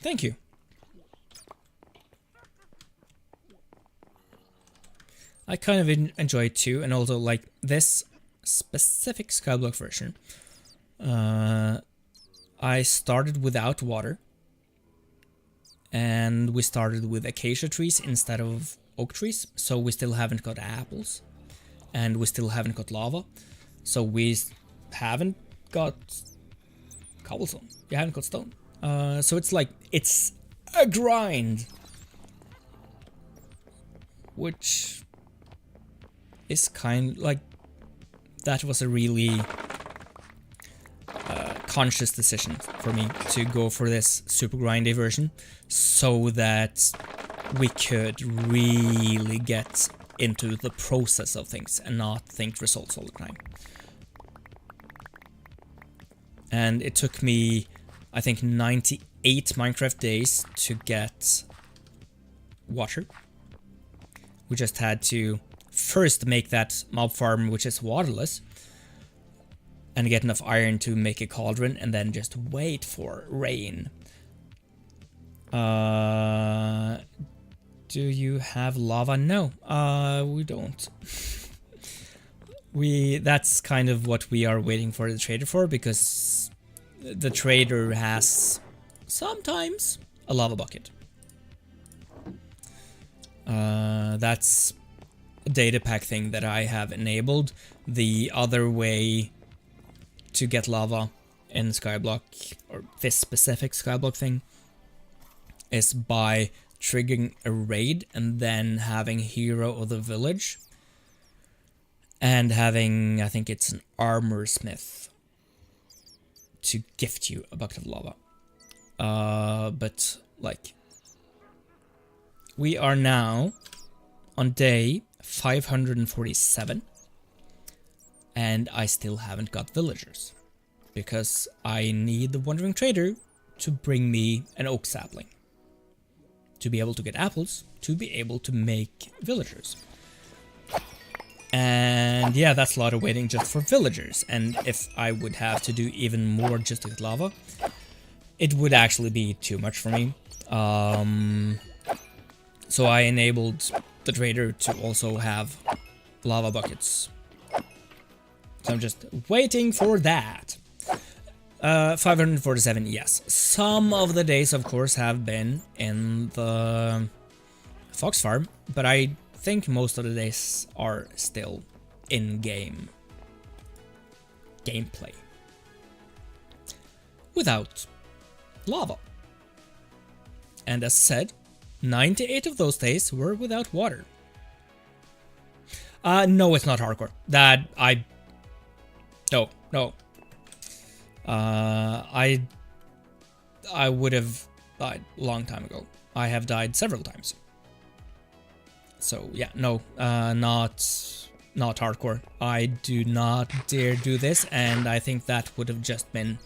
Thank you. I kind of enjoy it too, and also like this specific Skyblock version. I started without water, and we started with acacia trees instead of oak trees, so we still haven't got apples, and we still haven't got lava, so we haven't got cobblestone. You haven't got stone. So it's like, it's a grind, which is kind like, that was a really conscious decision for me to go for this super grindy version, so that we could really get into the process of things and not think results all the time. And it took me, I think, 98 Minecraft days to get water. We just had to first make that mob farm, which is waterless, and get enough iron to make a cauldron, and then just wait for rain. Do you have lava? No, we don't. That's kind of what we are waiting for the trader for, because the trader has sometimes a lava bucket. That's a data pack thing that I have enabled. The other way to get lava in Skyblock, or this specific Skyblock thing, is by triggering a raid and then having hero of the village and having, I think it's an armor smith, to gift you a bucket of lava. But like, we are now on day 547 and I still haven't got villagers because I need the wandering trader to bring me an oak sapling to be able to get apples, to be able to make villagers. And yeah, that's a lot of waiting just for villagers. And if I would have to do even more just to get lava, it would actually be too much for me. So I enabled the trader to also have lava buckets. So I'm just waiting for that. 547, yes. Some of the days, of course, have been in the fox farm, but I think most of the days are still in-game gameplay without lava. And as said, 98 of those days were without water. No, it's not hardcore. No. I would have died a long time ago. I have died several times. So yeah, no, not hardcore. I do not dare do this, and I think that would have just been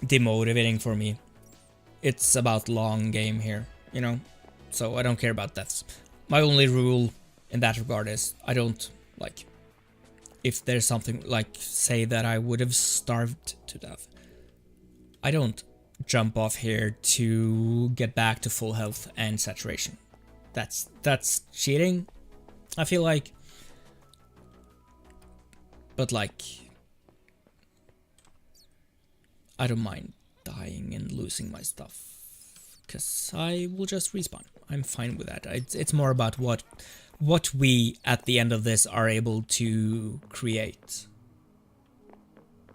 demotivating for me. It's about long game here, you know, so I don't care about deaths. My only rule in that regard is I don't, like, if there's something like, say that I would have starved to death, I don't jump off here to get back to full health and saturation. That's cheating, I feel like. But like, I don't mind dying and losing my stuff, because I will just respawn. I'm fine with that. It's more about what we at the end of this are able to create,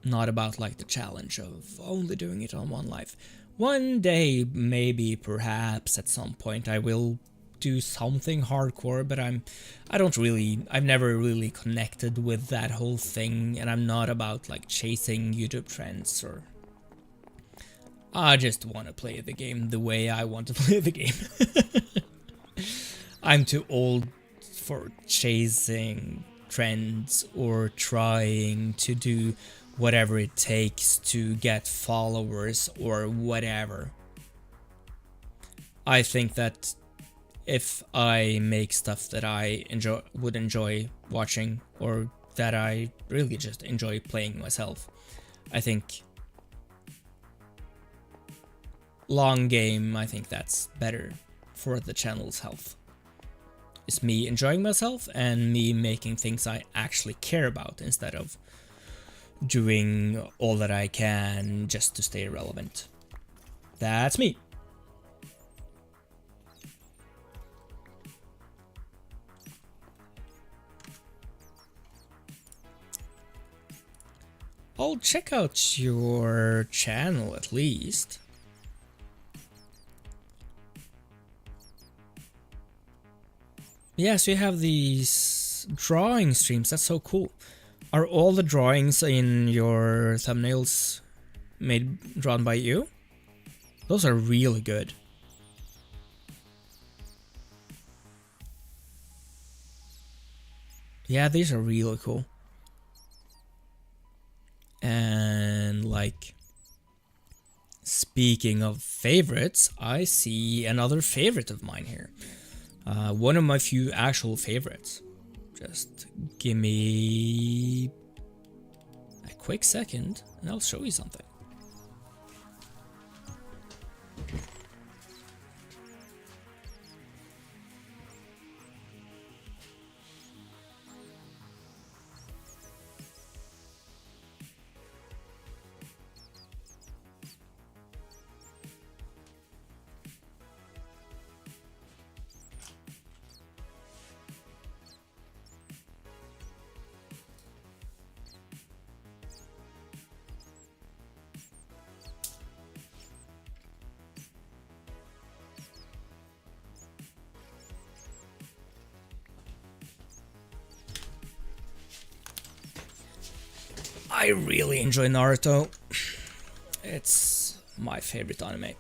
not about like the challenge of only doing it on one life. One day, maybe, perhaps at some point, I will do something hardcore, but I've never really connected with that whole thing, and I'm not about like chasing YouTube trends, or I just want to play the game the way I want to play the game. I'm too old for chasing trends or trying to do whatever it takes to get followers or whatever. I think that if I make stuff that I would enjoy watching, or that I really just enjoy playing myself, I think long game, I think that's better for the channel's health. It's me enjoying myself and me making things I actually care about, instead of doing all that I can just to stay relevant. That's me. I'll check out your channel at least. Yeah, so you have these drawing streams. That's so cool. Are all the drawings in your thumbnails drawn by you? Those are really good. Yeah, these are really cool. And like, speaking of favorites, I see another favorite of mine here. One of my few actual favorites. Just give me a quick second and I'll show you something. I really enjoy Naruto. It's my favorite anime.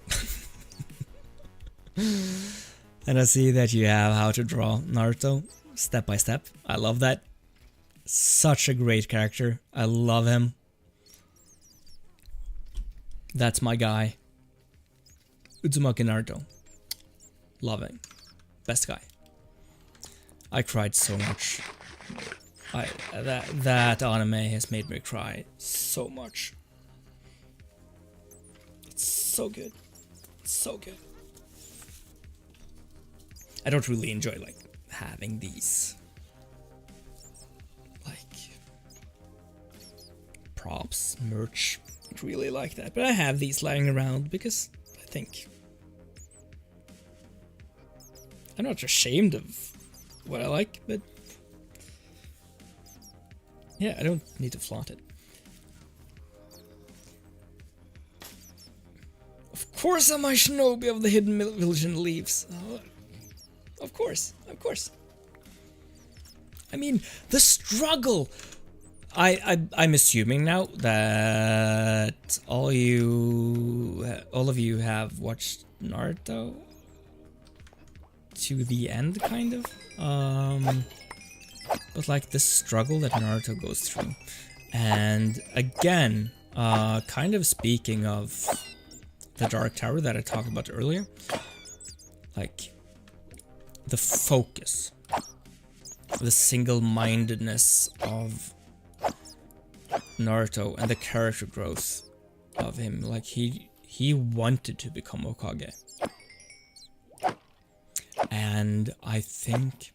And I see that you have how to draw Naruto step by step. I love that. Such a great character. I love him. That's my guy. Uzumaki Naruto. Love him. Best guy. I cried so much. That anime has made me cry so much. It's so good. It's so good. I don't really enjoy like having these like props, merch. I don't really like that, but I have these lying around because I think I'm not ashamed of what I like, but yeah, I don't need to flaunt it. Of course I'm a shinobi of the hidden village in the leaves. Oh, of course, of course. I mean, the struggle. I'm assuming now that all of you have watched Naruto to the end, kind of. But like the struggle that Naruto goes through. And again, kind of speaking of the Dark Tower that I talked about earlier, like the focus, the single-mindedness of Naruto and the character growth of him. Like he wanted to become Hokage. And I think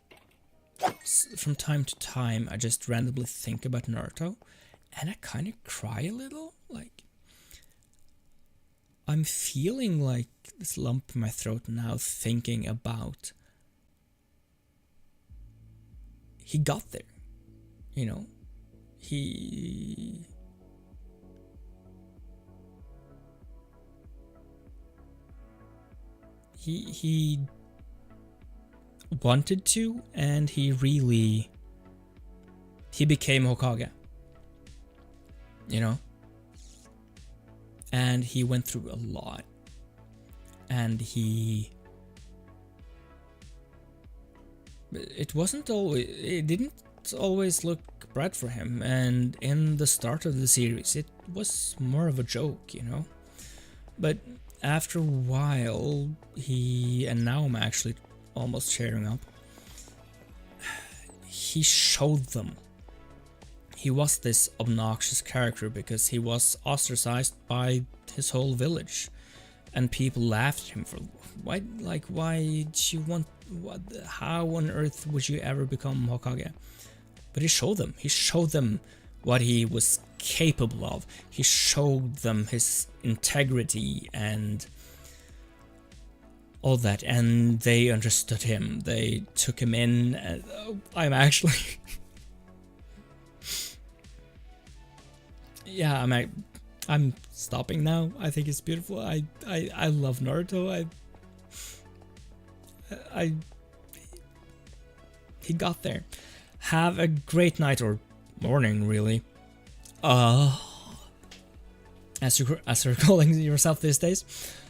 from time to time I just randomly think about Naruto and I kind of cry a little. Like I'm feeling like this lump in my throat now, thinking about he got there, you know. He wanted to, and he became Hokage, you know. And he went through a lot, and it didn't always look bright for him, and in the start of the series it was more of a joke, you know. But after a while and now I'm actually almost cheering up, he showed them he was this obnoxious character because he was ostracized by his whole village, and people laughed at him for why did you want, how on earth would you ever become Hokage? But he showed them what he was capable of. He showed them his integrity and all that, and they understood him. They took him in, and I'm actually yeah, I'm stopping now. I think it's beautiful. I love Naruto. He got there. Have a great night or morning, really. As you're calling yourself these days.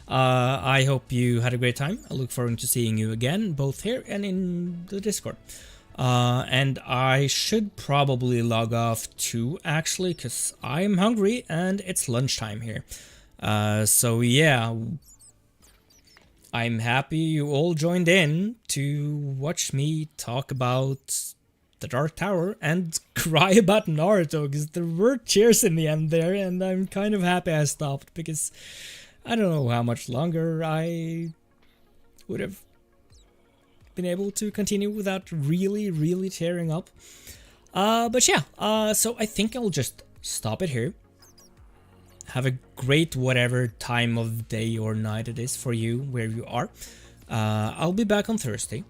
I hope you had a great time. I look forward to seeing you again, both here and in the Discord. And I should probably log off too, actually, because I'm hungry and it's lunchtime here. So yeah, I'm happy you all joined in to watch me talk about the Dark Tower and cry about Naruto, because there were tears in the end there, and I'm kind of happy I stopped, because I don't know how much longer I would have been able to continue without really tearing up. But yeah, so I think I'll just stop it here. Have a great whatever time of day or night it is for you, where you are. I'll be back on Thursday.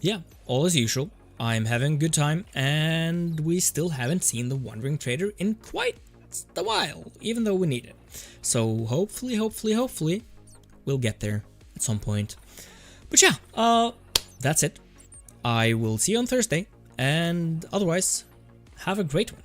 Yeah, all as usual. I'm having a good time, and we still haven't seen the Wandering Trader in quite a while, even though we need it. So hopefully, we'll get there at some point. But yeah, that's it. I will see you on Thursday, and otherwise, have a great one.